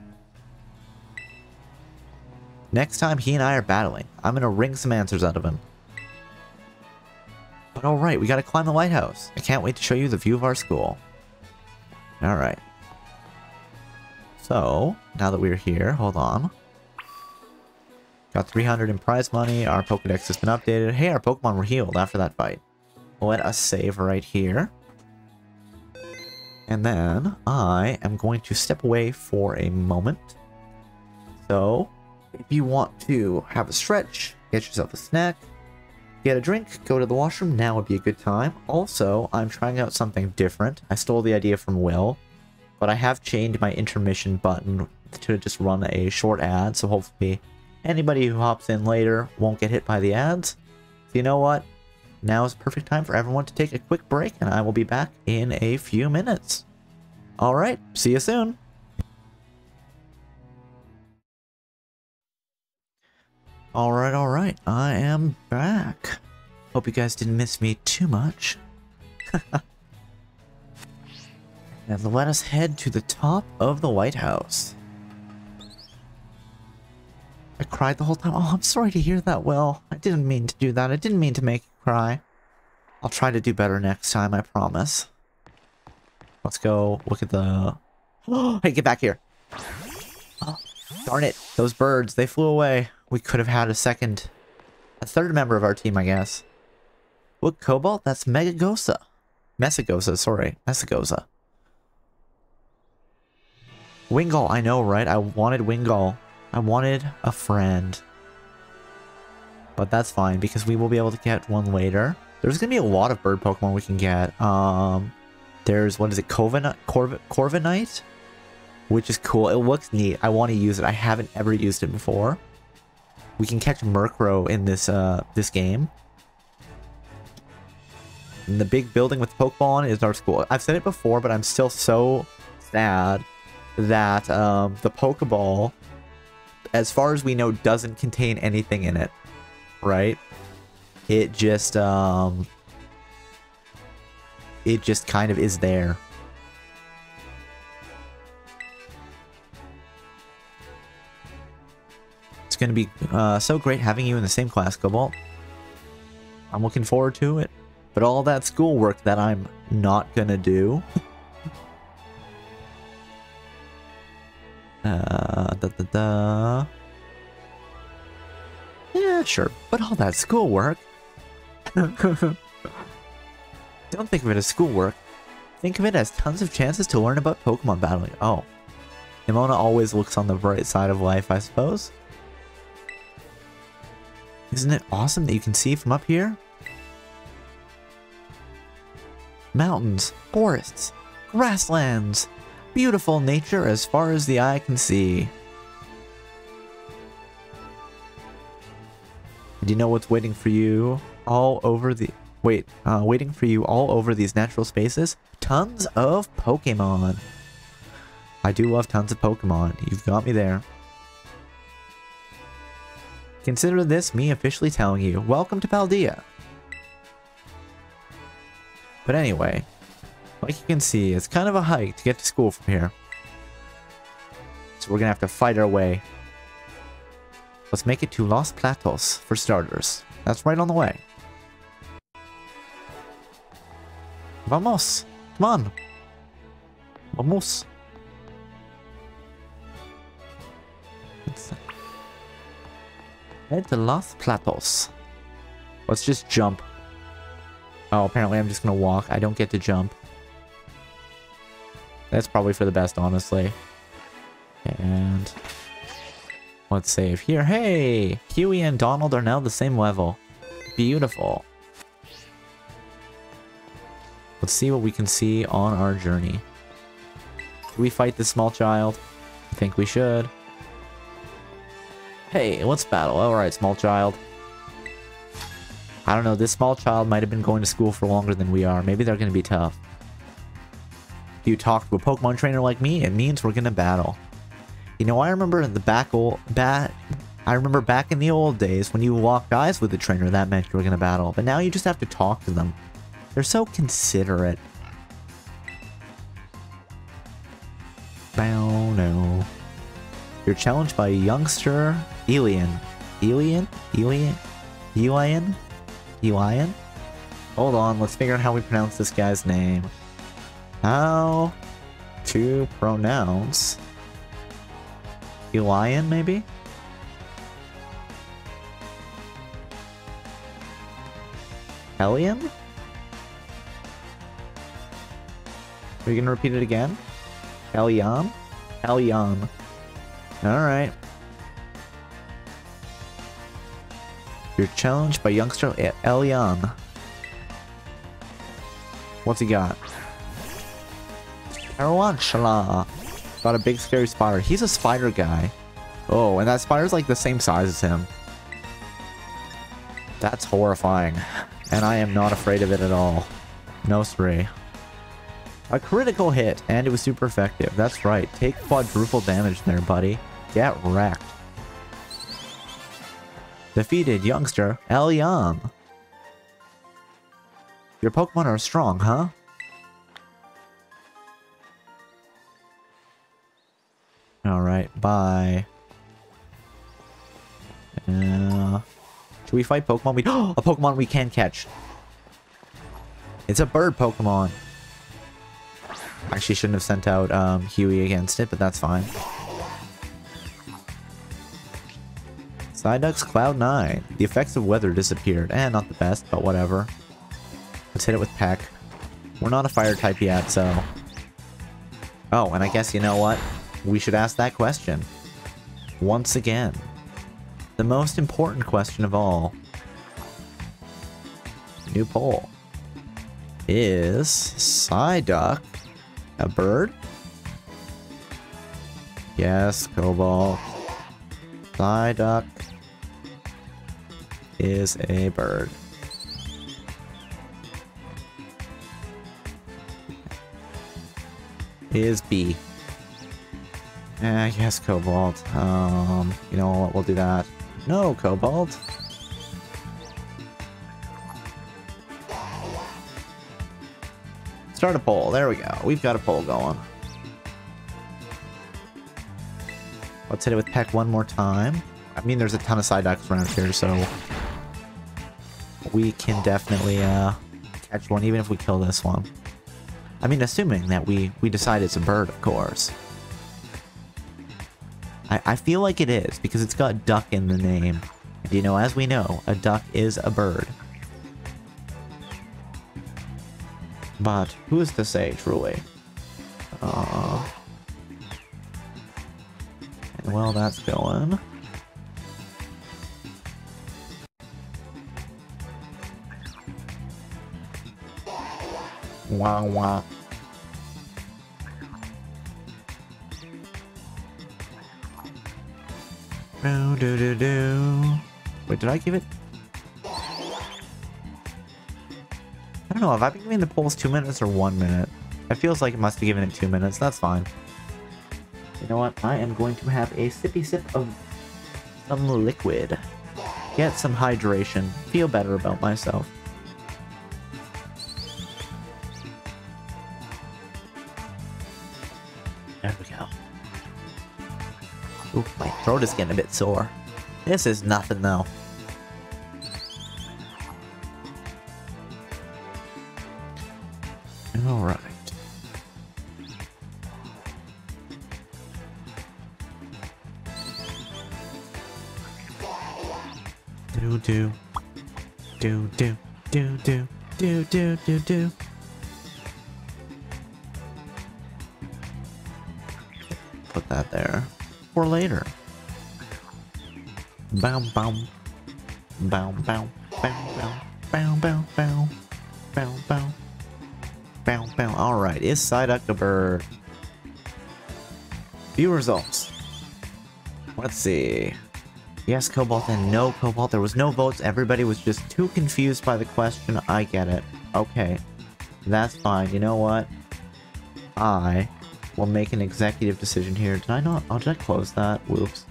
Next time he and I are battling, I'm gonna wring some answers out of him. But alright, we gotta climb the lighthouse. I can't wait to show you the view of our school. Alright. So, now that we're here, hold on. Got 300 in prize money, our Pokedex has been updated. Hey, our Pokemon were healed after that fight. Let us save right here. And then, I am going to step away for a moment. So, if you want to have a stretch, get yourself a snack, get a drink, go to the washroom, now would be a good time. Also, I'm trying out something different. I stole the idea from Will, but I have chained my intermission button to just run a short ad, so hopefully anybody who hops in later won't get hit by the ads. So you know what? Now is the perfect time for everyone to take a quick break, and I will be back in a few minutes. Alright, see you soon! Alright, I am back. Hope you guys didn't miss me too much. And let us head to the top of the lighthouse. I cried the whole time. Oh, I'm sorry to hear that, Will. I didn't mean to do that. I didn't mean to make you cry. I'll try to do better next time, I promise. Let's go look at the... Oh, hey, get back here. Oh, darn it. Those birds, they flew away. We could have had a third member of our team, I guess. Look, Cobalt, that's Megagosa. Messagosa, sorry. Messagosa. Wingull, I know, right? I wanted Wingull. I wanted a friend. But that's fine, because we will be able to get one later. There's going to be a lot of bird Pokemon we can get. There's, what is it, Corviknight? Which is cool. It looks neat. I want to use it. I haven't ever used it before. We can catch Murkrow in this this game. And the big building with the Pokeball on it is our school. I've said it before, but I'm still so sad that the Pokeball, as far as we know, doesn't contain anything in it, right? It just kind of is there. It's going to be so great having you in the same class, Cobalt. I'm looking forward to it. But all that schoolwork that I'm not going to do... Yeah, sure. But all that schoolwork... Don't think of it as schoolwork. Think of it as tons of chances to learn about Pokemon battling. Oh. Nimona always looks on the bright side of life, I suppose. Isn't it awesome that you can see from up here? Mountains, forests, grasslands, beautiful nature as far as the eye can see. Do you know what's waiting for you all over the... waiting for you all over these natural spaces? Tons of Pokemon. I do love tons of Pokemon. You've got me there. Consider this me officially telling you, welcome to Paldea. But anyway, like you can see, it's kind of a hike to get to school from here. So we're gonna have to fight our way. Let's make it to Los Platos, for starters. That's right on the way. Vamos! Come on! Vamos! Head to Los Platos. Let's just jump. Oh, apparently I'm just gonna walk. I don't get to jump. That's probably for the best, honestly. And... let's save here. Hey! Huey and Donald are now the same level. Beautiful. Let's see what we can see on our journey. Do we fight this small child? I think we should. Hey, let's battle. Alright, small child. I don't know, this small child might have been going to school for longer than we are. Maybe they're going to be tough. If you talk to a Pokemon trainer like me, it means we're going to battle. You know, I remember back in the old days when you locked eyes with the trainer, that meant you were going to battle. But now you just have to talk to them. They're so considerate. Bow, no. You're challenged by a youngster, Elian. Elian? Hold on, let's figure out how we pronounce this guy's name. How to pronounce Elian, maybe? Elian? Are you gonna repeat it again? Elian? Elian. Alright. You're challenged by youngster Elian. What's he got? Tarantula. Got a big scary spider. He's a spider guy. Oh, and that spider's like the same size as him. That's horrifying. And I am not afraid of it at all. No spray. A critical hit, and it was super effective. That's right. Take quadruple damage there, buddy. Get wrecked. Defeated youngster Elian. Your Pokemon are strong, huh? Alright, bye. Should we fight Pokemon? A Pokemon we can catch. It's a bird Pokemon. Actually, shouldn't have sent out Huey against it, but that's fine. Psyduck's Cloud 9. The effects of weather disappeared. Not the best, but whatever. Let's hit it with Peck. We're not a fire type yet, so... Oh, and I guess you know what? We should ask that question. Once again. The most important question of all. New poll. Is Psyduck a bird? Yes, Cobalt. Psyduck is a bird. Is B. Yes, Cobalt. You know what? We'll do that. No, Cobalt. Start a poll. There we go. We've got a poll going. Let's hit it with Peck one more time. I mean, there's a ton of Psyducks around here, so we can definitely catch one, even if we kill this one. I mean, assuming that we decide it's a bird, of course. I feel like it is, because it's got duck in the name. And you know, as we know, a duck is a bird. But who's to say, truly? And well, that's going. Wah wah. Do. Wait, did I give it? I don't know, have I been giving the polls 2 minutes or 1 minute? It feels like it must be given it 2 minutes, that's fine. You know what, I am going to have a sippy sip of some liquid. Get some hydration, feel better about myself. There we go. Ooh, my throat is getting a bit sore. This is nothing though. Alright. Do. Put that there. For later. Bow bow. Bow bow. Bow bow. Bow bow. Bow bow. Bow bow. Alright, is Psyduck a bird? View results. Let's see. Yes, Cobalt, and no, Cobalt. There was no votes. Everybody was just too confused by the question. I get it. Okay. That's fine. You know what? I will make an executive decision here. Did I not? Oh, did I close that? Whoops.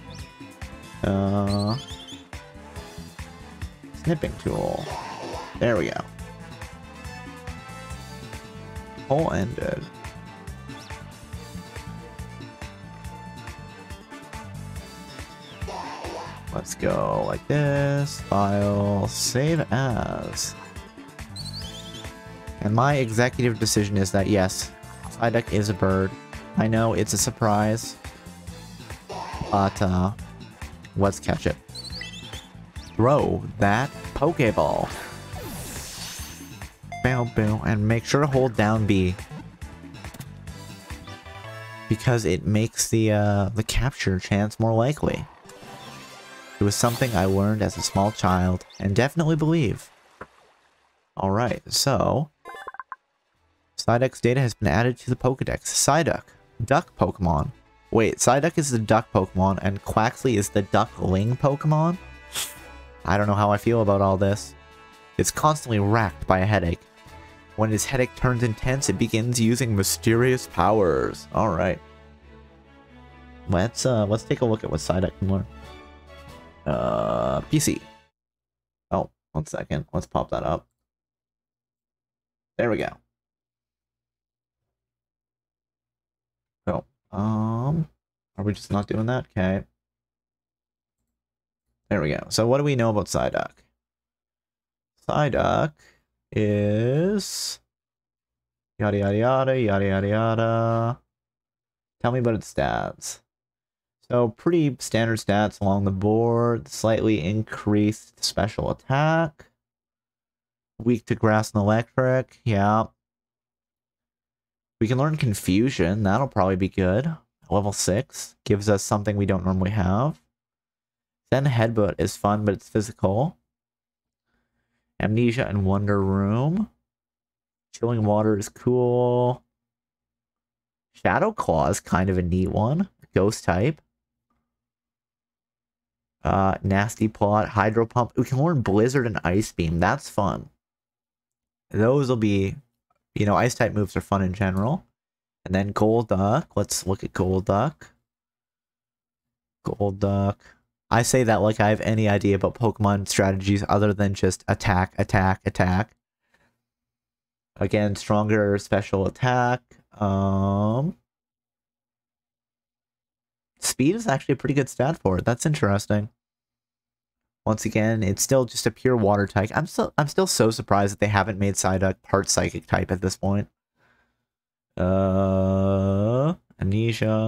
Snipping tool. There we go. Poll ended. Let's go like this. File. Save as. And my executive decision is that yes, Psyduck is a bird. I know it's a surprise. But, let's catch it. Throw that Pokeball. Boom, boom. And make sure to hold down B. Because it makes the capture chance more likely. It was something I learned as a small child, and definitely believe. Alright, so... Psyduck's data has been added to the Pokedex. Psyduck. Duck Pokemon. Wait, Psyduck is the duck Pokemon, and Quaxly is the duckling Pokemon? I don't know how I feel about all this. It's constantly racked by a headache. When his headache turns intense, it begins using mysterious powers. Alright. Let's take a look at what Psyduck can learn. PC. Oh, 1 second. Let's pop that up. There we go. So, are we just not doing that? Okay. There we go. So what do we know about Psyduck? Psyduck is... Yada yada yada, yada yada yada. Tell me about its stats. So pretty standard stats along the board. Slightly increased special attack. Weak to grass and electric. Yeah. We can learn Confusion. That'll probably be good. Level 6. Gives us something we don't normally have. Then Headbutt is fun, but it's physical. Amnesia and Wonder Room. Chilling Water is cool. Shadow Claw is kind of a neat one. Ghost type. Nasty Plot, Hydro Pump. We can learn Blizzard and Ice Beam. That's fun. Those will be, you know, Ice type moves are fun in general. And then Golduck. Let's look at Golduck. Golduck. I say that like I have any idea about Pokemon strategies other than just attack, attack, attack. Again, stronger special attack. Speed is actually a pretty good stat for it. That's interesting. Once again, it's still just a pure water type. I'm still so surprised that they haven't made Psyduck part psychic type at this point. Amnesia,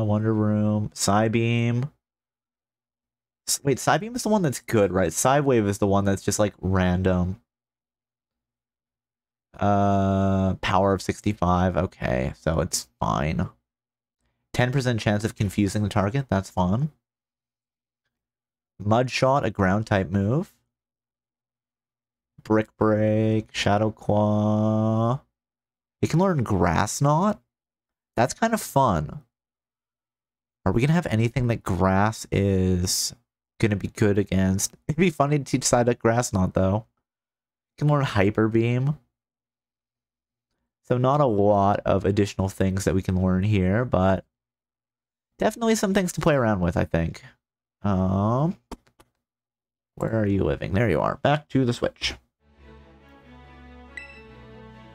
Wonder Room, Psybeam. Wait, Psybeam is the one that's good, right? Psywave is the one that's just like random. Power of 65. Okay, so it's fine. 10% chance of confusing the target. That's fun. Mud Shot, a ground type move. Brick Break, Shadow Claw. It can learn Grass Knot. That's kind of fun. Are we going to have anything that grass is going to be good against? It'd be funny to teach Psyduck Grass Knot, though. It can learn Hyper Beam. So not a lot of additional things that we can learn here, but definitely some things to play around with, I think. Where are you living? There you are. Back to the Switch.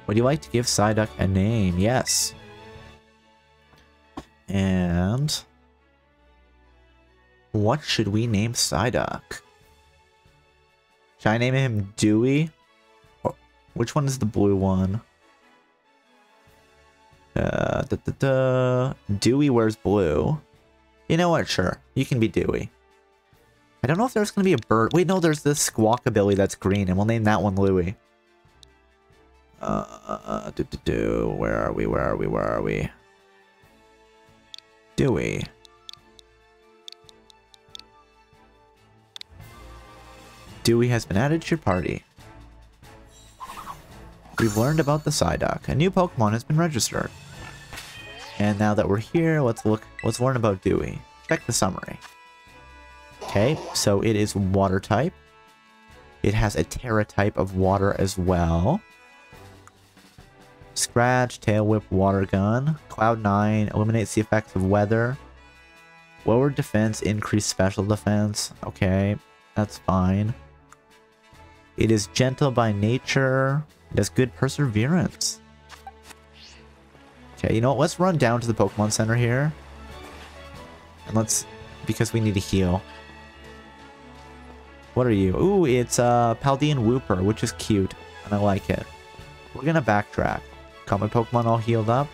Would you like to give Psyduck a name? Yes. And what should we name Psyduck? Should I name him Dewey? Or which one is the blue one? Dewey wears blue. You know what? Sure. You can be Dewey. I don't know if there's going to be a bird. Wait, no, there's this Squawkabilly that's green, and we'll name that one Louie. Where are we? Where are we? Where are we? Dewey. Dewey has been added to your party. We've learned about the Psyduck. A new Pokemon has been registered. And now that we're here, let's learn about Dewey. Check the summary. Okay, so it is water type. It has a Terra type of water as well. Scratch, Tail Whip, Water Gun. Cloud 9 eliminates the effects of weather. Lower defense, increased special defense. Okay, that's fine. It is gentle by nature. It has good perseverance. Okay, you know what? Let's run down to the Pokemon Center here. And let's... because we need to heal. What are you? Ooh, it's Paldean Wooper, which is cute. And I like it. We're gonna backtrack. Got my Pokemon all healed up.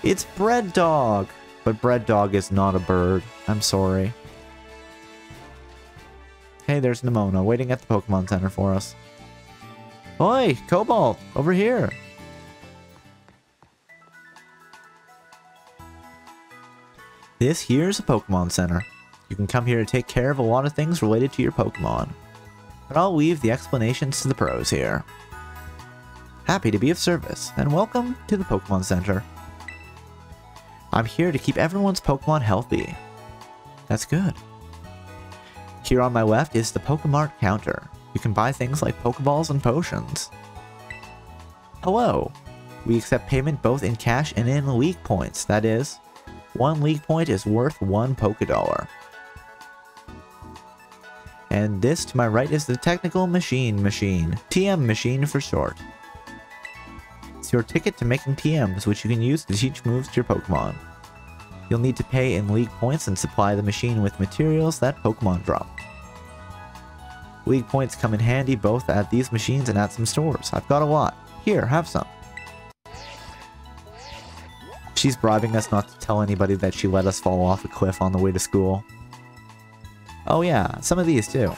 It's Bread Dog! But Bread Dog is not a bird. I'm sorry. Hey, there's Nemona waiting at the Pokemon Center for us. Oi, Cobalt! Over here! This here's a Pokemon Center. You can come here to take care of a lot of things related to your Pokemon. But I'll leave the explanations to the pros here. Happy to be of service, and welcome to the Pokemon Center. I'm here to keep everyone's Pokemon healthy. That's good. Here on my left is the Pokemart counter. You can buy things like Pokeballs and potions. Hello. We accept payment both in cash and in League Points. That is, 1 League Point is worth 1 Pokédollar. And this to my right is the Technical Machine, TM Machine for short. It's your ticket to making TMs, which you can use to teach moves to your Pokemon. You'll need to pay in League Points and supply the machine with materials that Pokemon drop. League Points come in handy both at these machines and at some stores. I've got a lot. Here, have some. She's bribing us not to tell anybody that she let us fall off a cliff on the way to school. Oh yeah, some of these too.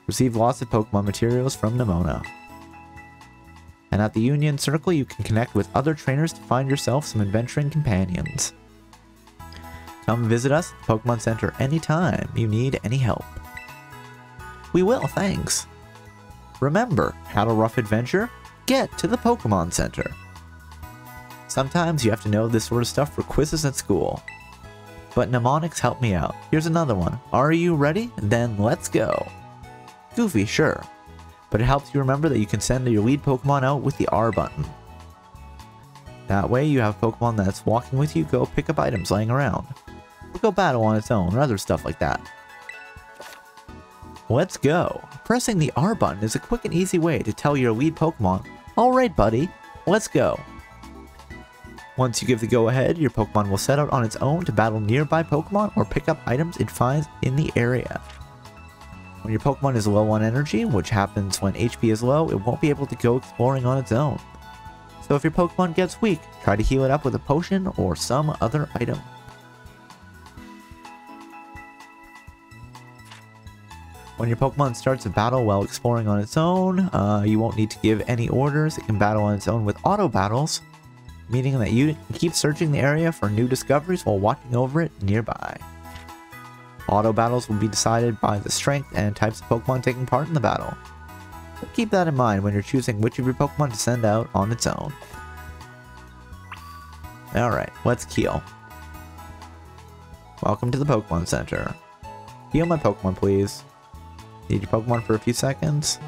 Receive lots of Pokemon materials from Nemona. And at the Union Circle, you can connect with other trainers to find yourself some adventuring companions. Come visit us at the Pokemon Center anytime you need any help. We will, thanks. Remember, had a rough adventure? Get to the Pokemon Center. Sometimes you have to know this sort of stuff for quizzes at school. But mnemonics help me out. Here's another one. Are you ready? Then let's go. Goofy, sure. But it helps you remember that you can send your lead Pokemon out with the R button. That way you have Pokemon that's walking with you go pick up items laying around. Or go battle on its own or other stuff like that. Let's go. Pressing the R button is a quick and easy way to tell your lead Pokemon, alright buddy, let's go. Once you give the go-ahead, your Pokemon will set out on its own to battle nearby Pokemon or pick up items it finds in the area. When your Pokemon is low on energy, which happens when HP is low, it won't be able to go exploring on its own. So if your Pokemon gets weak, try to heal it up with a potion or some other item. When your Pokemon starts a battle while exploring on its own, you won't need to give any orders. It can battle on its own with auto battles, meaning that you can keep searching the area for new discoveries while watching over it nearby. Auto battles will be decided by the strength and types of Pokemon taking part in the battle. So keep that in mind when you're choosing which of your Pokemon to send out on its own. Alright, let's heal. Welcome to the Pokemon Center. Heal my Pokemon, please. Need your Pokemon for a few seconds.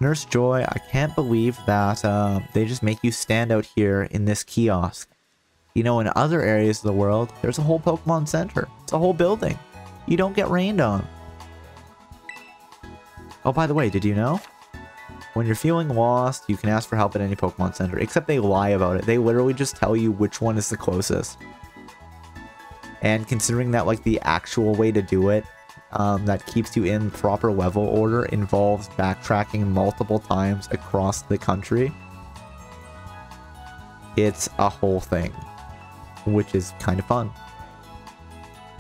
Nurse Joy, I can't believe that they just make you stand out here in this kiosk. You know, in other areas of the world, there's a whole Pokemon Center. It's a whole building. You don't get rained on. Oh, by the way, did you know? When you're feeling lost, you can ask for help at any Pokemon Center, except they lie about it. They literally just tell you which one is the closest. And considering that, like, the actual way to do it, that keeps you in proper level order involves backtracking multiple times across the country, it's a whole thing, which is kind of fun.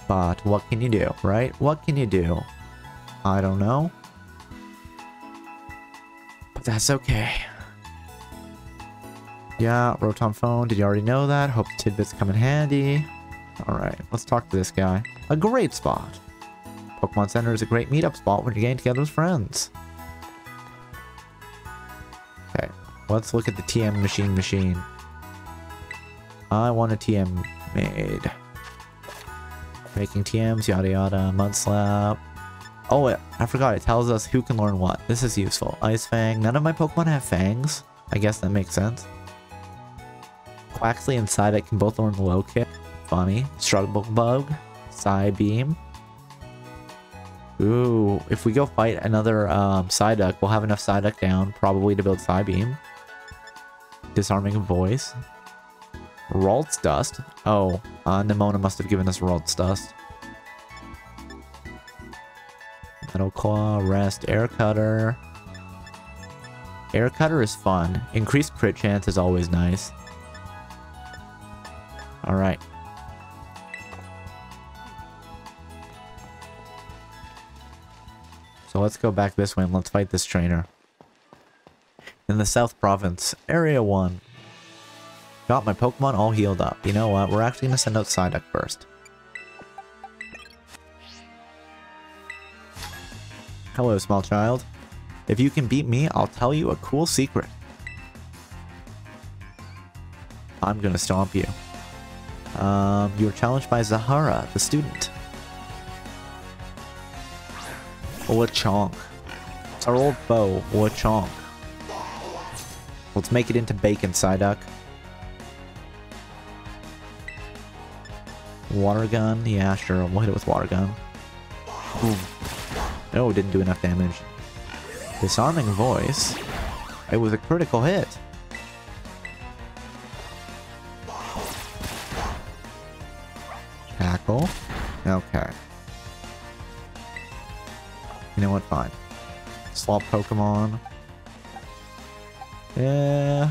But what can you do, right? What can you do? I don't know. But that's okay. Yeah, Rotom phone. Did you already know that? Hope the tidbits come in handy. Alright, let's talk to this guy. A great spot. Pokemon Center is a great meetup spot when you're getting together with friends. Okay, let's look at the TM machine. I want a TM made. Making TMs, yada yada, Mud Slap. Oh, I forgot, it tells us who can learn what. This is useful. Ice Fang. None of my Pokemon have fangs. I guess that makes sense. Quaxley and Psyduck can both learn Low Kick. Funny. Struggle Bug. Psybeam. Ooh, if we go fight another Psyduck, we'll have enough Psyduck down, probably to build Psybeam. Disarming Voice. Ralts Dust. Oh, Nimona must have given us Ralts Dust. Metal Claw, Rest, Air Cutter. Air Cutter is fun. Increased crit chance is always nice. Alright. So let's go back this way and let's fight this trainer. In the South Province, Area 1. Got my Pokemon all healed up. You know what? We're actually going to send out Psyduck first. Hello, small child. If you can beat me, I'll tell you a cool secret. I'm gonna stomp you. You were challenged by Zahara, the student. Lechonk. It's our old foe, Lechonk. Let's make it into bacon, Psyduck. Water gun? Yeah, sure. We'll hit it with water gun. Boom. No, didn't do enough damage. Disarming Voice. It was a critical hit. Tackle. Okay. You know what? Fine. Swap Pokemon. Yeah.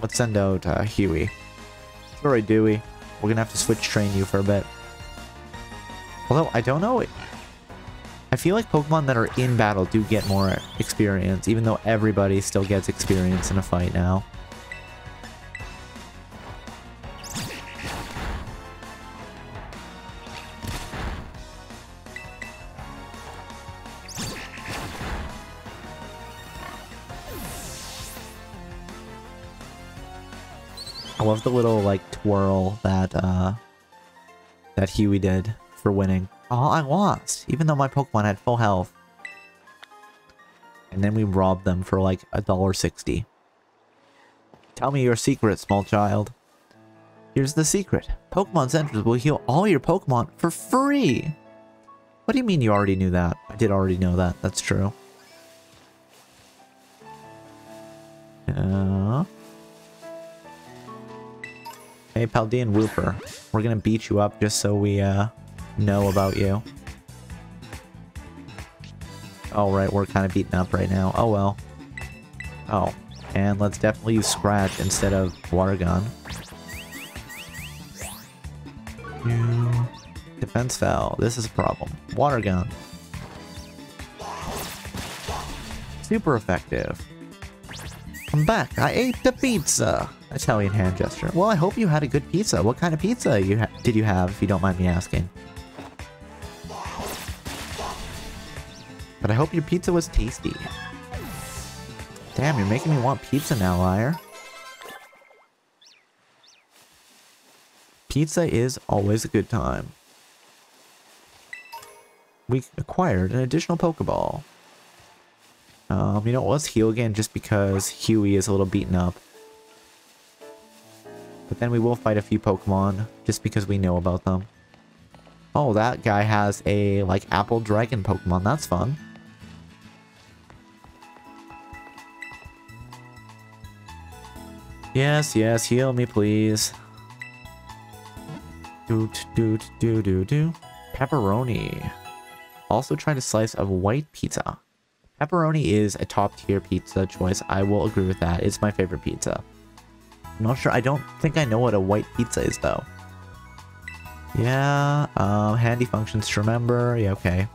Let's send out Huey. Sorry, Dewey. We're gonna have to switch train you for a bit. Although, I don't know. I feel like Pokemon that are in battle do get more experience, even though everybody still gets experience in a fight now. I love the little, like, twirl that, that Huey did for winning. Oh, I lost, even though my Pokemon had full health. And then we robbed them for like $1.60. Tell me your secret, small child. Here's the secret. Pokemon Centers will heal all your Pokemon for free. What do you mean you already knew that? I did already know that. That's true. Hey, Paldean Wooper. We're gonna beat you up just so we, know about you. Oh, right, we're kind of beaten up right now. Oh, well. Oh, and let's definitely use Scratch instead of Water Gun. Defense fell. This is a problem. Water Gun. Super effective. I'm back. I ate the pizza. Italian hand gesture. Well, I hope you had a good pizza. What kind of pizza did you have, if you don't mind me asking? But I hope your pizza was tasty. Damn, you're making me want pizza now, liar. Pizza is always a good time. We acquired an additional Pokeball. You know, let's heal again just because Huey is a little beaten up. But then we will fight a few Pokemon just because we know about them. Oh, that guy has a, like, Apple Dragon Pokemon. That's fun. Yes, yes, heal me, please. Doot, doot, doo, doo, doo. Pepperoni. Also tried a slice of white pizza. Pepperoni is a top-tier pizza choice. I will agree with that. It's my favorite pizza. I'm not sure. I don't think I know what a white pizza is, though. Yeah, handy functions to remember. Yeah, okay.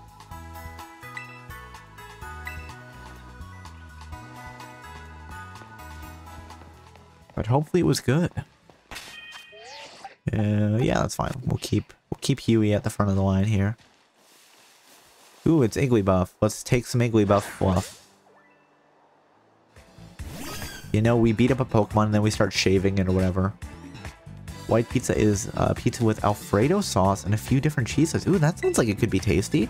But hopefully it was good. Yeah, that's fine. We'll keep Huey at the front of the line here. Ooh, it's Igglybuff. Let's take some Igglybuff fluff. You know, we beat up a Pokemon and then we start shaving it or whatever. White pizza is pizza with Alfredo sauce and a few different cheeses. Ooh, that sounds like it could be tasty.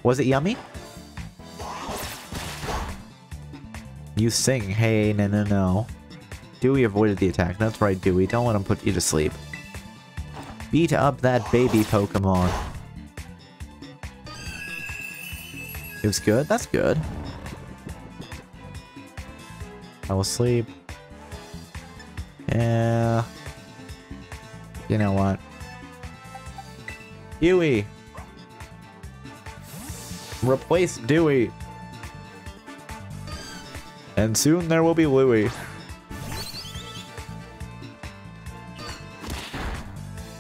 Was it yummy? You sing, hey, no. Dewey avoided the attack. That's right, Dewey. Don't let him put you to sleep. Beat up that baby Pokemon. It was good? That's good. I will sleep. Yeah. You know what? Dewey! Replace Dewey! And soon there will be Louie.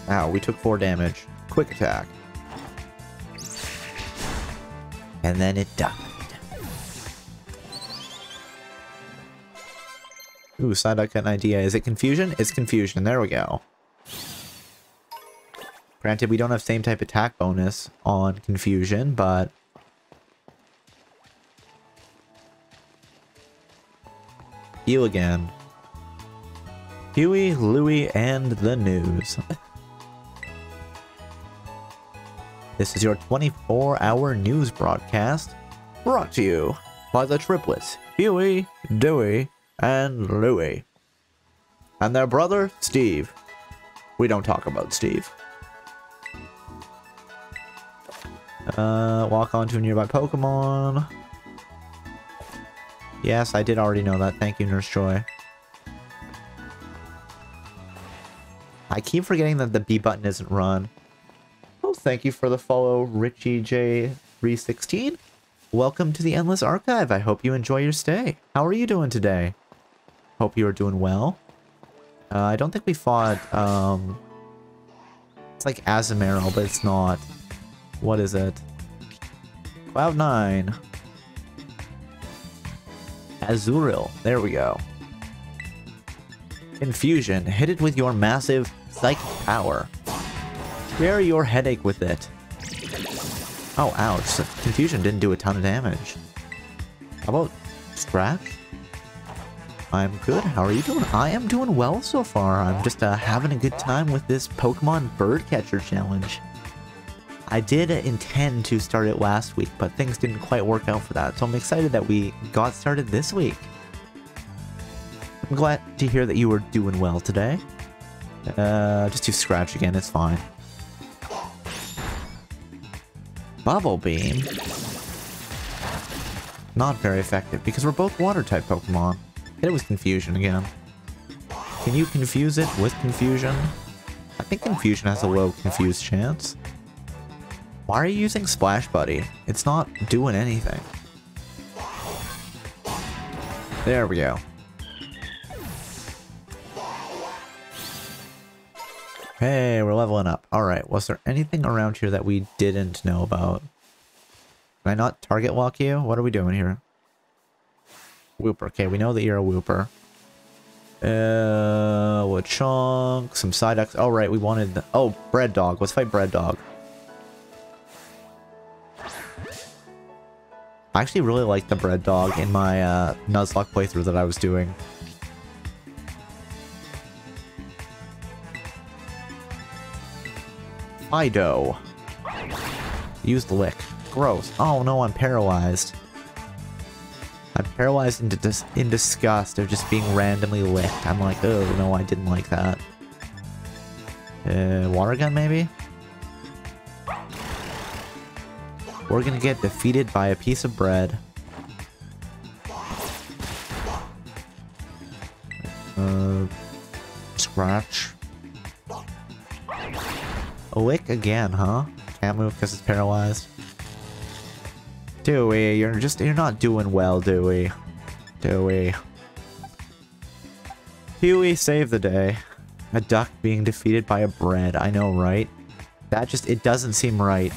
Ow, we took 4 damage. Quick attack. And then it died. Ooh, Psyduck got an idea. Is it confusion? It's confusion. There we go. Granted, we don't have same type attack bonus on confusion, but... You again. Huey, Louie, and the news. This is your 24-hour news broadcast, brought to you by the triplets, Huey, Dewey, and Louie. And their brother, Steve. We don't talk about Steve. Walk on to a nearby Pokemon. Yes, I did already know that. Thank you, Nurse Joy. I keep forgetting that the B button isn't run. Oh, thank you for the follow, Richie J316. Welcome to the Endless Archive. I hope you enjoy your stay. How are you doing today? Hope you are doing well. I don't think we fought, it's like Azumarill, but it's not. What is it? Cloud9. Azurill. There we go. Confusion. Hit it with your massive psychic power. Share your headache with it. Oh, ouch. Confusion didn't do a ton of damage. How about Scratch? I'm good. How are you doing? I am doing well so far. I'm just having a good time with this Pokemon Bird Catcher Challenge. I did intend to start it last week, but things didn't quite work out for that, so I'm excited that we got started this week. I'm glad to hear that you were doing well today. Just do Scratch again, it's fine. Bubble Beam? Not very effective, because we're both Water-type Pokemon. Hit it with Confusion again. Can you confuse it with Confusion? I think Confusion has a low Confuse chance. Why are you using Splash Buddy? It's not doing anything. There we go. Hey, we're leveling up. Alright, was there anything around here that we didn't know about? Can I not target lock you? What are we doing here? Wooper. Okay, we know that you're a Wooper. Lechonk, some Psyducks. Oh, right, we wanted the... Oh, Bread Dog. Let's fight Bread Dog. I actually really liked the Bread Dog in my Nuzlocke playthrough that I was doing. Fido. Used Lick. Gross. Oh no, I'm paralyzed. I'm paralyzed in disgust of just being randomly licked. I'm like, oh no, I didn't like that. Water gun maybe? We're gonna get defeated by a piece of bread. Scratch. A lick again, huh? Can't move because it's paralyzed. Dewey, you're not doing well, Dewey. Dewey. Huey saved the day. A duck being defeated by a bread. I know, right? That just, it doesn't seem right.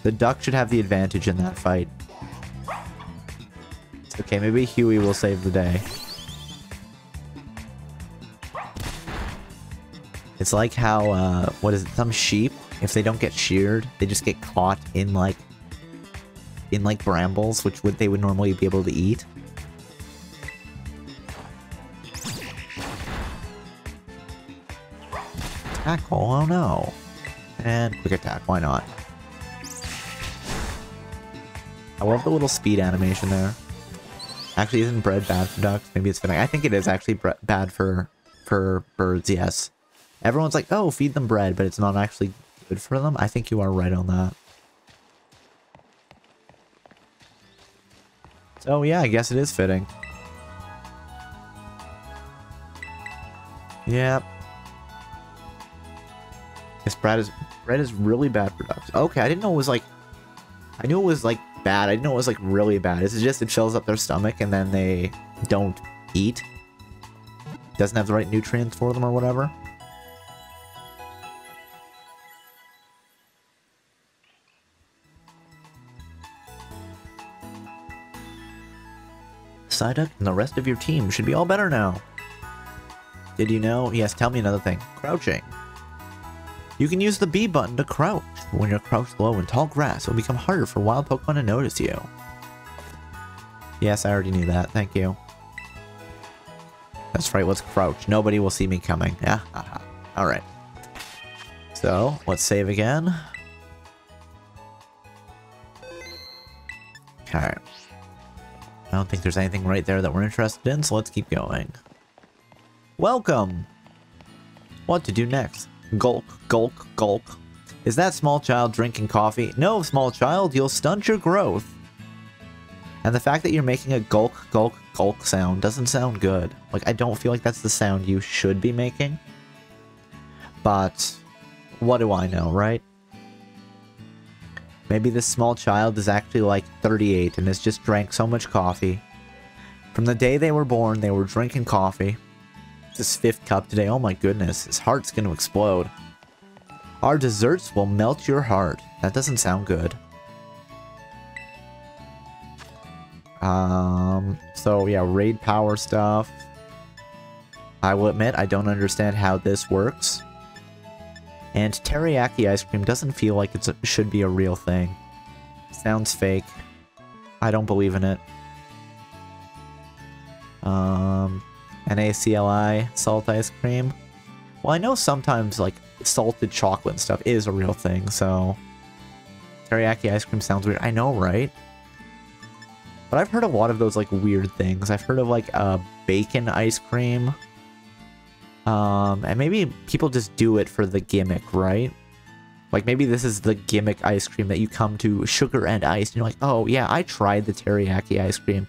The duck should have the advantage in that fight. It's okay, maybe Huey will save the day. It's like how, what is it, some sheep, if they don't get sheared, they just get caught in like brambles, which they would normally be able to eat. Tackle, oh no. And quick attack, why not? I love the little speed animation there. Actually, isn't bread bad for ducks? Maybe it's fitting. I think it is actually bad for birds, yes. Everyone's like, oh, feed them bread, but it's not actually good for them. I think you are right on that. So yeah, I guess it is fitting. Yep. This bread is really bad for ducks. Okay, I didn't know it was like... I knew it was like bad. I didn't know it was like really bad. It's just it fills up their stomach and then they don't eat. Doesn't have the right nutrients for them or whatever. Psyduck and the rest of your team should be all better now. Did you know? Yes, tell me another thing. Crouching. You can use the B button to crouch. When you're crouched low in tall grass, it will become harder for wild Pokemon to notice you. Yes, I already knew that. Thank you. That's right, let's crouch. Nobody will see me coming. Yeah, alright. So, let's save again. Okay. I don't think there's anything right there that we're interested in, so let's keep going. Welcome! What to do next? Gulk, gulk, gulk. Is that small child drinking coffee? No, small child, you'll stunt your growth. And the fact that you're making a gulk, gulk, gulk sound doesn't sound good. Like, I don't feel like that's the sound you should be making. But, what do I know, right? Maybe this small child is actually like 38 and has just drank so much coffee. From the day they were born, they were drinking coffee. This 5th cup today, oh my goodness, his heart's gonna explode. Our desserts will melt your heart. That doesn't sound good. So yeah, raid power stuff. I will admit, I don't understand how this works. And teriyaki ice cream doesn't feel like it should be a real thing. Sounds fake. I don't believe in it. NaCli salt ice cream. Well, I know sometimes like salted chocolate and stuff is a real thing, so teriyaki ice cream sounds weird. I know, right? But I've heard a lot of those like weird things. I've heard of like bacon ice cream. And maybe people just do it for the gimmick, right? Like maybe this is the gimmick ice cream that you come to sugar and ice and you're like, oh yeah, I tried the teriyaki ice cream.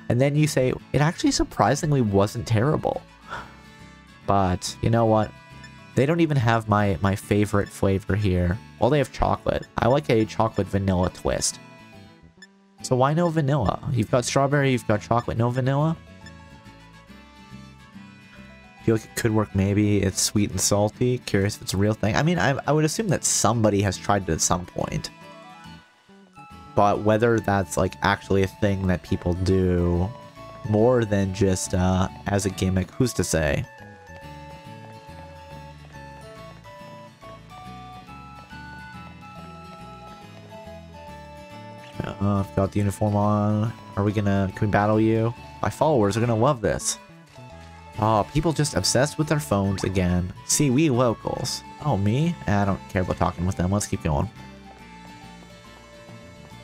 And then you say, it actually surprisingly wasn't terrible. But, you know what? They don't even have my favorite flavor here. Well, they have chocolate. I like a chocolate vanilla twist. So why no vanilla? You've got strawberry, you've got chocolate, no vanilla? I feel like it could work maybe. It's sweet and salty. Curious if it's a real thing. I mean, I would assume that somebody has tried it at some point. But whether that's like actually a thing that people do more than just as a gimmick, who's to say? I've got the uniform on. Can we battle you? My followers are gonna love this. Oh, people just obsessed with their phones again. See, we locals. Oh, me? I don't care about talking with them. Let's keep going.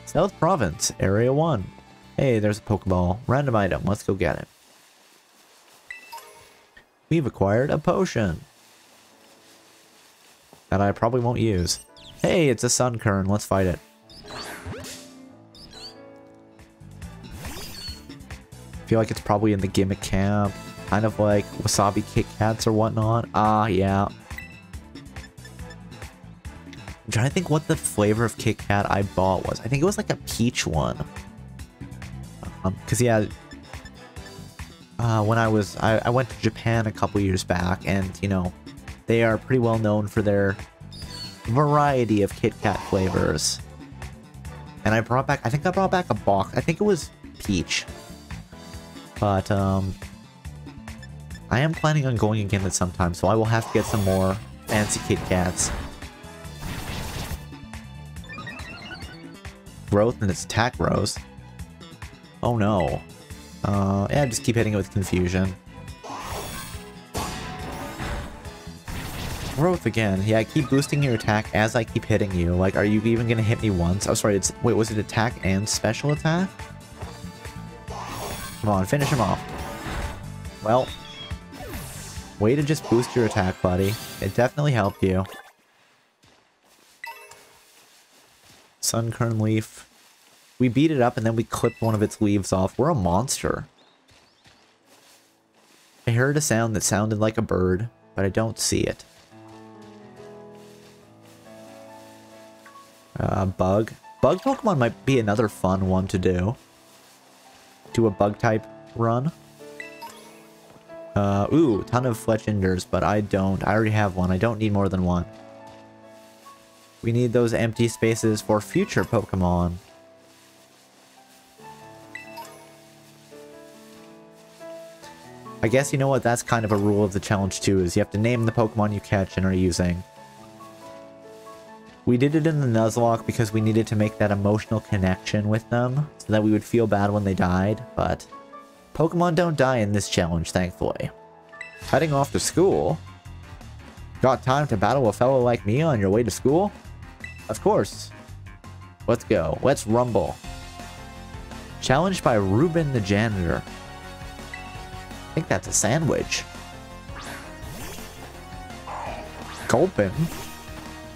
South Province, Area 1. Hey, there's a Pokeball. Random item. Let's go get it. We've acquired a potion. That I probably won't use. Hey, it's a Sunkern. Let's fight it. I feel like it's probably in the gimmick camp. Kind of like Wasabi Kit Kats or whatnot. Ah, yeah. I'm trying to think what the flavor of Kit Kat I bought was. I think it was like a peach one. Cause yeah, when I went to Japan a couple years back, and you know, they are pretty well known for their variety of Kit Kat flavors. And I brought back a box. I think it was peach. But I am planning on going again at some time, so I will have to get some more fancy Kit Kats. Growth and its attack rose. Oh no. Yeah, just keep hitting it with confusion. Growth again. Yeah, keep boosting your attack as I keep hitting you. Like, are you even gonna hit me once? Oh, sorry, it's... Wait, was it attack and special attack? Come on, finish him off. Well, way to just boost your attack, buddy. It definitely helped you. Sunkern leaf. We beat it up and then we clipped one of its leaves off. We're a monster. I heard a sound that sounded like a bird, but I don't see it. Bug. Bug Pokemon might be another fun one to do. Do a bug type run. Ooh, ton of Fletchinders, but I don't. I already have one. I don't need more than one. We need those empty spaces for future Pokemon. I guess you know what, that's kind of a rule of the challenge too, is you have to name the Pokemon you catch and are using. We did it in the Nuzlocke because we needed to make that emotional connection with them, so that we would feel bad when they died, but Pokemon don't die in this challenge, thankfully. Heading off to school? Got time to battle a fellow like me on your way to school? Of course. Let's go. Let's rumble. Challenged by Ruben the Janitor. I think that's a sandwich. Gulpin.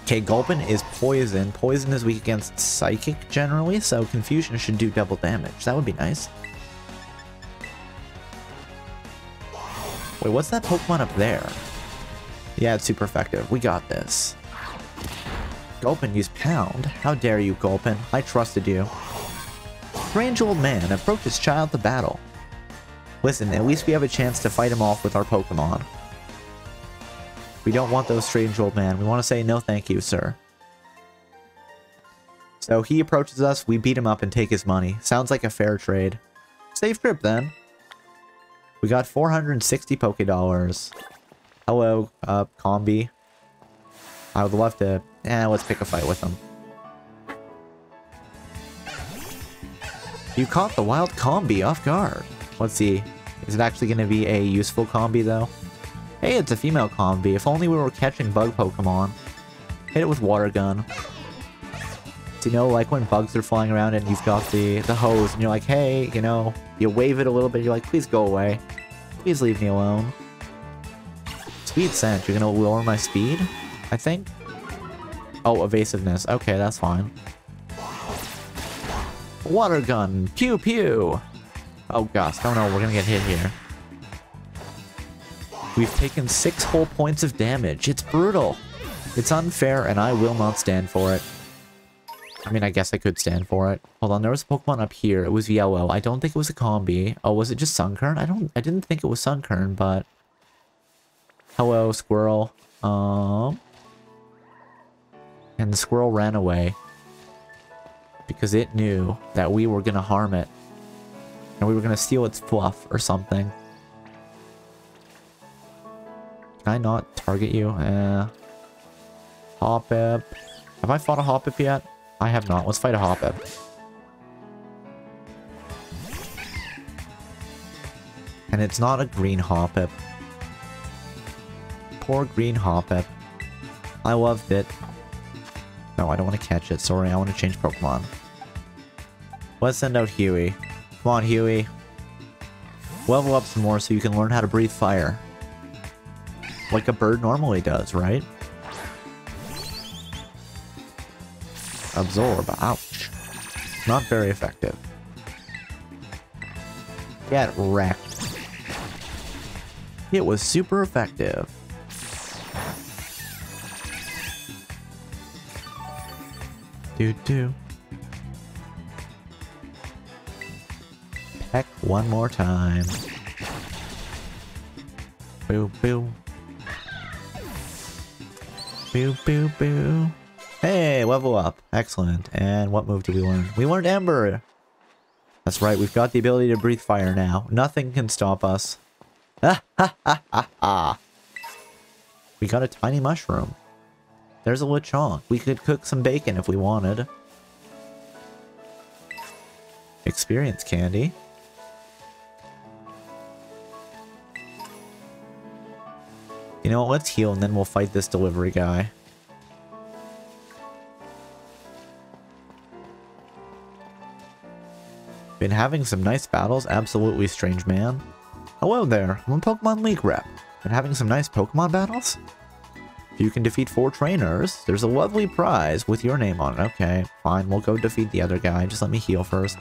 Okay, Gulpin is poison. Poison is weak against Psychic generally, so Confusion should do double damage. That would be nice. Wait, what's that Pokemon up there? Yeah, it's super effective. We got this. Gulpin used Pound. How dare you, Gulpin? I trusted you. Strange old man, approach his child to battle. Listen, at least we have a chance to fight him off with our Pokemon. We don't want those strange old man. We want to say no thank you, sir. So he approaches us, we beat him up and take his money. Sounds like a fair trade. Safe trip then. We got 460 Pokédollars. Hello, Combi. I would love to... let's pick a fight with him. You caught the wild Combi off guard. Let's see. Is it actually going to be a useful Combi, though? Hey, it's a female Combi. If only we were catching bug Pokemon. Hit it with Water Gun. So, you know, like when bugs are flying around and you've got the hose, and you're like, hey, you know, you wave it a little bit, you're like, please go away. Please leave me alone. Speed Scent. You're going to lower my speed, I think? Oh, evasiveness. Okay, that's fine. Water Gun. Pew pew. Oh gosh, oh no, we're gonna get hit here. We've taken 6 whole points of damage. It's brutal. It's unfair, and I will not stand for it. I mean, I guess I could stand for it. Hold on, there was a Pokemon up here. It was yellow. I don't think it was a Combi. Oh, was it just Sunkern? I didn't think it was Sunkern, but... Hello, squirrel. And the squirrel ran away. Because it knew that we were gonna harm it. And we were gonna steal its fluff or something. Can I not target you? Hoppip. Have I fought a Hoppip yet? I have not. Let's fight a Hoppip. And it's not a green Hoppip. Poor green Hoppip. I loved it. No, I don't want to catch it. Sorry, I want to change Pokemon. Let's send out Huey. Come on, Huey. Level up some more so you can learn how to breathe fire. Like a bird normally does, right? Absorb. Ouch. Not very effective. Get wrecked. It was super effective. Doo-doo. Peck one more time. Boo boo. Boo boo boo. Hey, level up. Excellent. And what move did we learn? We learned Ember. That's right, we've got the ability to breathe fire now. Nothing can stop us. Ah ha ha ha ha. We got a tiny mushroom. There's a Lechonk. We could cook some bacon if we wanted. Experience candy. You know what, let's heal and then we'll fight this delivery guy. Been having some nice battles, absolutely, strange man. Hello there, I'm a Pokemon League rep. Been having some nice Pokemon battles? If you can defeat 4 trainers, there's a lovely prize with your name on it. Okay, fine, we'll go defeat the other guy. Just let me heal first.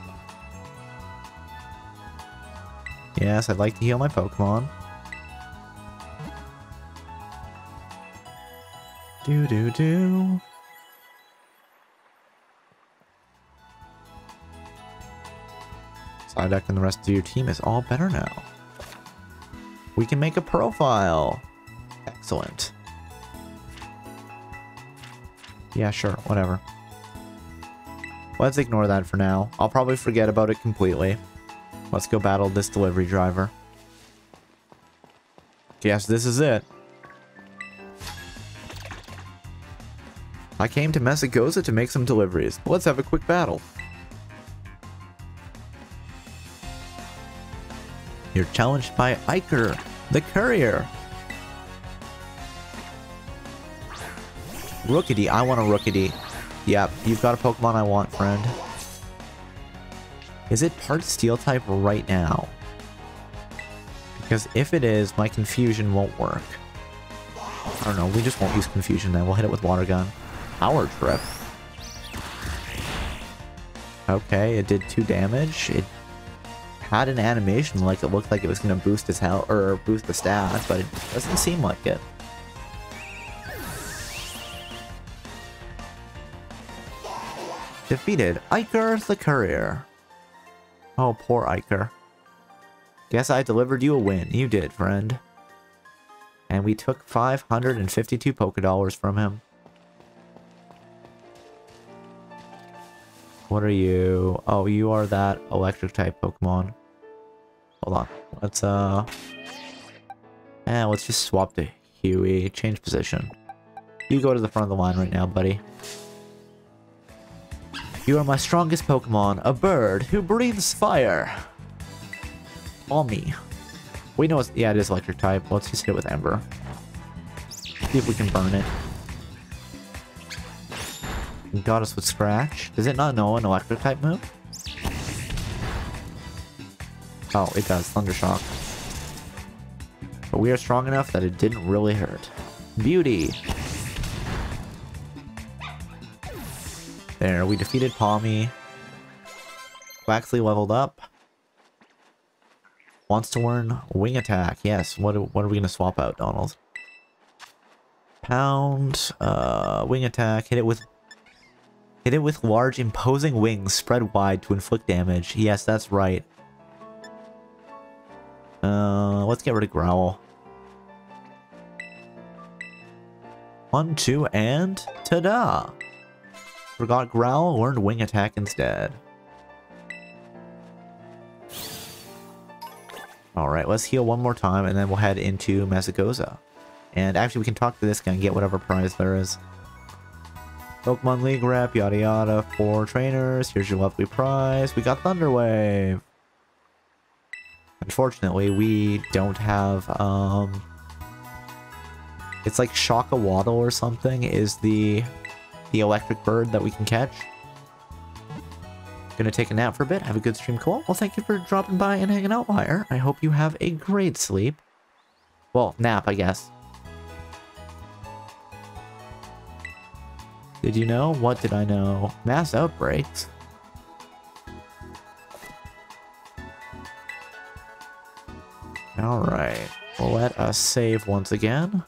Yes, I'd like to heal my Pokemon. Do. Psyduck and the rest of your team is all better now. We can make a profile. Excellent. Yeah, sure, whatever. Let's ignore that for now. I'll probably forget about it completely. Let's go battle this delivery driver. Yes, this is it. I came to Mesagoza to make some deliveries. Let's have a quick battle. You're challenged by Iker, the courier. Rookidee, I want a Rookidee. Yep, you've got a Pokemon I want, friend. Is it part Steel type right now? Because if it is, my Confusion won't work. I don't know, we just won't use Confusion then. We'll hit it with Water Gun. Power Trip. Okay, it did 2 damage. It had an animation like it looked like it was going to boost his health or boost the stats, but it doesn't seem like it. Defeated Iker the Courier. Oh, poor Iker. Guess I delivered you a win. You did, friend. And we took 552 Pokédollars from him. What are you? Oh, you are that electric type Pokemon. Hold on. Let's let's just swap to Huey. Change position. You go to the front of the line right now, buddy. You are my strongest Pokemon, a bird who breathes fire. Call me. We know it's, yeah, it is electric type. Let's just hit it with Ember. See if we can burn it. Got us with Scratch. Does it not know an electric type move? Oh, it does. Thundershock. But we are strong enough that it didn't really hurt. Beauty! There, we defeated Palmy. Quaxley leveled up. Wants to learn Wing Attack. Yes, what are we going to swap out, Donald? Pound, Wing Attack. Hit it with large, imposing wings spread wide to inflict damage. Yes, that's right. Let's get rid of Growl. 1, 2, and ta-da! Forgot Growl, learned Wing Attack instead. Alright, let's heal one more time, and then we'll head into Mesagoza. And actually, we can talk to this guy and get whatever prize there is. Pokemon League rep, yada yada, 4 trainers, here's your lovely prize. We got Thunder Wave! Unfortunately, we don't have, it's like Shaka-Waddle or something is the electric bird that we can catch. Gonna take a nap for a bit, have a good stream, cool. Well, thank you for dropping by and hanging out, Wire. I hope you have a great sleep. Well, nap, I guess. Did you know? What did I know? Mass outbreaks. Alright, well, let us save once again.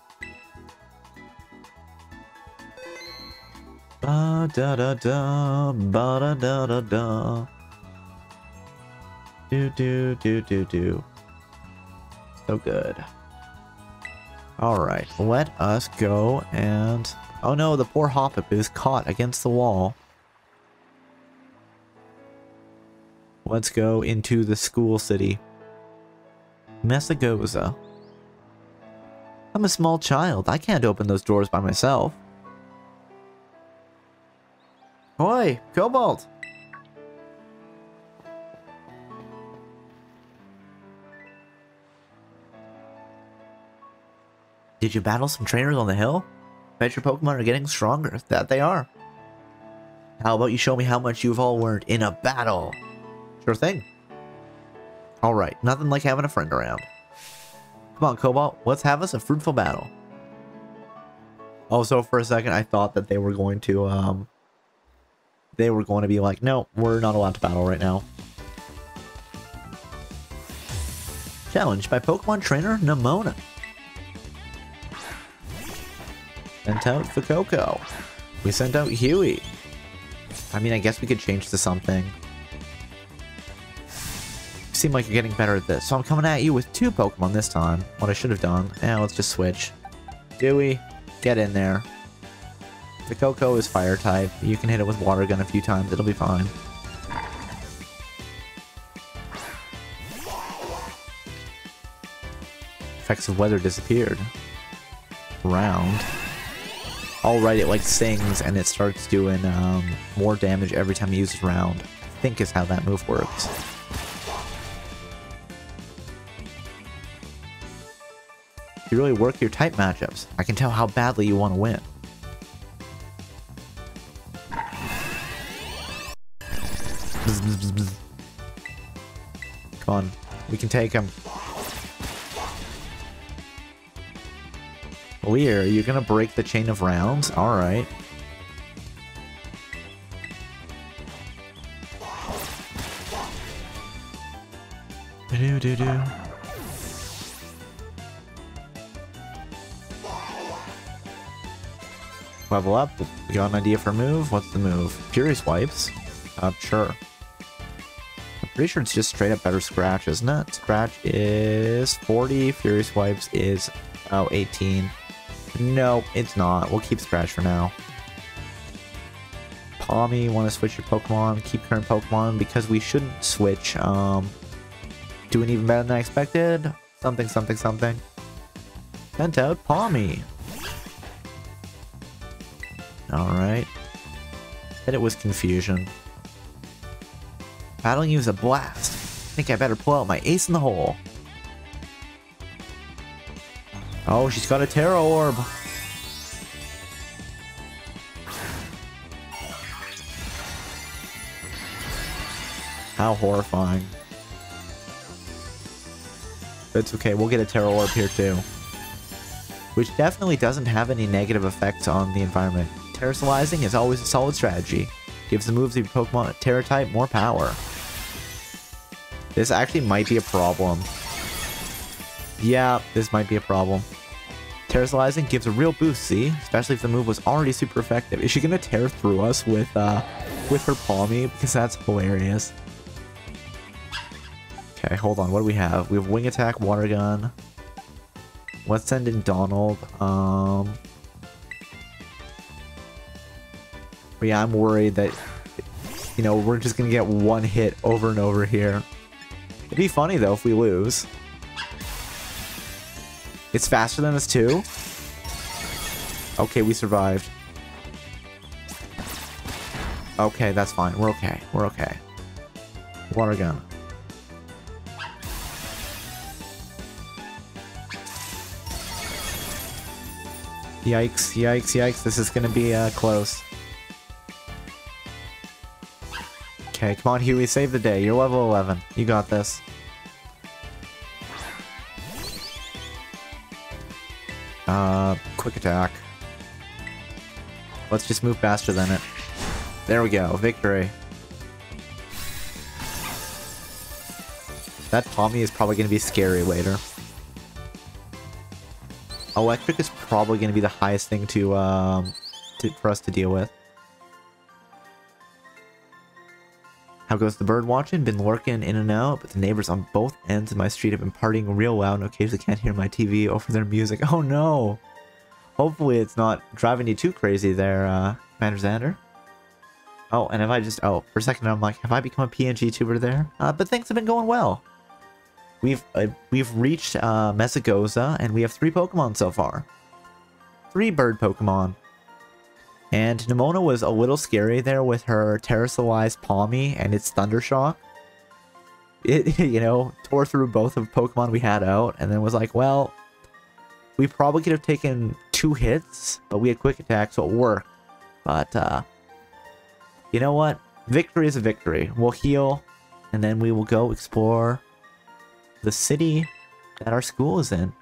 Ba-da-da-da, ba-da-da-da-da. Do. So good. Alright, let us go and... Oh no, the poor Hoppip is caught against the wall. Let's go into the school city. Mesagoza. I'm a small child. I can't open those doors by myself. Oi, Cobalt! Did you battle some trainers on the hill? Bet your Pokemon are getting stronger. That they are. How about you show me how much you've all learned in a battle? Sure thing. Alright, nothing like having a friend around. Come on, Cobalt, let's have us a fruitful battle. Also, for a second, I thought that they were going to, be like, no, we're not allowed to battle right now. Challenged by Pokemon trainer Nemona. Sent out Fuecoco. We sent out Huey. I mean, I guess we could change to something. You seem like you're getting better at this, so I'm coming at you with 2 Pokemon this time. What I should have done. Let's just switch. Dewey, get in there. Fuecoco is fire type. You can hit it with Water Gun a few times. It'll be fine. Effects of weather disappeared. Round. Alright, it like sings and it starts doing more damage every time it uses round. I think is how that move works. You really work your type matchups. I can tell how badly you want to win. Bzz, bzz, bzz. Come on, we can take him. Weird, you're gonna break the chain of rounds? Alright. Do-do-do-do. Level up. We got an idea for a move. What's the move? Fury Swipes? Sure. I'm pretty sure it's just straight up better Scratch, isn't it? Scratch is 40. Fury Swipes is 18. No, it's not. We'll keep Scratch for now. Palmy, want to switch your Pokemon? Keep current Pokemon because we shouldn't switch. Doing even better than I expected. Something, something, something. Sent out Palmy. Alright. Said it was confusion. Battling you is a blast. Think I better pull out my ace in the hole. Oh, she's got a Terra Orb. How horrifying. But it's okay, we'll get a Terra Orb here too. Which definitely doesn't have any negative effects on the environment. Terrasolizing is always a solid strategy. Gives the moves of your Pokemon Terra type more power. This actually might be a problem. Yeah, this might be a problem. Terrasolizing gives a real boost, see? Especially if the move was already super effective. Is she gonna tear through us with her Palmy? Because that's hilarious. Okay, hold on. What do we have? We have Wing Attack, Water Gun. Let's send in Donald. But yeah, I'm worried that, you know, we're just gonna get one hit over and over here. It'd be funny though if we lose. It's faster than us too? Okay, we survived. Okay, that's fine. We're okay. We're okay. Water Gun. Yikes, yikes, yikes. This is gonna be close. Okay, come on, Huey, save the day. You're level 11. You got this. Quick attack. Let's just move faster than it. There we go. Victory. That Palmy is probably going to be scary later. Electric is probably going to be the highest thing for us to deal with. How goes the bird watching? Been lurking in and out, but the neighbors on both ends of my street have been partying real loud and occasionally can't hear my TV over their music. Oh no! Hopefully it's not driving you too crazy there, Commander Xander. Oh, and if I just... Oh, for a second I'm like, have I become a PNG tuber there? But things have been going well. We've reached Mesagoza, and we have 3 Pokemon so far. 3 bird Pokemon. And Nemona was a little scary there with her Terrasolized Palmy and its Thundershock. It, you know, tore through both of Pokemon we had out, and then was like, well, We probably could have taken 2 hits, but we had quick attack, so it worked. But, you know what? Victory is a victory. We'll heal, and then we will go explore the city that our school is in.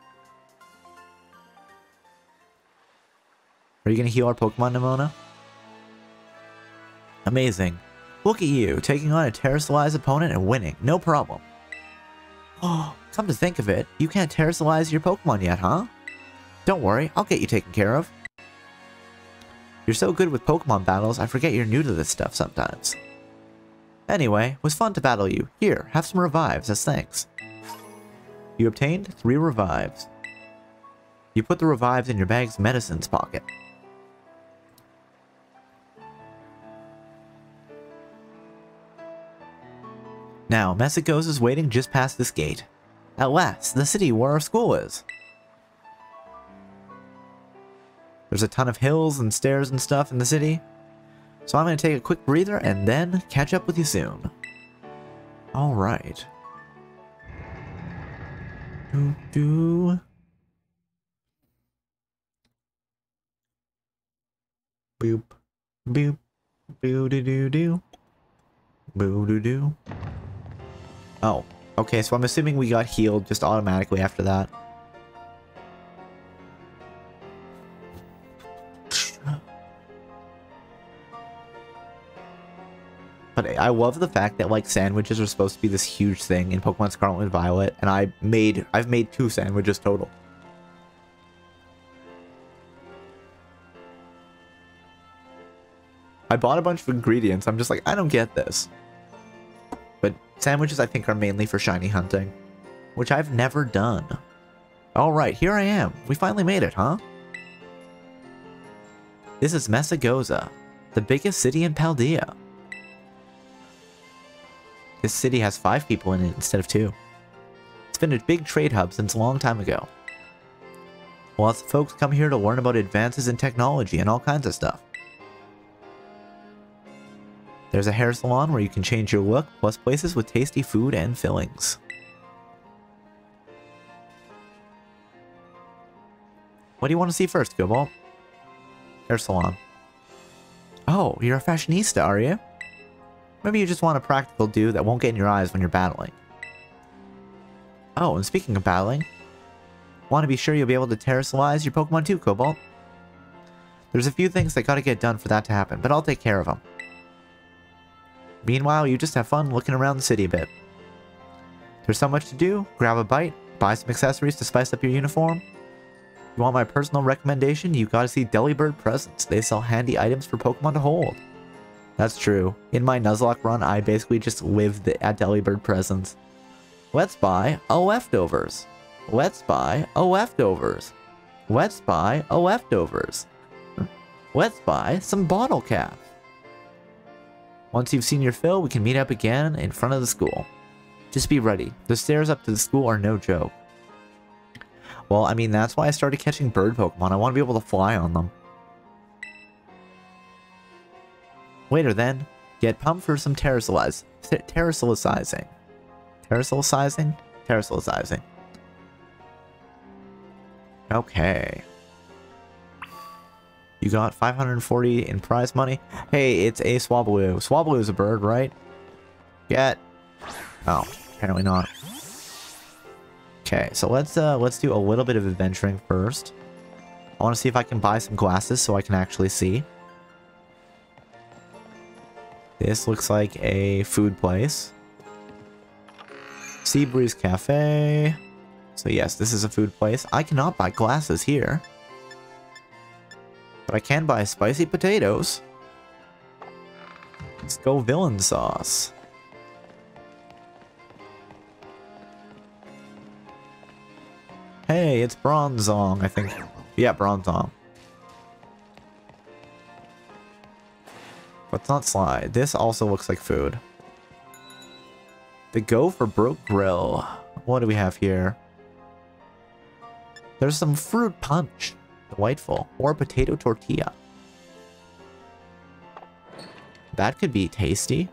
Are you going to heal our Pokemon, Nemona? Amazing. Look at you, taking on a Terrasolized opponent and winning. No problem. Oh, come to think of it, you can't Terrasolize your Pokemon yet, huh? Don't worry, I'll get you taken care of. You're so good with Pokemon battles, I forget you're new to this stuff sometimes. Anyway, it was fun to battle you. Here, have some revives as thanks. You obtained 3 revives. You put the revives in your bag's medicines pocket. Now, Mesagoza is waiting just past this gate. At last, the city where our school is. There's a ton of hills and stairs and stuff in the city. So I'm going to take a quick breather and then catch up with you soon. Alright. Boop, boop, boo-doo-doo-doo. Boo-doo-doo. Oh, okay, so I'm assuming we got healed just automatically after that. But I love the fact that, like, sandwiches are supposed to be this huge thing in Pokemon Scarlet and Violet, and I've made 2 sandwiches total. I bought a bunch of ingredients, I'm just like, I don't get this. But sandwiches I think are mainly for shiny hunting, which I've never done. Alright, here I am. We finally made it, huh? This is Mesagoza, the biggest city in Paldea. This city has 5 people in it instead of 2. It's been a big trade hub since a long time ago. Lots of folks come here to learn about advances in technology and all kinds of stuff. There's a hair salon where you can change your look, plus places with tasty food and fillings. What do you want to see first, Cobalt? Hair salon. Oh, you're a fashionista, are you? Maybe you just want a practical dude that won't get in your eyes when you're battling. Oh, and speaking of battling, want to be sure you'll be able to Terrasolize your Pokemon too, Cobalt. There's a few things that gotta get done for that to happen, but I'll take care of them. Meanwhile, you just have fun looking around the city a bit. There's so much to do. Grab a bite, buy some accessories to spice up your uniform. You want my personal recommendation? You gotta see Delibird Presents. They sell handy items for Pokemon to hold. That's true. In my Nuzlocke run, I basically just lived at Delibird Presents. Let's buy a leftovers. Let's buy a leftovers. Let's buy a leftovers. Let's buy some bottle caps. Once you've seen your fill, we can meet up again in front of the school. Just be ready. The stairs up to the school are no joke. Well, I mean, that's why I started catching bird Pokemon. I want to be able to fly on them. Later then, get pumped for some Terrasolizing. Terrasolizing? Okay. You got 540 in prize money. Hey, it's a Swablu. Swablu is a bird, right? Get. Oh, apparently not. Okay, so let's do a little bit of adventuring first. I want to see if I can buy some glasses so I can actually see. This looks like a food place. Seabreeze Cafe. So yes, this is a food place. I cannot buy glasses here. But I can buy spicy potatoes. Let's go villain sauce. Hey, it's Bronzong, I think. Yeah, Bronzong. Let's not slide. This also looks like food. The Go for Broke Grill. What do we have here? There's some fruit punch. Delightful. Or potato tortilla. That could be tasty.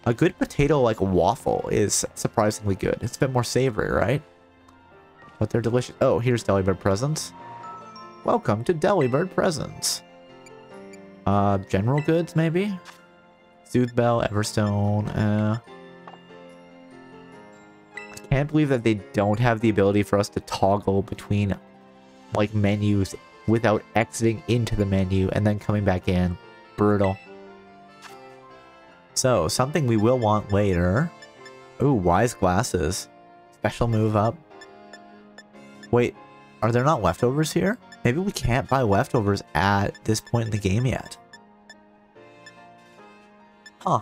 A good potato like waffle is surprisingly good. It's a bit more savory, right? But they're delicious. Oh, here's Delibird Presents. Welcome to Delibird Presents. General goods, maybe? Soothbell, Everstone, I can't believe that they don't have the ability for us to toggle between, like, menus without exiting into the menu and then coming back in. Brutal. So, something we will want later. Ooh, Wise Glasses. Special move up. Wait, are there not leftovers here? Maybe we can't buy leftovers at this point in the game yet. Huh.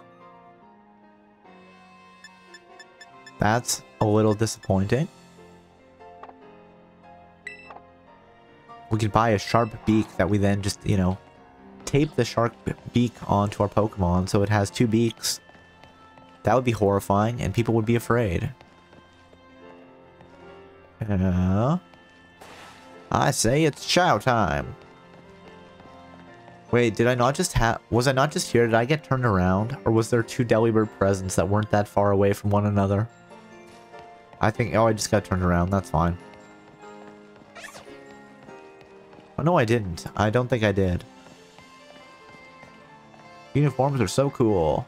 That's a little disappointing. We could buy a sharp beak that we then just, you know, tape the sharp beak onto our Pokemon so it has 2 beaks. That would be horrifying and people would be afraid. I say it's chow time. Wait, did I not just have... Was I not just here? Did I get turned around? Or was there 2 Delibird presents that weren't that far away from one another? I think... Oh, I just got turned around. That's fine. Oh, no, I didn't. I don't think I did. Uniforms are so cool.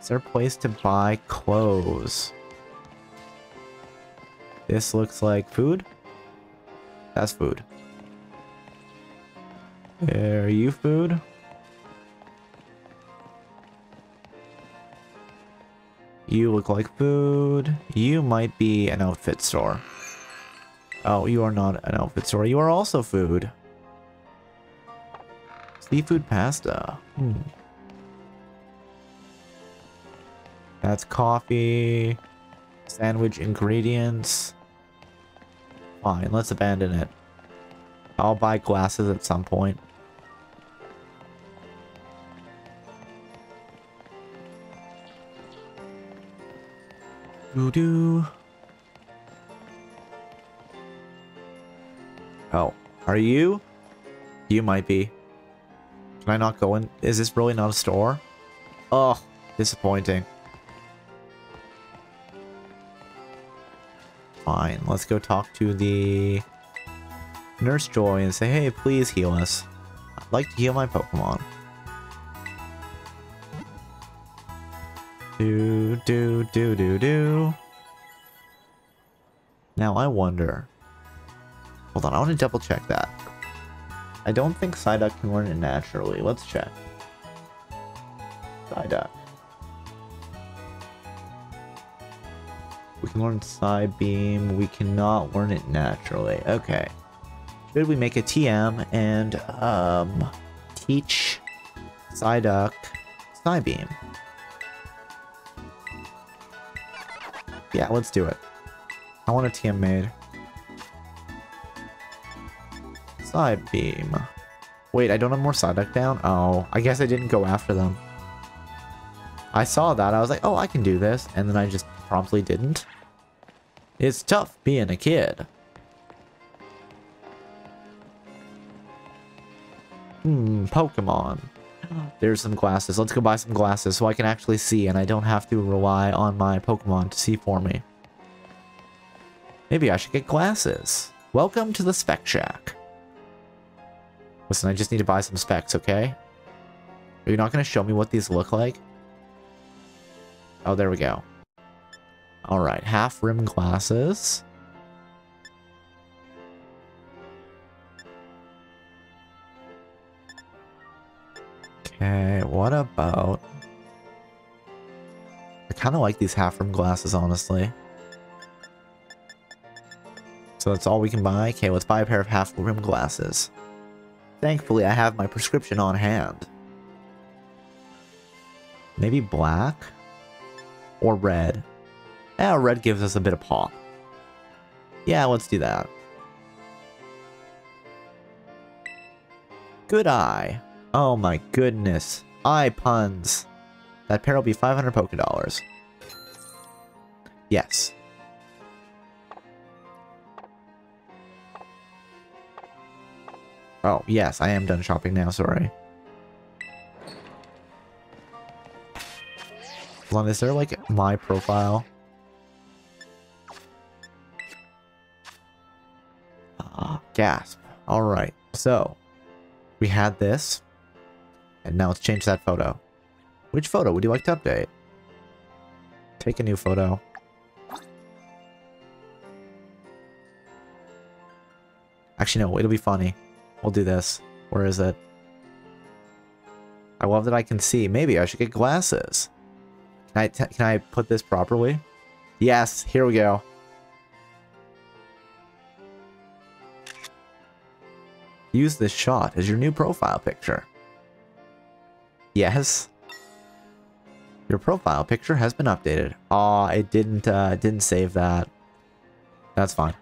Is there a place to buy clothes? This looks like food. That's food. Are you food? You look like food. You might be an outfit store. Oh, you are not an outfit store. You are also food. Seafood pasta. That's coffee. Sandwich ingredients. Fine, let's abandon it. I'll buy glasses at some point. Doo-doo. Oh, are you? You might be. Can I not go in? Is this really not a store? Oh, disappointing. Fine, let's go talk to the Nurse Joy and say, hey, please heal us. I'd like to heal my Pokemon. Do. Now I wonder. Hold on, I want to double check that. I don't think Psyduck can learn it naturally. Let's check. Psyduck. We can learn Psybeam. We cannot learn it naturally. Okay. Should we make a TM and teach Psyduck Psybeam? Yeah, let's do it. I want a TM made. Psybeam. Wait, I don't have more Psyduck down? Oh, I guess I didn't go after them. I saw that. I was like, oh, I can do this. And then I just promptly didn't. It's tough being a kid. Pokemon. There's some glasses. Let's go buy some glasses so I can actually see and I don't have to rely on my Pokemon to see for me. Maybe I should get glasses. Welcome to the Spec Shack. Listen, I just need to buy some specs, okay? Are you not going to show me what these look like? Oh, there we go. Alright, half-rim glasses. Okay, what about... I kind of like these half-rim glasses, honestly. So that's all we can buy? Okay, let's buy a pair of half-rim glasses. Thankfully, I have my prescription on hand. Maybe black? Or red? Yeah, red gives us a bit of pop. Yeah, let's do that. Good eye. Oh my goodness. Eye puns. That pair will be 500 Pokédollars. Yes. Oh, yes, I am done shopping now, sorry. Hold on, is there like my profile? Gasp. Alright, so we had this, and now let's change that photo. Which photo would you like to update? Take a new photo. Actually, no, it'll be funny. We'll do this. Where is it? I love that I can see. Maybe I should get glasses. Can I put this properly? Yes, here we go. Use this shot as your new profile picture. Yes. Your profile picture has been updated. Aw, it didn't save that. That's fine.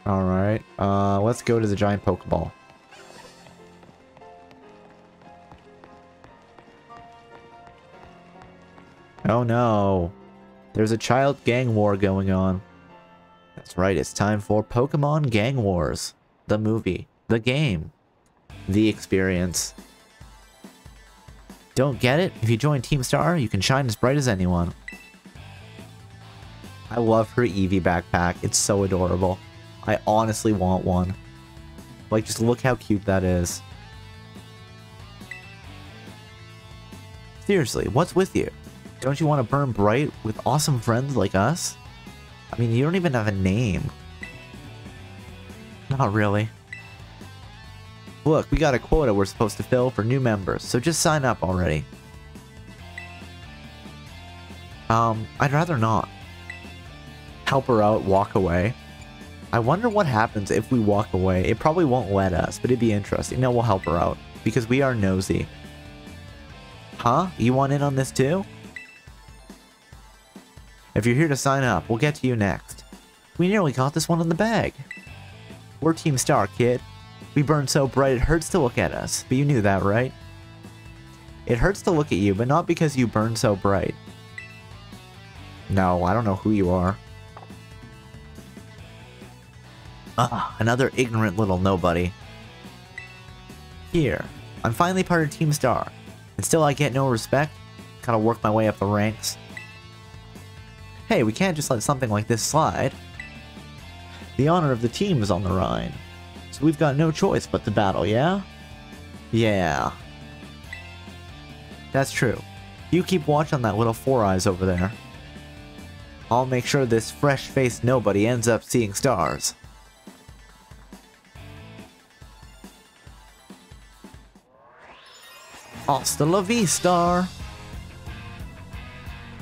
Alright, let's go to the giant Pokeball. Oh no. There's a child gang war going on. That's right, it's time for Pokemon Gang Wars. The movie. The game. The experience. Don't get it? If you join Team Star, you can shine as bright as anyone. I love her Eevee backpack. It's so adorable. I honestly want one. Like, just look how cute that is. Seriously, what's with you? Don't you want to burn bright with awesome friends like us? I mean, you don't even have a name. Not really. Look, we got a quota we're supposed to fill for new members, so just sign up already. I'd rather not. Help her out, walk away. I wonder what happens if we walk away. It probably won't let us, but it'd be interesting. No, we'll help her out, because we are nosy. Huh? You want in on this too? If you're here to sign up, we'll get to you next. We nearly got this one in the bag. We're Team Star, kid. We burn so bright it hurts to look at us, but you knew that, right? It hurts to look at you, but not because you burn so bright. No, I don't know who you are. Another ignorant little nobody. Here, I'm finally part of Team Star, and still I get no respect? Gotta work my way up the ranks. Hey, we can't just let something like this slide. The honor of the team is on the line, so we've got no choice but to battle, yeah? Yeah. That's true. You keep watch on that little Four Eyes over there. I'll make sure this fresh-faced nobody ends up seeing stars. Hasta la vista!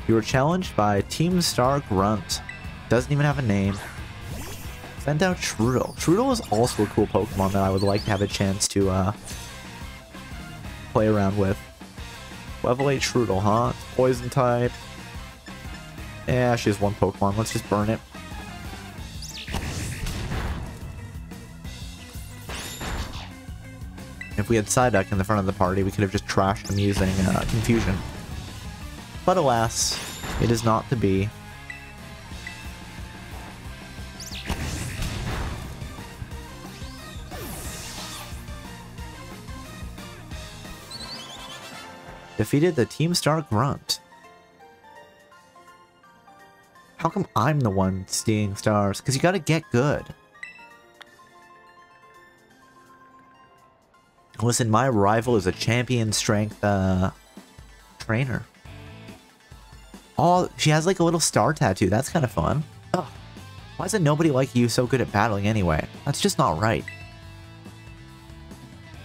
You were challenged by Team Star Grunt. Doesn't even have a name. Send out Trudel. Trudel is also a cool Pokemon that I would like to have a chance to play around with. Level 8 Trudel, huh? It's poison type. Yeah, she has one Pokemon. Let's just burn it. If we had Psyduck in the front of the party, we could have just trashed him using Confusion. But alas, it is not to be. Defeated the Team Star Grunt. How come I'm the one seeing stars? Because you gotta get good. Listen, my rival is a champion strength trainer. Oh, she has like a little star tattoo. That's kind of fun. Ugh. Why isn't nobody like you so good at battling anyway? That's just not right.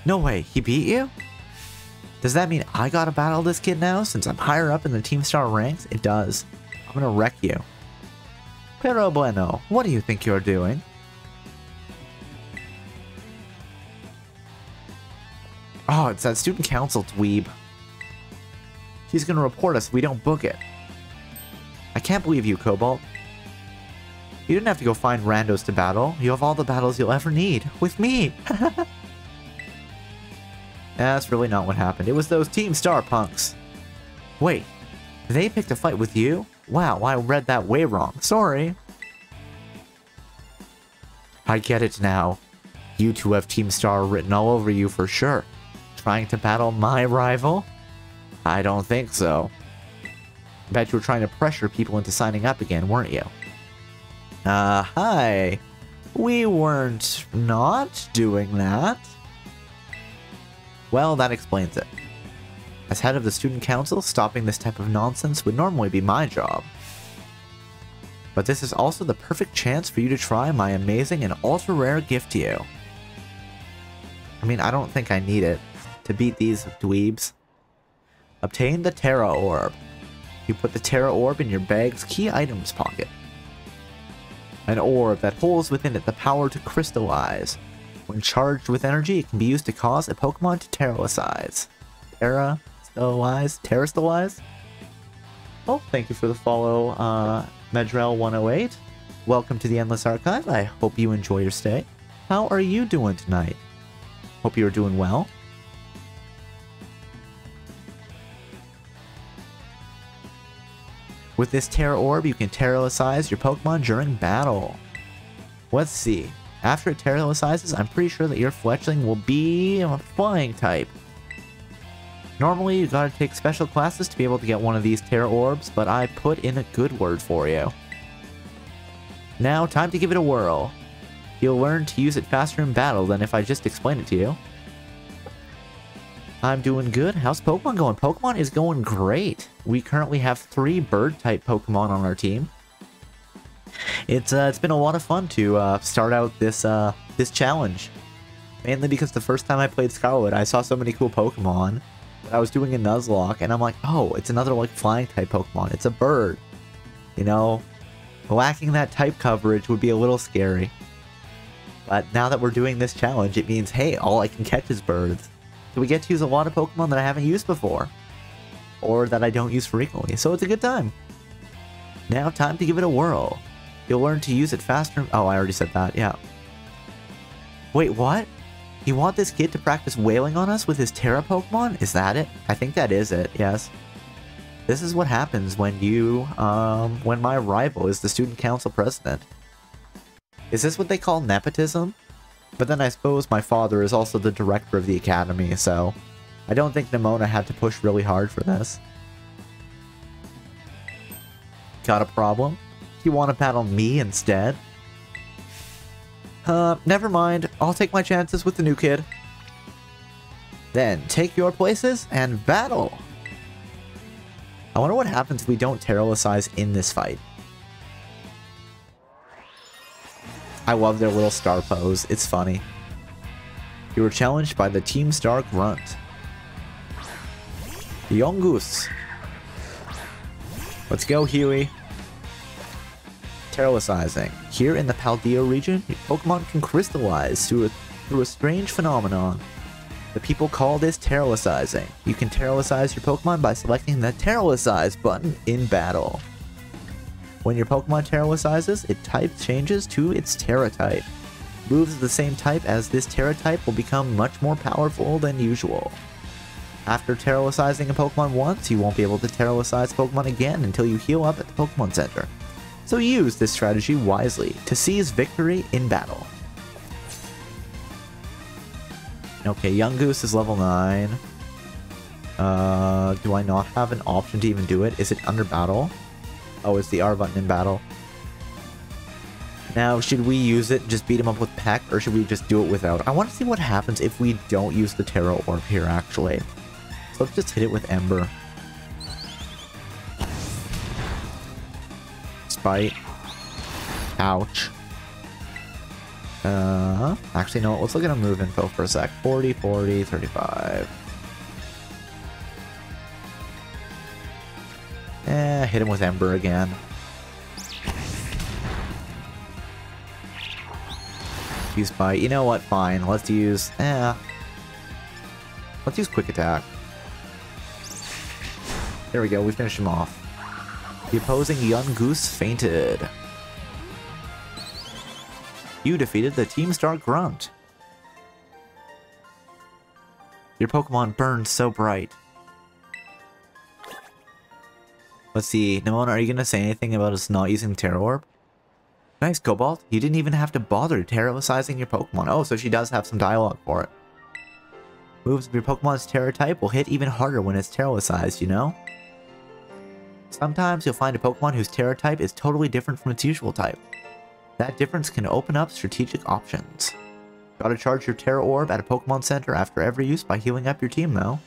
No way, he beat you? Does that mean I gotta battle this kid now since I'm higher up in the Team Star ranks? It does. I'm gonna wreck you. Pero bueno, what do you think you're doing? Oh, it's that student council dweeb. She's gonna report us if we don't book it. I can't believe you, Cobalt. You didn't have to go find randos to battle. You have all the battles you'll ever need. With me! That's really not what happened. It was those Team Star punks. Wait, they picked a fight with you? Wow, I read that way wrong. Sorry. I get it now. You two have Team Star written all over you for sure. Trying to battle my rival? I don't think so. Bet you were trying to pressure people into signing up again, weren't you? Hi. We weren't not doing that. Well, that explains it. As head of the student council, stopping this type of nonsense would normally be my job. But this is also the perfect chance for you to try my amazing and ultra-rare gift to you. I mean, I don't think I need it to beat these dweebs. Obtain the Terra Orb. You put the Terra Orb in your bag's key items pocket. An orb that holds within it the power to crystallize. When charged with energy, it can be used to cause a Pokemon to terralize. Terrastallize? Oh, thank you for the follow, Medrel108. Welcome to the Endless Archive. I hope you enjoy your stay. How are you doing tonight? Hope you're doing well. With this Terra Orb, you can terralize your Pokemon during battle. Let's see. After it terralizes, I'm pretty sure that your fletchling will be a flying type. Normally, you gotta take special classes to be able to get one of these Terra Orbs, but I put in a good word for you. Now, time to give it a whirl. You'll learn to use it faster in battle than if I just explained it to you. I'm doing good. How's Pokemon going? Pokemon is going great. We currently have 3 bird-type Pokemon on our team. It's been a lot of fun to start out this this challenge. Mainly because the first time I played Scarlet, I saw so many cool Pokemon. I was doing a Nuzlocke, and I'm like, oh, it's another like flying-type Pokemon. It's a bird. You know, lacking that type coverage would be a little scary. But now that we're doing this challenge, it means, hey, all I can catch is birds. So we get to use a lot of Pokemon that I haven't used before. Or that I don't use frequently, so it's a good time. Now time to give it a whirl. You'll learn to use it faster. Oh, I already said that, yeah. Wait, what? You want this kid to practice wailing on us with his Terra Pokemon? Is that it? I think that is it, yes. This is what happens when you, when my rival is the student council president. Is this what they call nepotism? But then I suppose my father is also the director of the academy, so I don't think Nemona had to push really hard for this. Got a problem? You want to battle me instead? Never mind. I'll take my chances with the new kid. Then, take your places and battle! I wonder what happens if we don't terralize in this fight. I love their little star pose. It's funny. You were challenged by the Team Star Grunt. Yungoos. Let's go, Huey. Terralizing. Here in the Paldea region, your Pokemon can crystallize through a strange phenomenon. The people call this terralizing. You can terralize your Pokemon by selecting the Terralize button in battle. When your Pokemon terralizes, its type changes to its Terra type. Moves of the same type as this Terra type will become much more powerful than usual. After terralizing a Pokemon once, you won't be able to terralize Pokemon again until you heal up at the Pokemon Center. So use this strategy wisely to seize victory in battle. Okay, Yungoos is level 9. Do I not have an option to even do it? Is it under battle? Oh, it's the R button in battle. Now, should we use it and just beat him up with Peck, or should we just do it without? I want to see what happens if we don't use the Terra Orb here, actually. So let's just hit it with Ember. Spite. Ouch. Actually, no, let's look at a move info for a sec. 40, 40, 35. Hit him with Ember again. Use Bite. You know what? Fine. Let's use... Let's use Quick Attack. There we go. We finished him off. The opposing Yungoos fainted. You defeated the Team Star Grunt. Your Pokemon burned so bright. Let's see. Nemona, are you going to say anything about us not using Terra Orb? Nice, Cobalt. You didn't even have to bother terralizing your Pokemon. Oh, so she does have some dialogue for it. Moves of your Pokemon's Terra type will hit even harder when it's terralized, you know? Sometimes you'll find a Pokemon whose Terra type is totally different from its usual type. That difference can open up strategic options. Gotta charge your Terra Orb at a Pokemon Center after every use by healing up your team, though.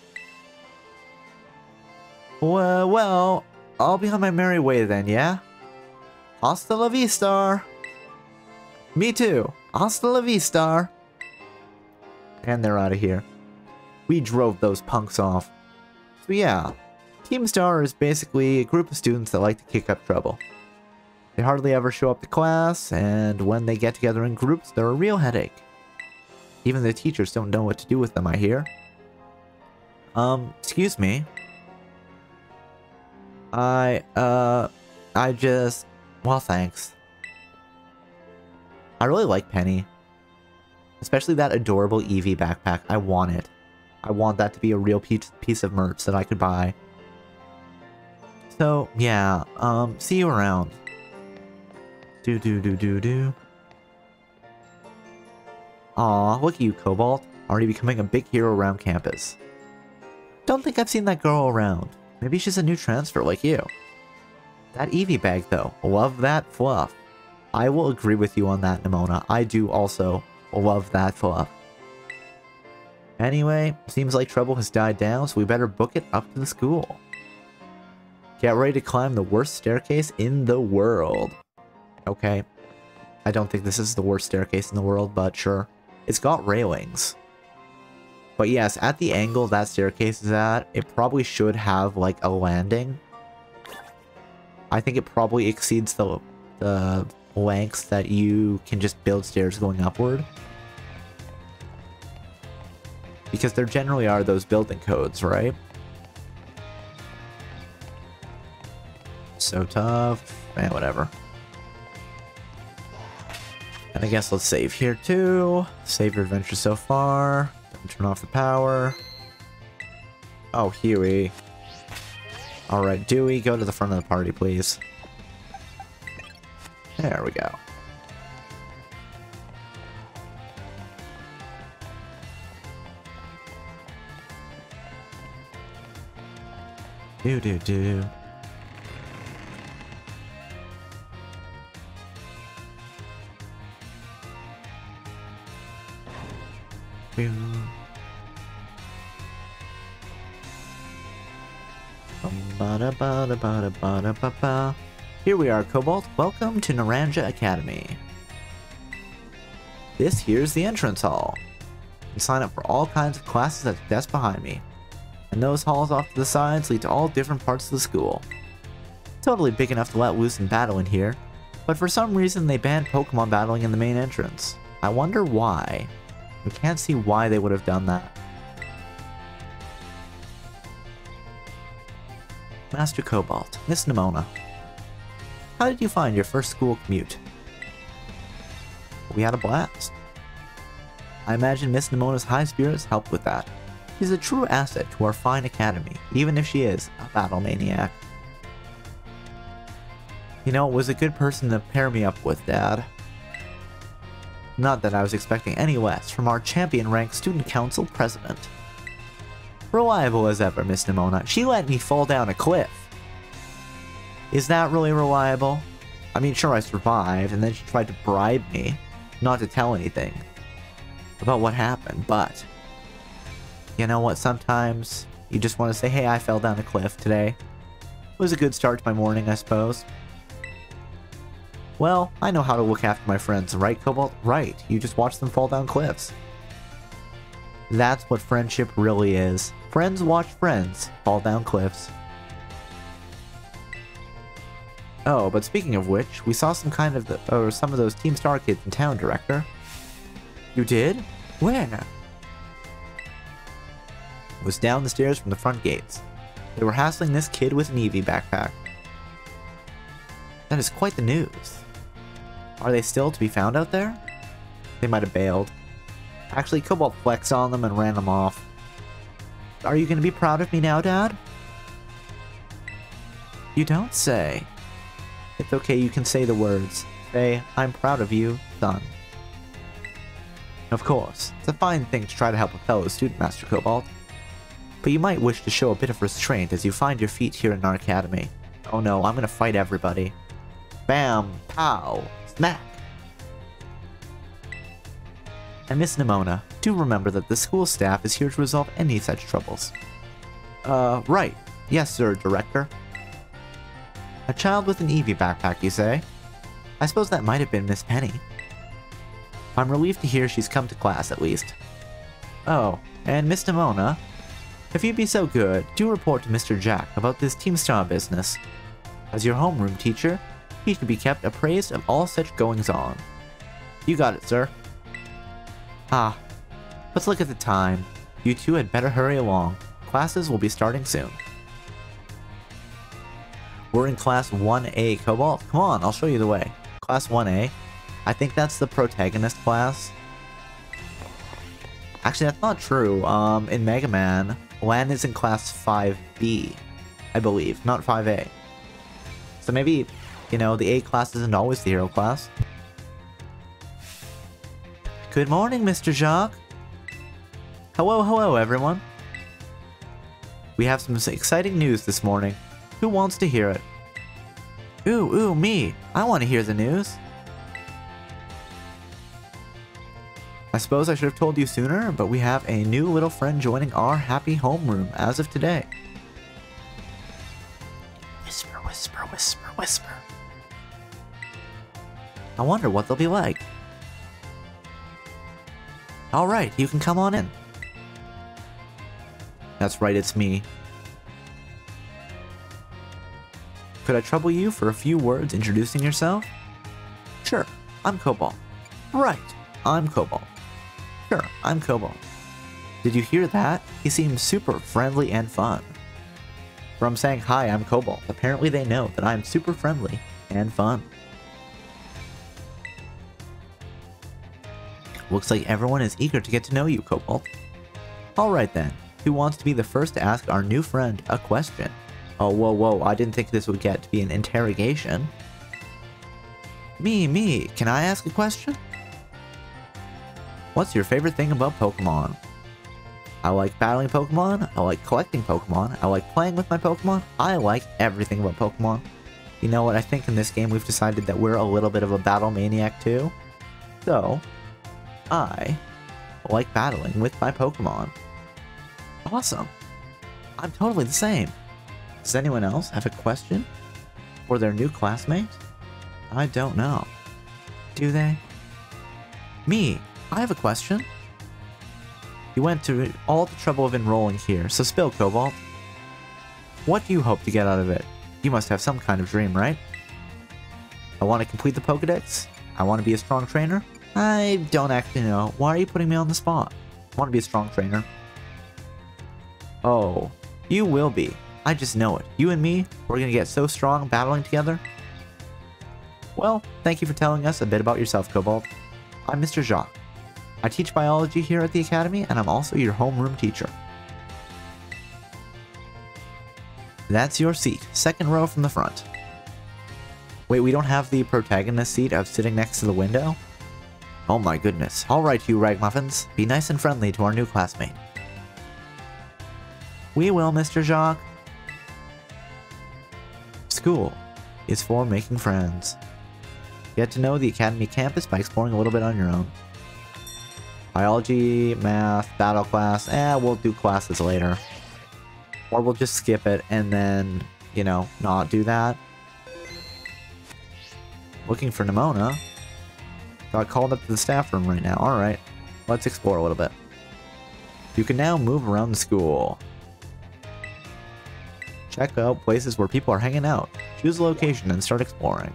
Well, I'll be on my merry way then, yeah? Hasta la vista! Me too! Hasta la vista! And they're out of here. We drove those punks off. So yeah, Team Star is basically a group of students that like to kick up trouble. They hardly ever show up to class, and when they get together in groups, they're a real headache. Even the teachers don't know what to do with them, I hear. Excuse me. I just... Well, thanks. I really like Penny. Especially that adorable Eevee backpack. I want it. I want that to be a real piece of merch that I could buy. So, yeah, see you around. Do. Aw, look at you, Cobalt. Already becoming a big hero around campus. Don't think I've seen that girl around. Maybe she's a new transfer like you. That Eevee bag, though. Love that fluff. I will agree with you on that, Nemona. I do also love that fluff. Anyway, seems like trouble has died down, so we better book it up to the school. Get ready to climb the worst staircase in the world. Okay. I don't think this is the worst staircase in the world, but sure. It's got railings. But yes, at the angle that staircase is at, it probably should have, like, a landing. I think it probably exceeds the lengths that you can just build stairs going upward. Because there generally are those building codes, right? So tough. Eh, whatever. And I guess let's save here too. Save your adventure so far. Don't turn off the power. Oh, Huey. Alright, Dewey, go to the front of the party, please. There we go. Do. Here we are, Cobalt. Welcome to Naranja Academy. This here's the entrance hall. You sign up for all kinds of classes at the desk behind me. And those halls off to the sides lead to all different parts of the school. Totally big enough to let loose and battle in here, but for some reason they banned Pokemon battling in the main entrance. I wonder why. We can't see why they would have done that. Master Cobalt, Miss Nemona. How did you find your first school commute? We had a blast. I imagine Miss Nemona's high spirits helped with that. She's a true asset to our fine academy, even if she is a battle maniac. You know, it was a good person to pair me up with, Dad. Not that I was expecting any less from our champion-ranked student council president. Reliable as ever, Miss Nemona. She let me fall down a cliff. Is that really reliable? I mean, sure, I survived, and then she tried to bribe me not to tell anything about what happened, but you know what, sometimes you just want to say, hey, I fell down a cliff today. It was a good start to my morning, I suppose. Well, I know how to look after my friends, right, Cobalt? Right, you just watch them fall down cliffs. That's what friendship really is. Friends watch friends fall down cliffs. Oh, but speaking of which, we saw some of those Team Star kids in town, Director. You did? Where? It was down the stairs from the front gates. They were hassling this kid with an Eevee backpack. That is quite the news. Are they still to be found out there? They might have bailed. Actually, Cobalt flexed on them and ran them off. Are you going to be proud of me now, Dad? You don't say. It's okay, you can say the words. Say, I'm proud of you, son. Of course, it's a fine thing to try to help a fellow student, Master Cobalt. But you might wish to show a bit of restraint as you find your feet here in our academy. Oh no, I'm gonna fight everybody. Bam! Pow! Smack! And Miss Nimona, do remember that the school staff is here to resolve any such troubles. Right. Yes, sir, Director. A child with an Eevee backpack, you say? I suppose that might have been Miss Penny. I'm relieved to hear she's come to class, at least. Oh, and Miss Nimona, if you'd be so good, do report to Mr. Jack about this Team Star business. As your homeroom teacher, he should be kept appraised of all such goings-on. You got it, sir. Ah, let's look at the time. You two had better hurry along. Classes will be starting soon. We're in Class 1A, Cobalt. Come on, I'll show you the way. Class 1A. I think that's the protagonist class. Actually, that's not true. In Mega Man, Lan is in Class 5B, I believe, not 5A. So maybe, you know, the A class isn't always the hero class. Good morning, Mr. Jacques. Hello, everyone. We have some exciting news this morning. Who wants to hear it? Ooh, me. I want to hear the news. I suppose I should have told you sooner, but we have a new little friend joining our happy homeroom as of today. Whisper, whisper, whisper, whisper. I wonder what they'll be like. Alright, you can come on in. That's right, it's me. Could I trouble you for a few words introducing yourself? Sure, I'm Cobalt. Right, I'm Cobalt. Sure, I'm Cobalt. Did you hear that? He seems super friendly and fun. From saying hi, I'm Cobalt, apparently they know that I'm super friendly and fun. Looks like everyone is eager to get to know you, Cobalt. Alright then, who wants to be the first to ask our new friend a question? Oh, whoa, I didn't think this would get to be an interrogation. Me, can I ask a question? What's your favorite thing about Pokemon? I like battling Pokemon, I like collecting Pokemon, I like playing with my Pokemon, I like everything about Pokemon. You know what, I think in this game we've decided that we're a little bit of a battle maniac too. So, I like battling with my Pokemon. Awesome. I'm totally the same. Does anyone else have a question for their new classmate? I don't know. Do they? Me, I have a question. You went to all the trouble of enrolling here, so spill, Cobalt. What do you hope to get out of it? You must have some kind of dream, right? I want to complete the Pokedex. I want to be a strong trainer. I don't actually know. Why are you putting me on the spot? I want to be a strong trainer. Oh, you will be. I just know it. You and me, we're gonna get so strong battling together. Well, thank you for telling us a bit about yourself, Cobalt. I'm Mr. Jacques. I teach biology here at the Academy, and I'm also your homeroom teacher. That's your seat, second row from the front. Wait, we don't have the protagonist seat of sitting next to the window? Oh my goodness. Alright, you ragmuffins. Be nice and friendly to our new classmate. We will, Mr. Jacques. School is for making friends. Get to know the Academy campus by exploring a little bit on your own. Biology, math, battle class, we'll do classes later. Or we'll just skip it and then, you know, not do that. Looking for Nimona. Got called up to the staff room right now. Alright, let's explore a little bit. You can now move around the school. Check out places where people are hanging out. Choose a location and start exploring.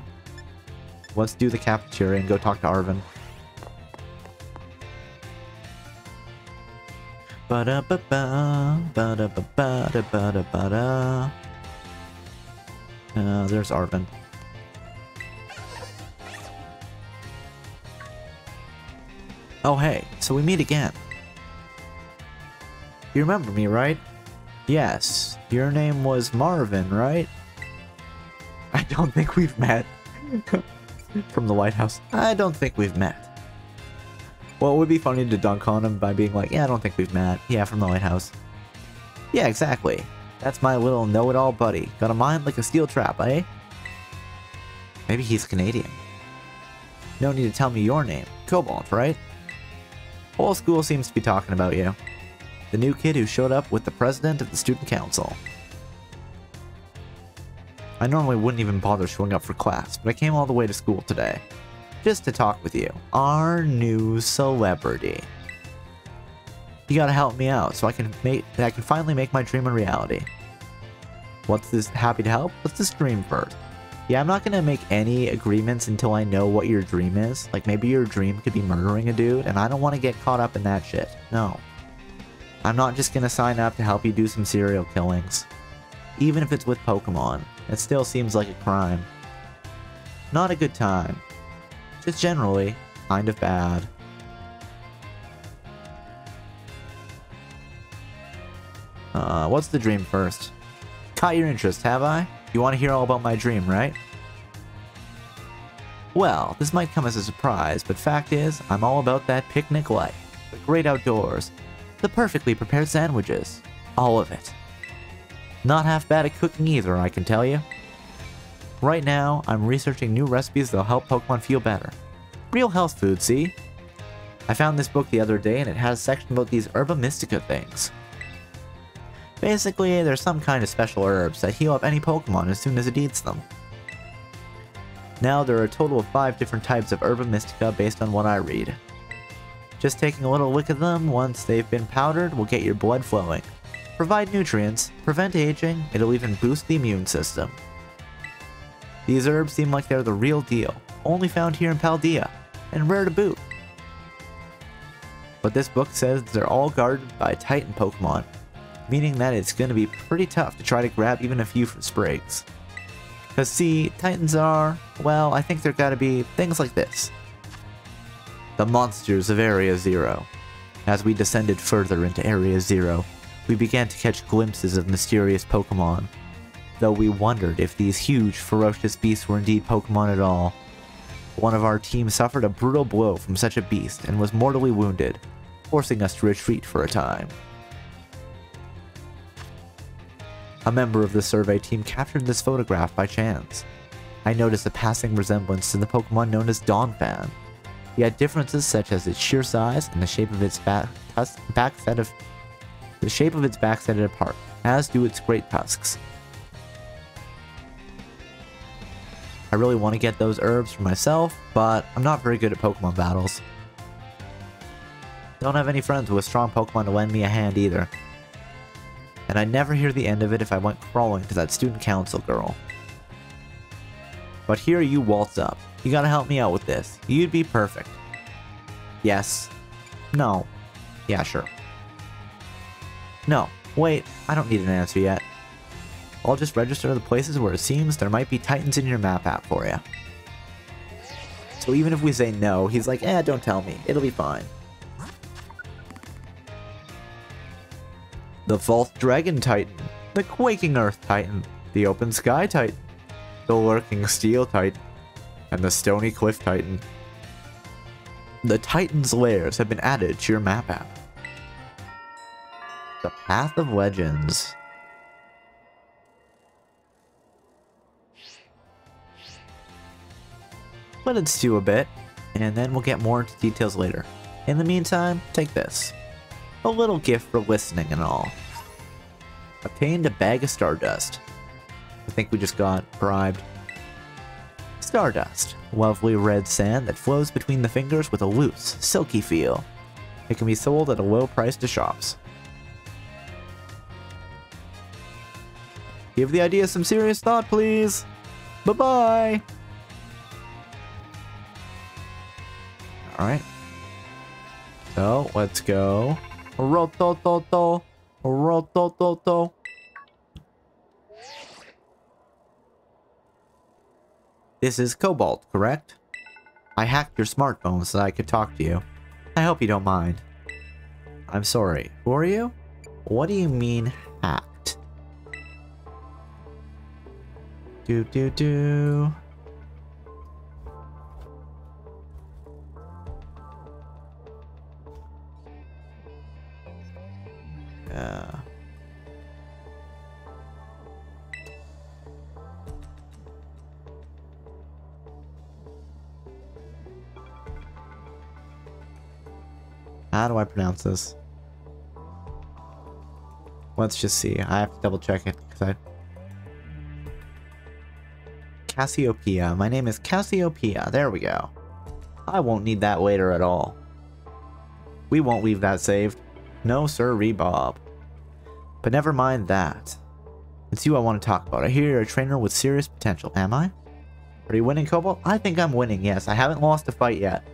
Let's do the cafeteria and go talk to Arven. There's Arven. Oh hey, so we meet again. You remember me, right? Yes, your name was Marvin, right? I don't think we've met. From the White House. I don't think we've met. Well, it would be funny to dunk on him by being like, yeah, I don't think we've met. Yeah, from the White House. Yeah, exactly. That's my little know-it-all buddy. Got a mind like a steel trap, eh? Maybe he's Canadian. No need to tell me your name. Cobalt, right? Whole school seems to be talking about you. The new kid who showed up with the president of the student council. I normally wouldn't even bother showing up for class, but I came all the way to school today. Just to talk with you. Our new celebrity. You gotta help me out so I can finally make my dream a reality. What's this? Happy to help? What's this dream first? Yeah, I'm not gonna make any agreements until I know what your dream is. Like, maybe your dream could be murdering a dude, and I don't want to get caught up in that shit. No. I'm not just gonna sign up to help you do some serial killings. Even if it's with Pokemon. It still seems like a crime. Not a good time. Just generally, kind of bad. What's the dream first? Caught your interest, have I? You want to hear all about my dream, right? Well, this might come as a surprise, but fact is, I'm all about that picnic life. The great outdoors. The perfectly prepared sandwiches. All of it. Not half bad at cooking either, I can tell you. Right now, I'm researching new recipes that'll help Pokemon feel better. Real health food, see? I found this book the other day and it has a section about these Herba Mystica things. Basically, there's some kind of special herbs that heal up any Pokemon as soon as it eats them. Now there are a total of 5 different types of Herba Mystica based on what I read. Just taking a little look at them once they've been powdered will get your blood flowing, provide nutrients, prevent aging, it'll even boost the immune system. These herbs seem like they're the real deal, only found here in Paldea, and rare to boot. But this book says they're all guarded by Titan Pokemon, meaning that it's going to be pretty tough to try to grab even a few from Sprigs. Cause see, Titans are, well, I think they're gotta be things like this. The monsters of Area Zero. As we descended further into Area Zero, we began to catch glimpses of mysterious Pokemon, though we wondered if these huge, ferocious beasts were indeed Pokemon at all. One of our team suffered a brutal blow from such a beast and was mortally wounded, forcing us to retreat for a time. A member of the survey team captured this photograph by chance. I noticed a passing resemblance to the Pokemon known as Donphan. Yet differences such as its sheer size and the shape of its back set it apart, as do its great tusks. I really want to get those herbs for myself, but I'm not very good at Pokemon battles. Don't have any friends with strong Pokemon to lend me a hand either. And I'd never hear the end of it if I went crawling to that student council girl. But here you waltz up. You gotta help me out with this. You'd be perfect. Yes. No. Yeah, sure. No. Wait, I don't need an answer yet. I'll just register the places where it seems there might be Titans in your map app for you. So even if we say no, he's like, don't tell me. It'll be fine. The False Dragon Titan, the Quaking Earth Titan, the Open Sky Titan, the Lurking Steel Titan, and the Stony Cliff Titan. The Titan's lairs have been added to your map app. The Path of Legends. Let it stew a bit, and then we'll get more into details later. In the meantime, take this. A little gift for listening and all. Obtained a bag of Stardust. I think we just got bribed. Stardust. Lovely red sand that flows between the fingers with a loose, silky feel. It can be sold at a low price to shops. Give the idea some serious thought, please. Bye-bye. Alright. So, let's go. Rotototo. Rotototo. This is Cobalt, correct? I hacked your smartphone so that I could talk to you. I hope you don't mind. I'm sorry. Who are you? What do you mean, hacked? Do. How do I pronounce this? Let's just see. I have to double check it because Cassiopeia. My name is Cassiopeia. There we go. I won't need that later at all. We won't leave that saved. No sirree, Bob. But never mind that. It's you I want to talk about. I hear you're a trainer with serious potential. Am I? Are you winning, Cobalt? I think I'm winning, yes. I haven't lost a fight yet.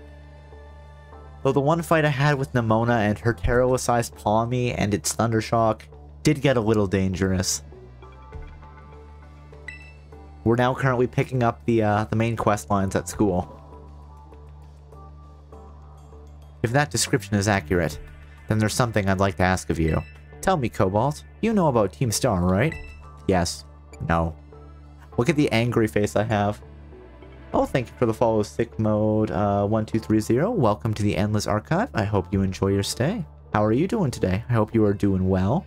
Though the one fight I had with Nemona and her Terror-sized Palmy and its Thundershock did get a little dangerous. We're now currently picking up the main quest lines at school. If that description is accurate, then there's something I'd like to ask of you. Tell me, Cobalt, you know about Team Star, right? Yes. No. Look at the angry face I have. Oh, thank you for the follow, Sick Mode 1230. Welcome to the Endless Archive. I hope you enjoy your stay. How are you doing today? I hope you are doing well.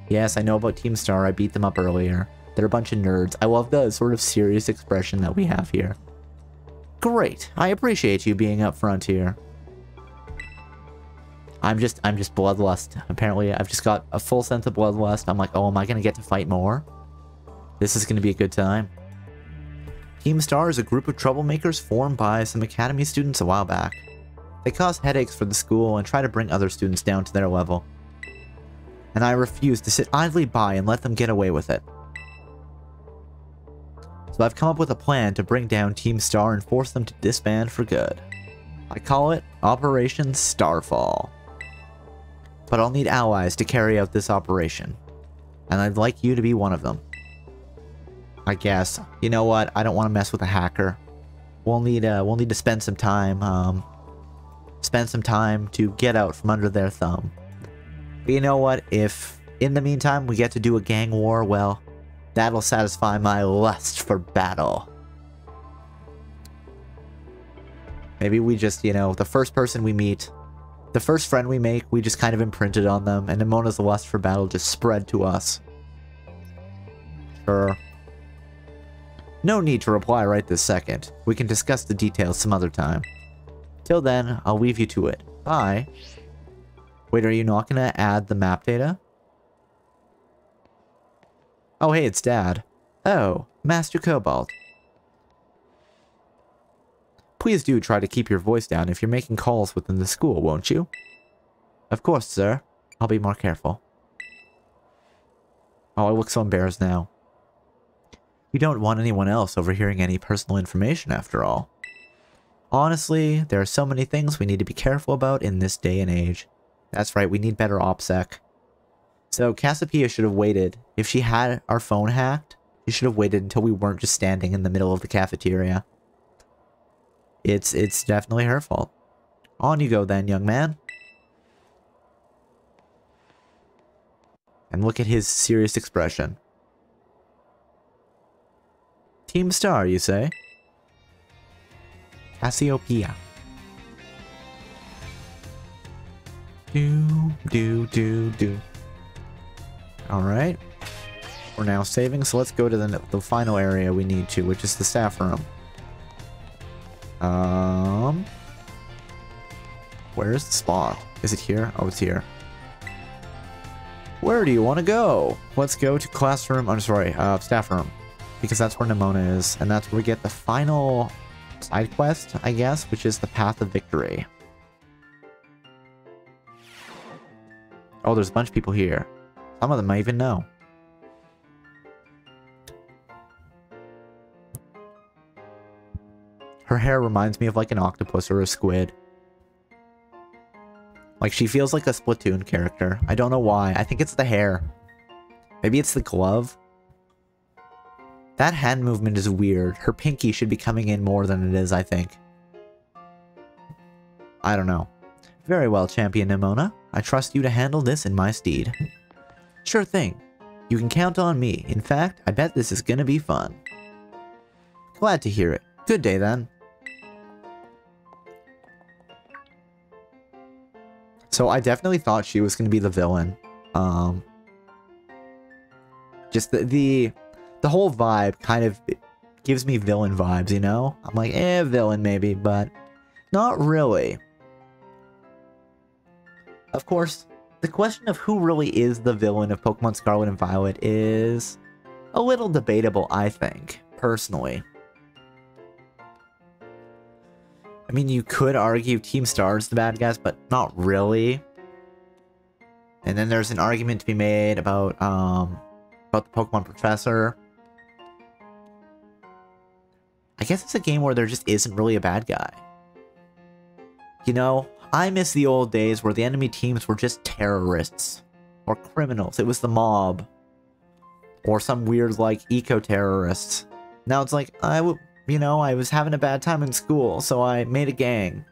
Yes, I know about Team Star. I beat them up earlier. They're a bunch of nerds. I love the sort of serious expression that we have here. Great. I appreciate you being up front here. I'm just bloodlust. Apparently, I've just got a full sense of bloodlust. I'm like, oh, am I going to get to fight more? This is going to be a good time. Team Star is a group of troublemakers formed by some academy students a while back. They cause headaches for the school and try to bring other students down to their level. And I refuse to sit idly by and let them get away with it. So I've come up with a plan to bring down Team Star and force them to disband for good. I call it Operation Starfall. But I'll need allies to carry out this operation. And I'd like you to be one of them. I guess. You know what? I don't want to mess with a hacker. We'll need to spend some time to get out from under their thumb. But you know what? If in the meantime we get to do a gang war, well, that'll satisfy my lust for battle. Maybe we just, you know, the first person we meet, the first friend we make, we just kind of imprint it on them, and Nemona's lust for battle just spread to us. Sure. No need to reply right this second. We can discuss the details some other time. Till then, I'll leave you to it. Bye. Wait, are you not gonna add the map data? Oh, hey, it's Dad. Oh, Master Cobalt. Please do try to keep your voice down if you're making calls within the school, won't you? Of course, sir. I'll be more careful. Oh, I look so embarrassed now. You don't want anyone else overhearing any personal information, after all. Honestly, there are so many things we need to be careful about in this day and age. That's right, we need better OPSEC. So, Cassiopeia should have waited. If she had our phone hacked, she should have waited until we weren't just standing in the middle of the cafeteria. It's definitely her fault. On you go then, young man. And look at his serious expression. Team Star, you say? Cassiopeia. Do. Alright. We're now saving, so let's go to the final area we need to, which is the staff room. Where's the spot? Is it here? Oh, it's here. Where do you want to go? Let's go to classroom, I'm sorry, staff room. Because that's where Nemona is, and that's where we get the final side quest, I guess, which is the Path of Victory. Oh, there's a bunch of people here. Some of them I even know. Her hair reminds me of like an octopus or a squid. Like, she feels like a Splatoon character. I don't know why. I think it's the hair. Maybe it's the glove. That hand movement is weird. Her pinky should be coming in more than it is, I think. I don't know. Very well, Champion Nemona. I trust you to handle this in my stead. Sure thing. You can count on me. In fact, I bet this is gonna be fun. Glad to hear it. Good day, then. So I definitely thought she was gonna be the villain. Just the whole vibe kind of gives me villain vibes, you know? I'm like, villain maybe, but not really. Of course, the question of who really is the villain of Pokemon Scarlet and Violet is a little debatable, I think, personally. I mean, you could argue Team Star's the bad guys, but not really. And then there's an argument to be made about the Pokemon Professor. I guess it's a game where there just isn't really a bad guy. You know, I miss the old days where the enemy teams were just terrorists or criminals. It was the mob or some weird like eco-terrorists. Now it's like I was having a bad time in school, so I made a gang.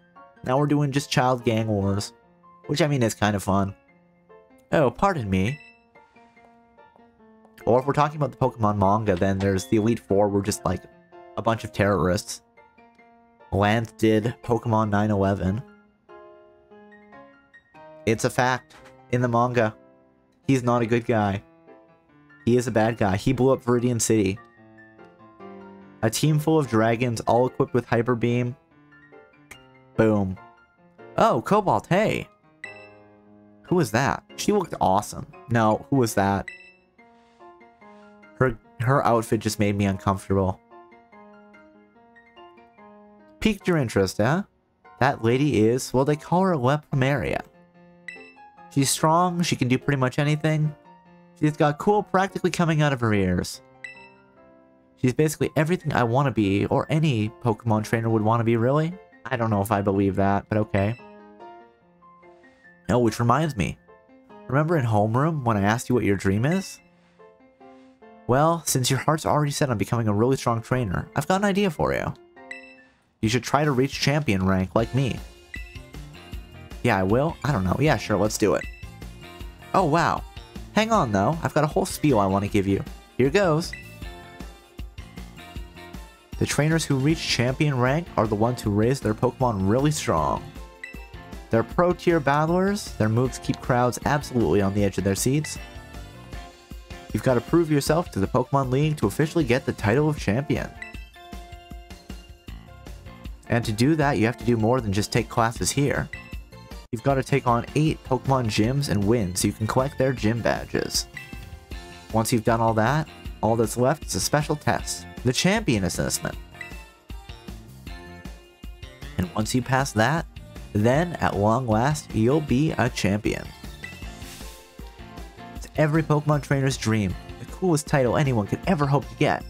Now we're doing just child gang wars, which I mean is kind of fun. Oh, pardon me. Or if we're talking about the Pokemon manga, then there's the Elite Four were just like a bunch of terrorists. Lance did Pokemon 9/11. It's a fact. In the manga, he's not a good guy. He is a bad guy. He blew up Viridian City. A team full of dragons, all equipped with Hyper Beam. Boom. Oh, Cobalt, hey! Who was that? She looked awesome. No, who was that? Her outfit just made me uncomfortable. Piqued your interest, huh? That lady is, well, they call her La Plumeria. She's strong, she can do pretty much anything. She's got cool practically coming out of her ears. She's basically everything I want to be, or any Pokemon trainer would want to be, really. I don't know if I believe that, but okay. Oh, which reminds me. Remember in Homeroom when I asked you what your dream is? Well, since your heart's already set on becoming a really strong trainer, I've got an idea for you. You should try to reach champion rank like me. Yeah, I will? I don't know. Yeah, sure, let's do it. Oh, wow. Hang on, though. I've got a whole spiel I want to give you. Here goes. The trainers who reach champion rank are the ones who raise their Pokemon really strong. They're pro-tier battlers, their moves keep crowds absolutely on the edge of their seats. You've got to prove yourself to the Pokemon League to officially get the title of champion. And to do that, you have to do more than just take classes here. You've got to take on 8 Pokemon gyms and win so you can collect their gym badges. Once you've done all that, all that's left is a special test, the Champion Assessment. And once you pass that, then at long last, you'll be a champion. It's every Pokemon trainer's dream, the coolest title anyone could ever hope to get.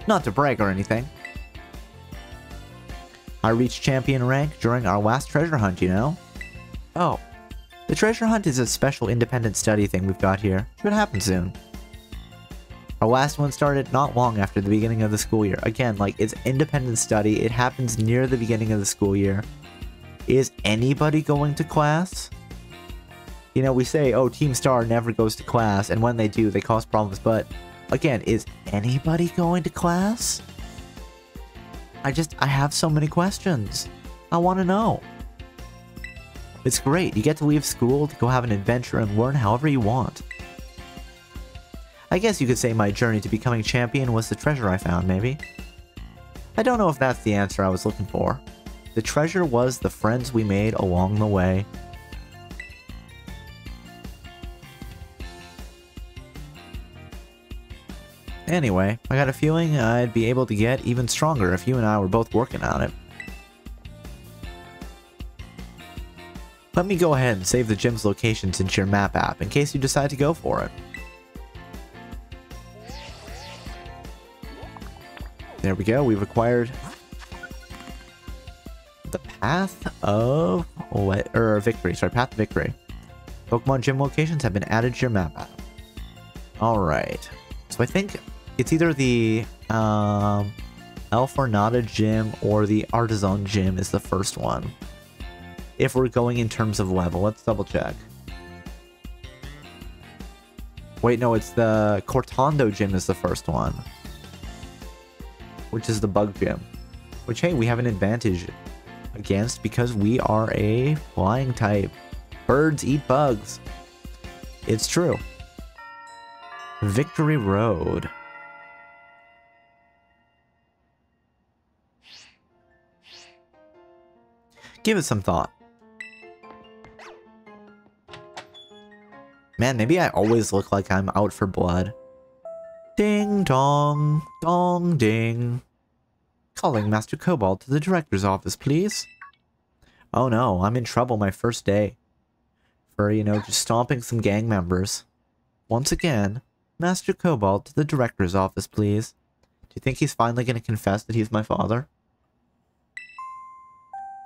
Not to brag or anything. I reached champion rank during our last treasure hunt, you know? Oh, the treasure hunt is a special independent study thing we've got here. Should happen soon. Our last one started not long after the beginning of the school year. Again, like, it's independent study. It happens near the beginning of the school year. Is anybody going to class? You know, we say, oh, Team Star never goes to class, and when they do, they cause problems. But, again, is anybody going to class? I have so many questions. I want to know. It's great. You get to leave school to go have an adventure and learn however you want. I guess you could say my journey to becoming champion was the treasure I found, maybe. I don't know if that's the answer I was looking for. The treasure was the friends we made along the way. Anyway, I got a feeling I'd be able to get even stronger if you and I were both working on it. Let me go ahead and save the gym's locations into your map app in case you decide to go for it. There we go, we've acquired the Path of Victory. Sorry, Path of Victory. Pokemon gym locations have been added to your map app. Alright. So I think it's either the Alfornada gym or the Artisan gym is the first one. If we're going in terms of level, let's double check. Wait, no, it's the Cortando gym is the first one. Which is the bug gym. Which, hey, we have an advantage against because we are a flying type. Birds eat bugs. It's true. Victory Road. Give it some thought. Man, maybe I always look like I'm out for blood. Ding dong, dong ding. Calling Master Cobalt to the director's office, please. Oh no, I'm in trouble my first day. For, you know, just stomping some gang members. Once again, Master Cobalt to the director's office, please. Do you think he's finally going to confess that he's my father?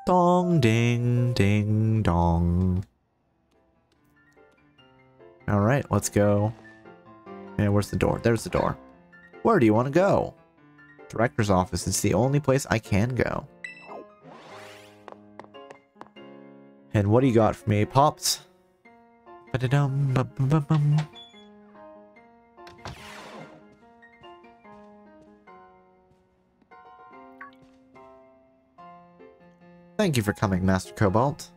Dong ding ding dong. Alright, let's go. And where's the door? There's the door. Where do you want to go? Director's office is the only place I can go. And what do you got for me, Pops? Ba-da-dum, ba-ba-ba-bum. Thank you for coming, Master Cobalt.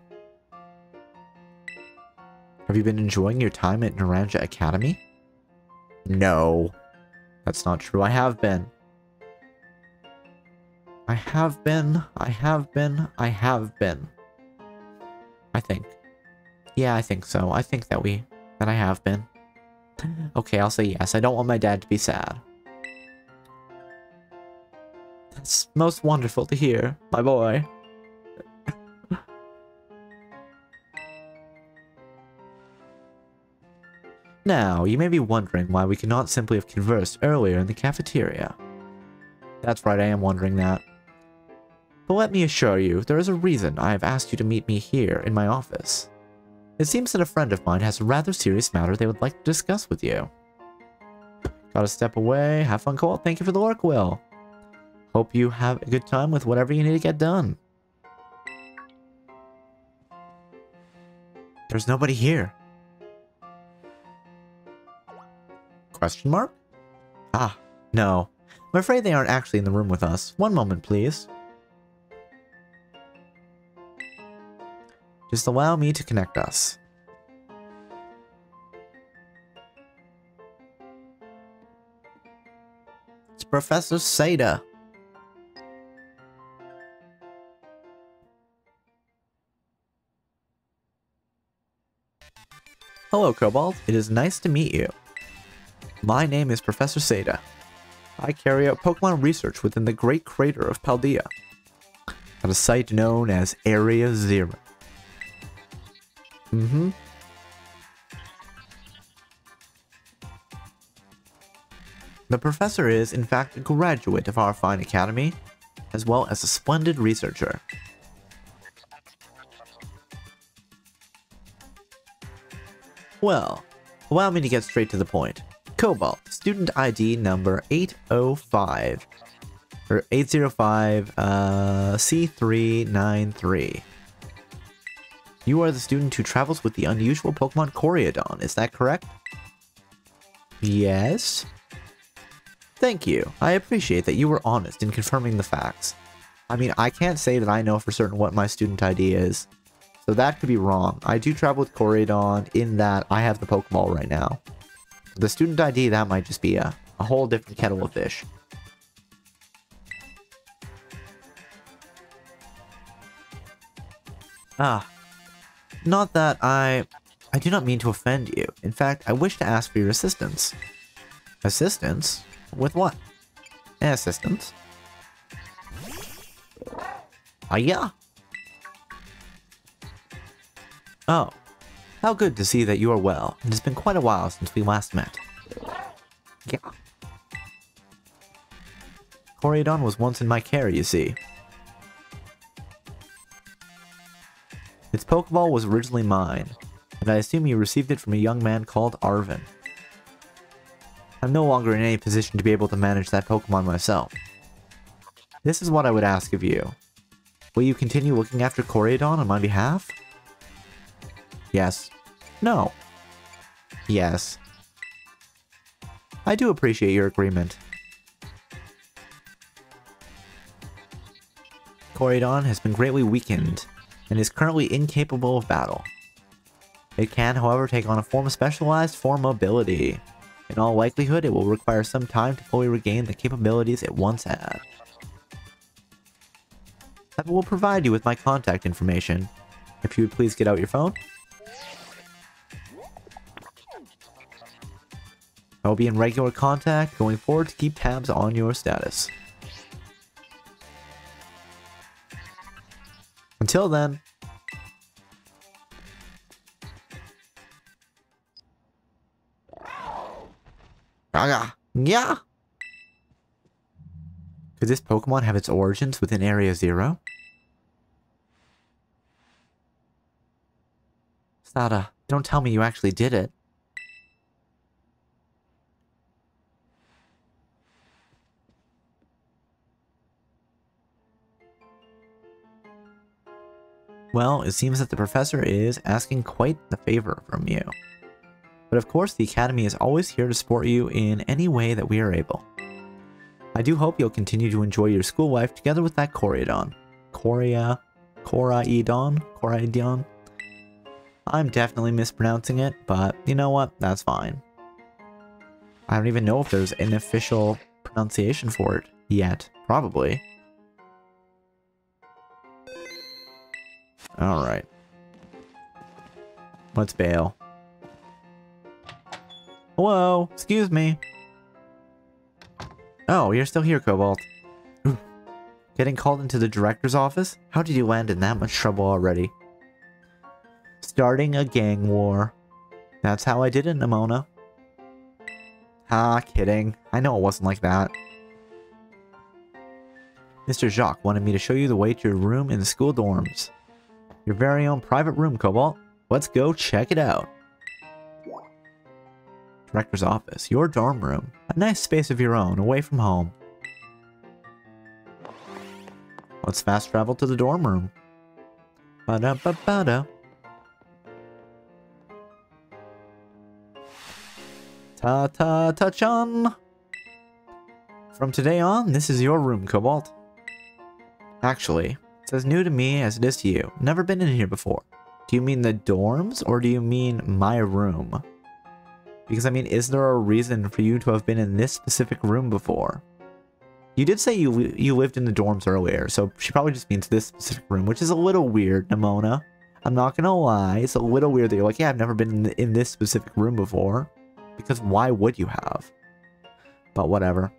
Have you been enjoying your time at Naranja Academy? No. That's not true. I have been. I have been. I think. Yeah, I think so. I think that I have been. Okay, I'll say yes. I don't want my dad to be sad. That's most wonderful to hear, my boy. Now, you may be wondering why we could not simply have conversed earlier in the cafeteria. That's right, I am wondering that. But let me assure you, there is a reason I have asked you to meet me here in my office. It seems that a friend of mine has a rather serious matter they would like to discuss with you. Gotta step away. Have fun, Cole. Thank you for the work, Will. Hope you have a good time with whatever you need to get done. There's nobody here. Question mark? Ah, no. I'm afraid they aren't actually in the room with us. One moment, please. Just allow me to connect us. It's Professor Seda. Hello, Cobalt. It is nice to meet you. My name is Professor Seda. I carry out Pokemon research within the Great Crater of Paldea, at a site known as Area Zero. The professor is, in fact, a graduate of our fine academy, as well as a splendid researcher. Well, allow me to get straight to the point. Cobalt, student ID number 805, or 805, C393. You are the student who travels with the unusual Pokemon Koreadon, is that correct? Yes? Thank you. I appreciate that you were honest in confirming the facts. I mean, I can't say that I know for certain what my student ID is, so that could be wrong. I do travel with Koreadon in that I have the Pokeball right now. The student ID, that might just be a whole different kettle of fish. Not that I do not mean to offend you. In fact, I wish to ask for your assistance. Assistance? With what? Assistance? Yeah. Oh. How good to see that you are well. It has been quite a while since we last met. Yeah. Koreadon was once in my care, you see. Its Pokeball was originally mine, and I assume you received it from a young man called Arvin. I'm no longer in any position to be able to manage that Pokemon myself. This is what I would ask of you. Will you continue looking after Koreadon on my behalf? Yes. No. Yes. I do appreciate your agreement. Koreadon has been greatly weakened, and is currently incapable of battle. It can, however, take on a form of specialized for mobility. In all likelihood, it will require some time to fully regain the capabilities it once had. I will provide you with my contact information. If you would please get out your phone.
I will be in regular contact going forward to keep tabs on your status. Until then. Yeah. Could this Pokemon have its origins within Area Zero? Sada, don't tell me you actually did it. Well, it seems that the professor is asking quite the favor from you. But of course, the Academy is always here to support you in any way that we are able. I do hope you'll continue to enjoy your school life together with that Koraidon. Koraidon? I'm definitely mispronouncing it, but you know what? That's fine. I don't even know if there's an official pronunciation for it yet. Probably. Alright. Let's bail. Hello? Excuse me. Oh, you're still here, Cobalt. Ooh. Getting called into the director's office? How did you land in that much trouble already? Starting a gang war. That's how I did it, Nemona. Ah, kidding. I know it wasn't like that. Mr. Jacques wanted me to show you the way to your room in the school dorms. Your very own private room, Cobalt. Let's go check it out. Director's office. Your dorm room. A nice space of your own, away from home. Let's fast travel to the dorm room. Ba-da-ba-ba-da. Ta-ta-ta-chan! From today on, this is your room, Cobalt. Actually, it's as new to me as it is to you. Never been in here before. Do you mean the dorms, or do you mean my room? Because, I mean, is there a reason for you to have been in this specific room before? You did say you lived in the dorms earlier, so she probably just means this specific room, which is a little weird, Nemona. I'm not gonna lie, it's a little weird that you're like, yeah, I've never been in this specific room before. Because why would you have? But whatever.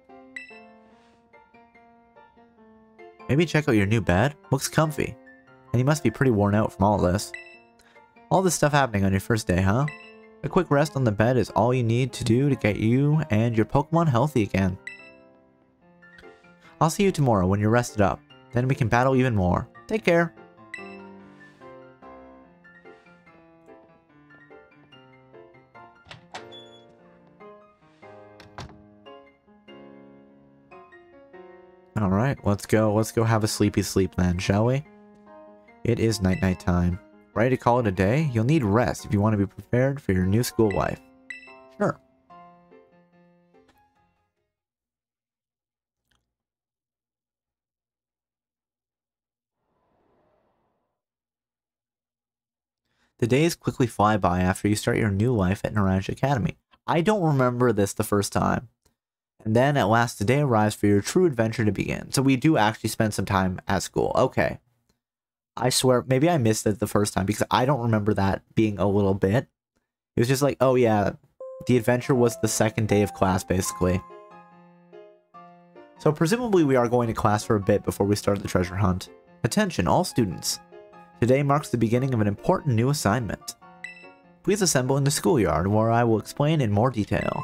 Maybe check out your new bed. Looks comfy. And you must be pretty worn out from all this. All this stuff happening on your first day, huh? A quick rest on the bed is all you need to do to get you and your Pokemon healthy again. I'll see you tomorrow when you're rested up. Then we can battle even more. Take care. Alright, let's go have a sleepy sleep then, shall we? It is night time. Ready to call it a day? You'll need rest if you want to be prepared for your new school life. Sure. The days quickly fly by after you start your new life at Naranj Academy. I don't remember this the first time. And then at last the day arrives for your true adventure to begin. So we do actually spend some time at school. Okay. I swear, maybe I missed it the first time because I don't remember that being a little bit. It was just like, oh yeah, the adventure was the second day of class, basically. So presumably we are going to class for a bit before we start the treasure hunt. Attention, all students. Today marks the beginning of an important new assignment. Please assemble in the schoolyard where I will explain in more detail.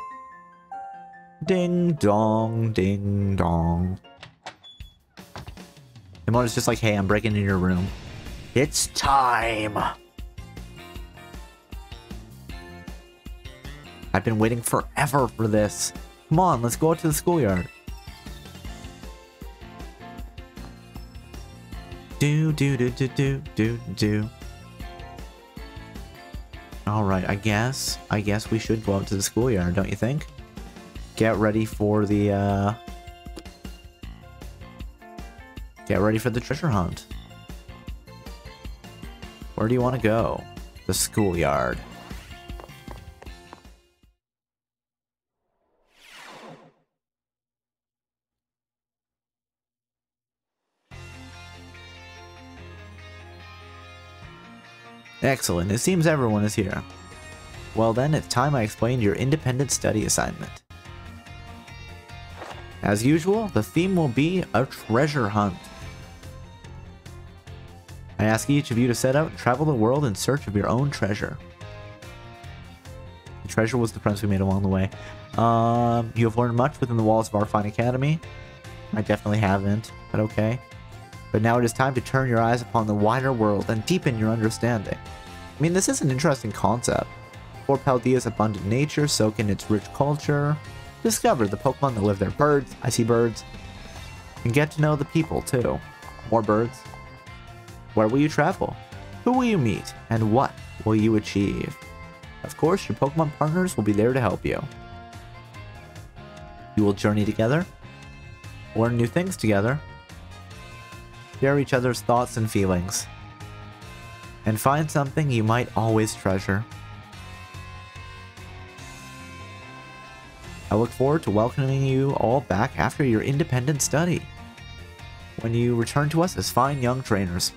Ding dong, ding dong. Nemona's just like, hey, I'm breaking in your room. It's time! I've been waiting forever for this. Come on, let's go out to the schoolyard. Do. Alright, I guess we should go out to the schoolyard, don't you think? Get ready for the, Get ready for the treasure hunt. Where do you want to go? The schoolyard. Excellent. It seems everyone is here. Well then, it's time I explained your independent study assignment. As usual, the theme will be a treasure hunt. I ask each of you to set out and travel the world in search of your own treasure. The treasure was the friends we made along the way. You have learned much within the walls of our fine academy. I definitely haven't, but okay. But now it is time to turn your eyes upon the wider world and deepen your understanding. I mean, this is an interesting concept. Explore Paldea's abundant nature, soak in its rich culture, discover the Pokemon that live there. Birds, I see birds. And get to know the people, too. More birds. Where will you travel? Who will you meet? And what will you achieve? Of course, your Pokemon partners will be there to help you. You will journey together, learn new things together, share each other's thoughts and feelings, and find something you might always treasure. I look forward to welcoming you all back after your independent study, when you return to us as fine young trainers.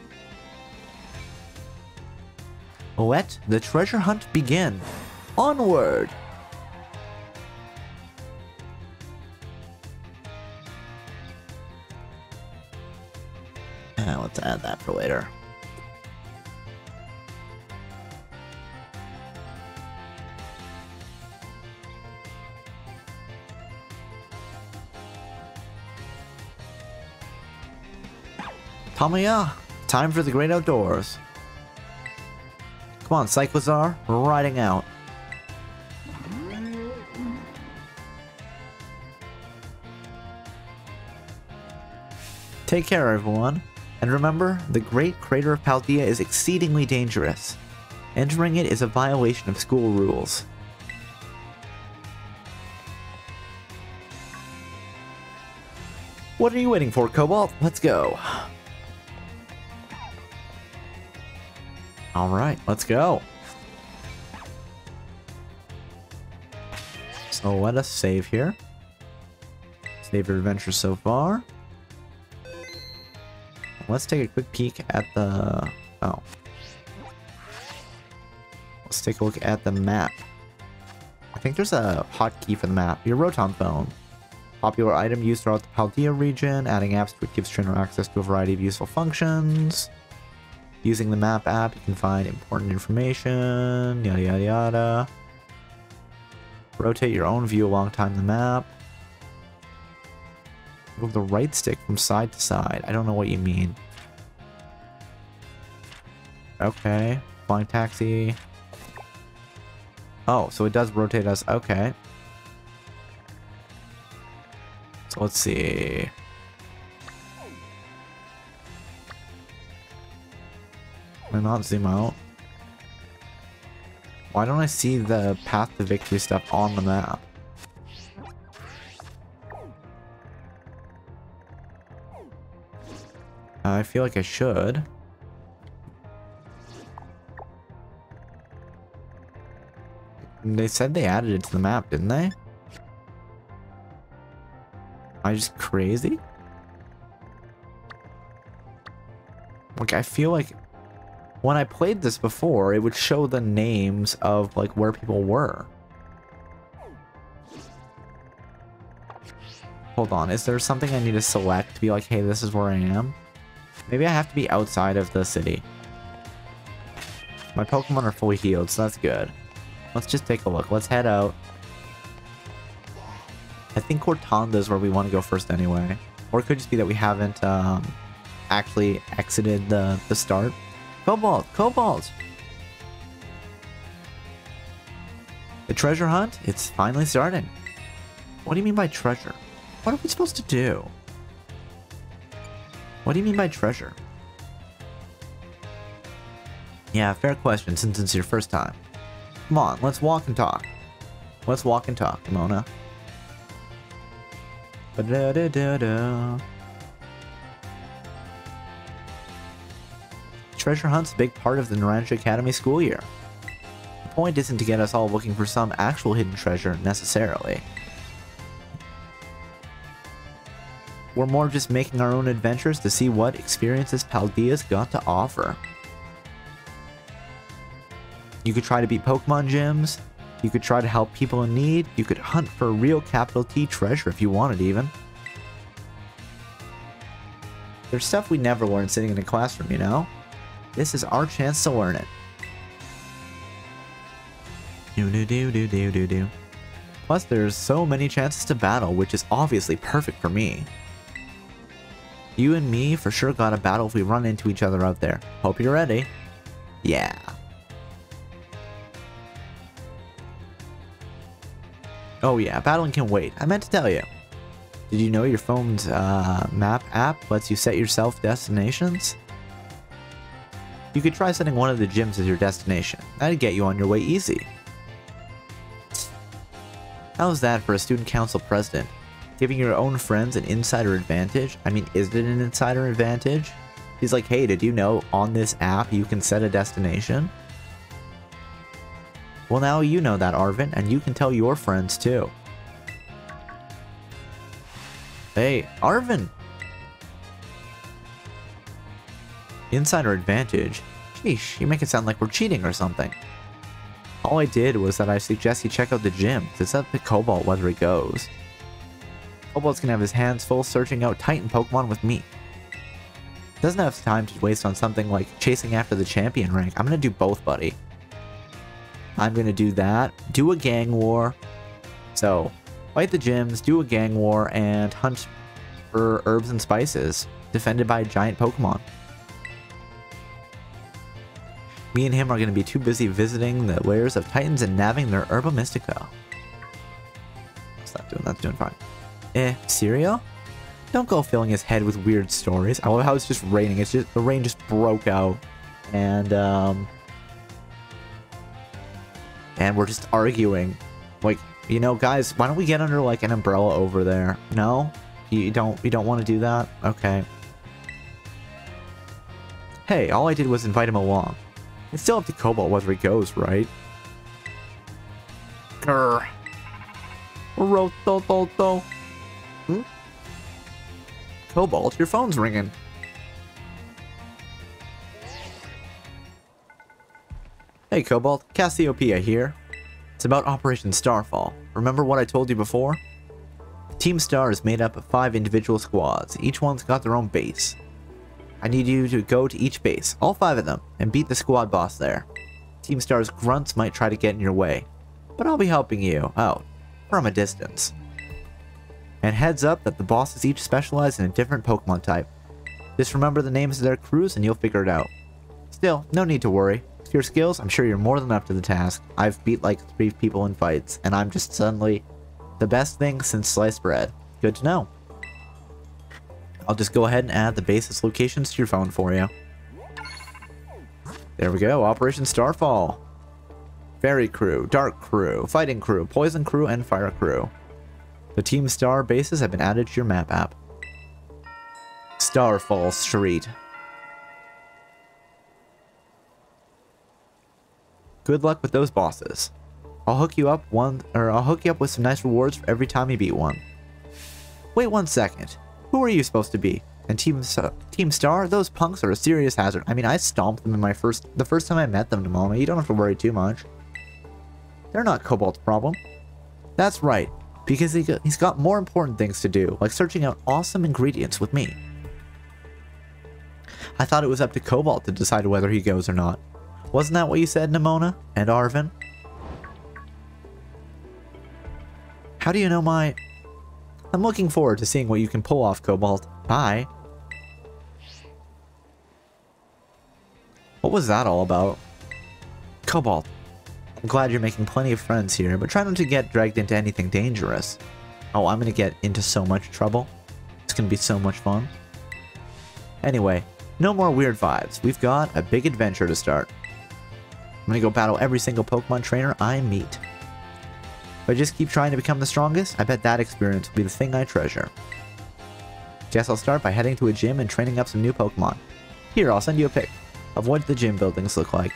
Let the treasure hunt begin. Onward! Let's add that for later. Tamiya, time for the great outdoors. Come on, Cyclizar, we're riding out. Take care, everyone. And remember, the Great Crater of Paldea is exceedingly dangerous. Entering it is a violation of school rules. What are you waiting for, Cobalt? Let's go. Alright, let's go. So let us save here. Save your adventure so far. Let's take a quick peek at the... Oh. Let's take a look at the map. I think there's a hotkey for the map. Your Rotom phone. Popular item used throughout the Paldea region. Adding apps to it gives trainer access to a variety of useful functions. Using the map app, you can find important information. Yada yada yada. Rotate your own view along time the map. Move the right stick from side to side. I don't know what you mean. Okay. Flying taxi. Oh, so it does rotate us. Okay. So let's see. Can I not zoom out? Why don't I see the path to victory stuff on the map? I feel like I should. They said they added it to the map, didn't they? Am I just crazy? Like, I feel like when I played this before, it would show the names of, like, where people were. Hold on, is there something I need to select to be like, hey, this is where I am? Maybe I have to be outside of the city. My Pokemon are fully healed, so that's good. Let's just take a look. Let's head out. I think Cortanda is where we want to go first anyway. Or it could just be that we haven't actually exited the start. Cobalt! Cobalt! The treasure hunt? It's finally starting. What do you mean by treasure? What are we supposed to do? What do you mean by treasure? Yeah, fair question since it's your first time. Come on, let's walk and talk. Let's walk and talk, Mona. Ba-da-da-da-da. Treasure hunt's a big part of the Naranja Academy school year. The point isn't to get us all looking for some actual hidden treasure, necessarily. We're more just making our own adventures to see what experiences Paldea's got to offer. You could try to beat Pokemon gyms, You could try to help people in need. You could hunt for a real capital T treasure if you wanted even. There's stuff we never learn sitting in a classroom, you know? This is our chance to learn it. Do-do-do-do-do-do-do. Plus, there's so many chances to battle, which is obviously perfect for me. You and me for sure got a battle if we run into each other out there. Hope you're ready. Yeah. Oh yeah, battling can wait. I meant to tell you. Did you know your phone's map app lets you set yourself destinations? You could try setting one of the gyms as your destination. That'd get you on your way easy. How's that for a student council president? Giving your own friends an insider advantage? I mean, is it an insider advantage? He's like, hey, did you know on this app you can set a destination? Well, now you know that, Arvin, and you can tell your friends too. Hey, Arvin! Insider advantage? Sheesh, you make it sound like we're cheating or something. All I did was that I suggest you check out the gym. It's up to Cobalt whether he goes. Cobalt's gonna have his hands full searching out Titan Pokemon with me. Doesn't have time to waste on something like chasing after the champion rank. I'm gonna do both, buddy. I'm gonna do that, do a gang war. So, fight the gyms, do a gang war, and hunt for herbs and spices, defended by giant Pokemon. Me and him are gonna be too busy visiting the lairs of Titans and nabbing their Herba Mystica. What's that doing? That's doing fine. Cereal? Don't go filling his head with weird stories. I love how it's just raining. It's just, the rain just broke out. And we're just arguing. Like, you know, guys, why don't we get under, like, an umbrella over there? No? You don't want to do that? Okay. Hey, all I did was invite him along. It's still up to Cobalt whether he goes, right? Grr. Rotototo. Hmm? Cobalt, your phone's ringing. Hey Cobalt, Cassiopeia here. It's about Operation Starfall. Remember what I told you before? Team Star is made up of 5 individual squads. Each one's got their own base. I need you to go to each base, all 5 of them, and beat the squad boss there. Team Star's grunts might try to get in your way, but I'll be helping you out from a distance. And heads up that the bosses each specialize in a different Pokemon type. Just remember the names of their crews and you'll figure it out. Still, no need to worry. With your skills, I'm sure you're more than up to the task. I've beat like 3 people in fights, and I'm just suddenly the best thing since sliced bread. Good to know. I'll just go ahead and add the basis locations to your phone for you. There we go, Operation Starfall. Fairy Crew, Dark Crew, Fighting Crew, Poison Crew, and Fire Crew. The Team Star bases have been added to your map app. Starfall Street. Good luck with those bosses. I'll hook you up with some nice rewards for every time you beat one. Wait 1 second. Who are you supposed to be? And Team Star? Those punks are a serious hazard. I mean, I stomped them in the first time I met them, Nemona. You don't have to worry too much. They're not Cobalt's problem. That's right, because he's got more important things to do, like searching out awesome ingredients with me. I thought it was up to Cobalt to decide whether he goes or not. Wasn't that what you said, Nemona? And Arvin? How do you know my... I'm looking forward to seeing what you can pull off, Cobalt. Bye. What was that all about? Cobalt, I'm glad you're making plenty of friends here, but try not to get dragged into anything dangerous. Oh, I'm gonna get into so much trouble. It's gonna be so much fun. Anyway, no more weird vibes. We've got a big adventure to start. I'm gonna go battle every single Pokemon trainer I meet. If I just keep trying to become the strongest, I bet that experience will be the thing I treasure. Guess I'll start by heading to a gym and training up some new Pokemon. Here, I'll send you a pic of what the gym buildings look like.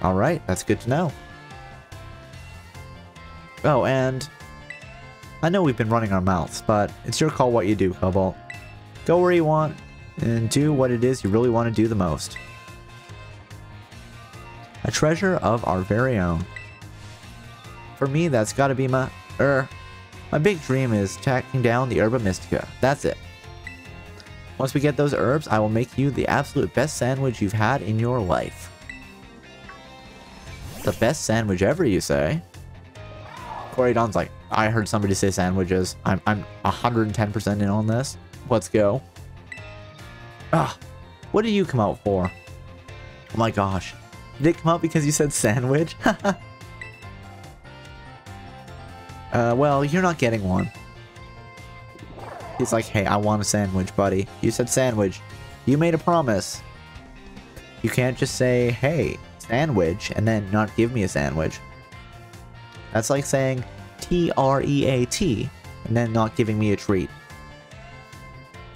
Alright, that's good to know. Oh, and I know we've been running our mouths, but it's your call what you do, Cobalt. Go where you want and do what it is you really want to do the most. A treasure of our very own. For me, that's gotta be my big dream is tracking down the Herba Mystica. That's it. Once we get those herbs, I will make you the absolute best sandwich you've had in your life. The best sandwich ever, you say? Koridon's like, I heard somebody say sandwiches. I'm 110% in on this. Let's go. What did you come out for? Oh my gosh. Did it come out because you said sandwich? Well, you're not getting one. He's like, hey, I want a sandwich, buddy. You said sandwich. You made a promise. You can't just say, hey, sandwich, and then not give me a sandwich. That's like saying T-R-E-A-T, and then not giving me a treat.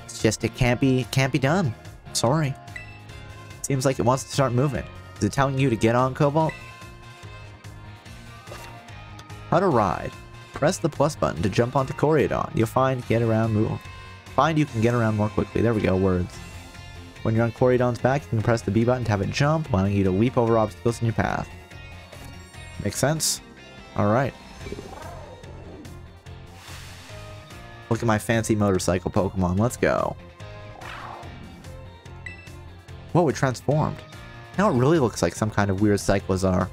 It's just, it can't be done. Sorry. Seems like it wants to start moving. Is it telling you to get on, Cobalt? How to ride. Press the plus button to jump onto Koridon. You'll find you can get around more quickly. There we go, words. When you're on Koridon's back, you can press the B button to have it jump, allowing you to leap over obstacles in your path. Make sense? Alright. Look at my fancy motorcycle Pokemon. Let's go. Whoa, it transformed. Now it really looks like some kind of weird Cyclizar.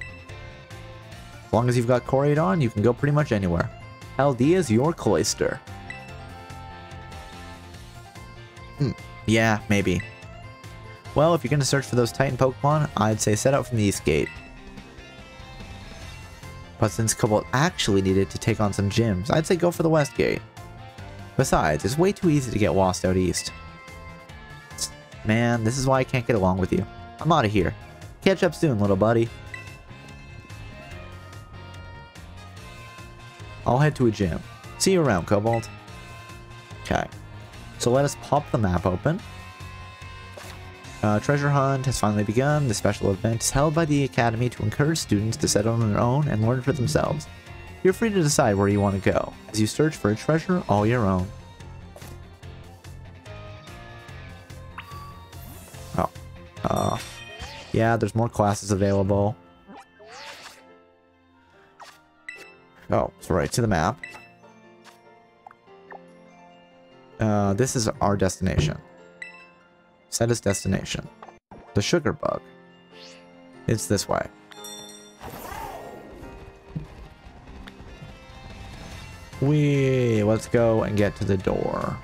As long as you've got Koridon, you can go pretty much anywhere. Paldea's your Cloyster. Yeah, maybe. Well, if you're going to search for those Titan Pokemon, I'd say set out from the East Gate. But since Cobalt actually needed to take on some gyms, I'd say go for the West Gate. Besides, it's way too easy to get lost out east. Man, this is why I can't get along with you. I'm out of here. Catch up soon, little buddy. I'll head to a gym. See you around, Cobalt. Okay. So let us pop the map open. Treasure Hunt has finally begun. The special event is held by the Academy to encourage students to set out on their own and learn for themselves. You're free to decide where you want to go, as you search for a treasure all your own. Yeah, there's more classes available. Oh, so right to the map. This is our destination. Set as destination. The Sugar Bug. It's this way. Let's go and get to the door.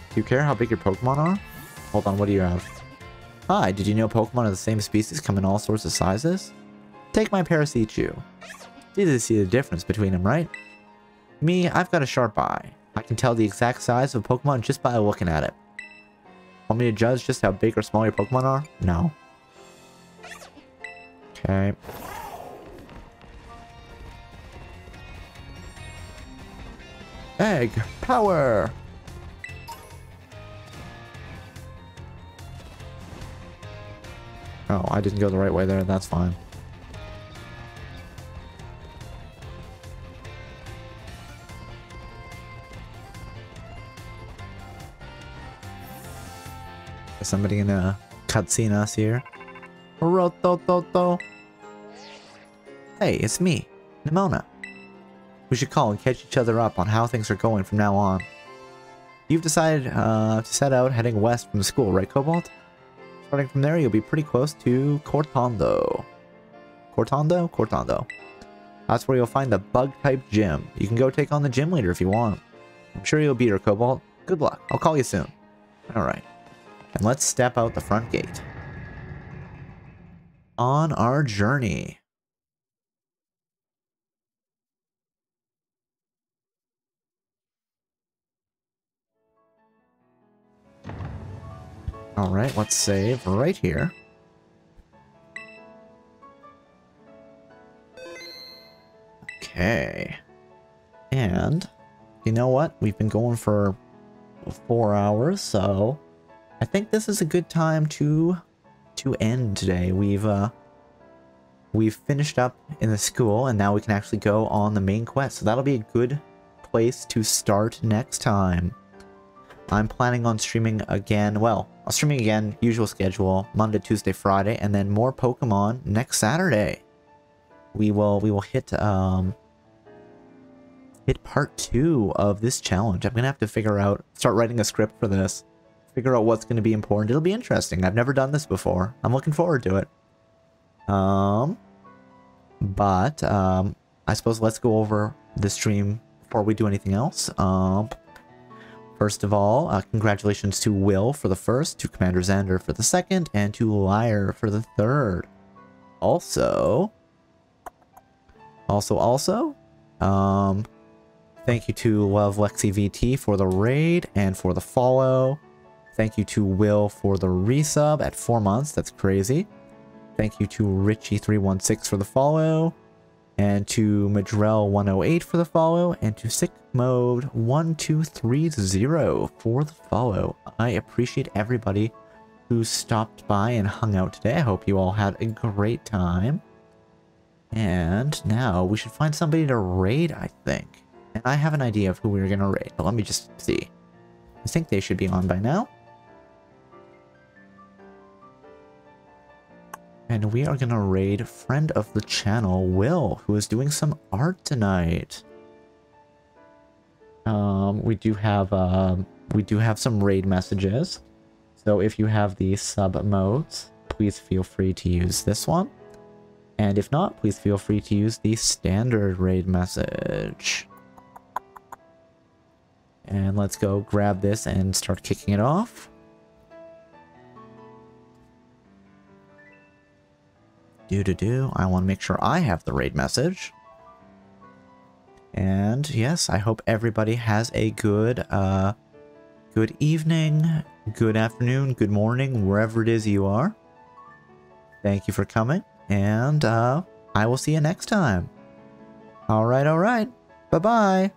Do you care how big your Pokemon are? Hold on, what do you have? Hi, did you know Pokemon of the same species come in all sorts of sizes? Take my Parasichu. It's easy to see the difference between them, right? Me, I've got a sharp eye. I can tell the exact size of a Pokemon just by looking at it. Want me to judge just how big or small your Pokemon are? No. Okay. Egg power! Oh, I didn't go the right way there. That's fine. Is somebody gonna cutscene us here? Rotototo. Hey, it's me, Nemona. We should call and catch each other up on how things are going from now on. You've decided to set out heading west from the school, right, Cobalt? Starting from there, you'll be pretty close to Cortondo. Cortondo? Cortondo. That's where you'll find the bug-type gym. You can go take on the gym leader if you want. I'm sure you'll beat her, Cobalt. Good luck. I'll call you soon. Alright. And let's step out the front gate. On our journey. Alright, let's save right here. Okay. And, you know what? We've been going for 4 hours, so I think this is a good time to end today. We've finished up in the school, and now we can actually go on the main quest. So that'll be a good place to start next time. I'm planning on streaming again. Well, I'll streaming again, usual schedule, Monday, Tuesday, Friday, and then more Pokemon next Saturday. We will hit part 2 of this challenge. I'm gonna have to start writing a script for this. Figure out what's gonna be important. It'll be interesting. I've never done this before. I'm looking forward to it. I suppose let's go over the stream before we do anything else. First of all, congratulations to Will for the first, to Commander Xander for the second, and to Liar for the third. Also, thank you to Love Lexi VT for the raid and for the follow. Thank you to Will for the resub at 4 months. That's crazy. Thank you to Richie316 for the follow. And to Madrell108 for the follow. And to SickMode1230 for the follow. I appreciate everybody who stopped by and hung out today. I hope you all had a great time. And now we should find somebody to raid, I think. And I have an idea of who we're going to raid, but let me just see. I think they should be on by now. And we are going to raid friend of the channel, Will, who is doing some art tonight. We do have some raid messages. So if you have the sub modes, please feel free to use this one. And if not, please feel free to use the standard raid message. And let's go grab this and start kicking it off. I want to make sure I have the raid message. And yes, I hope everybody has a good evening, good afternoon, good morning, wherever it is you are. Thank you for coming, and I will see you next time. All right. Bye-bye.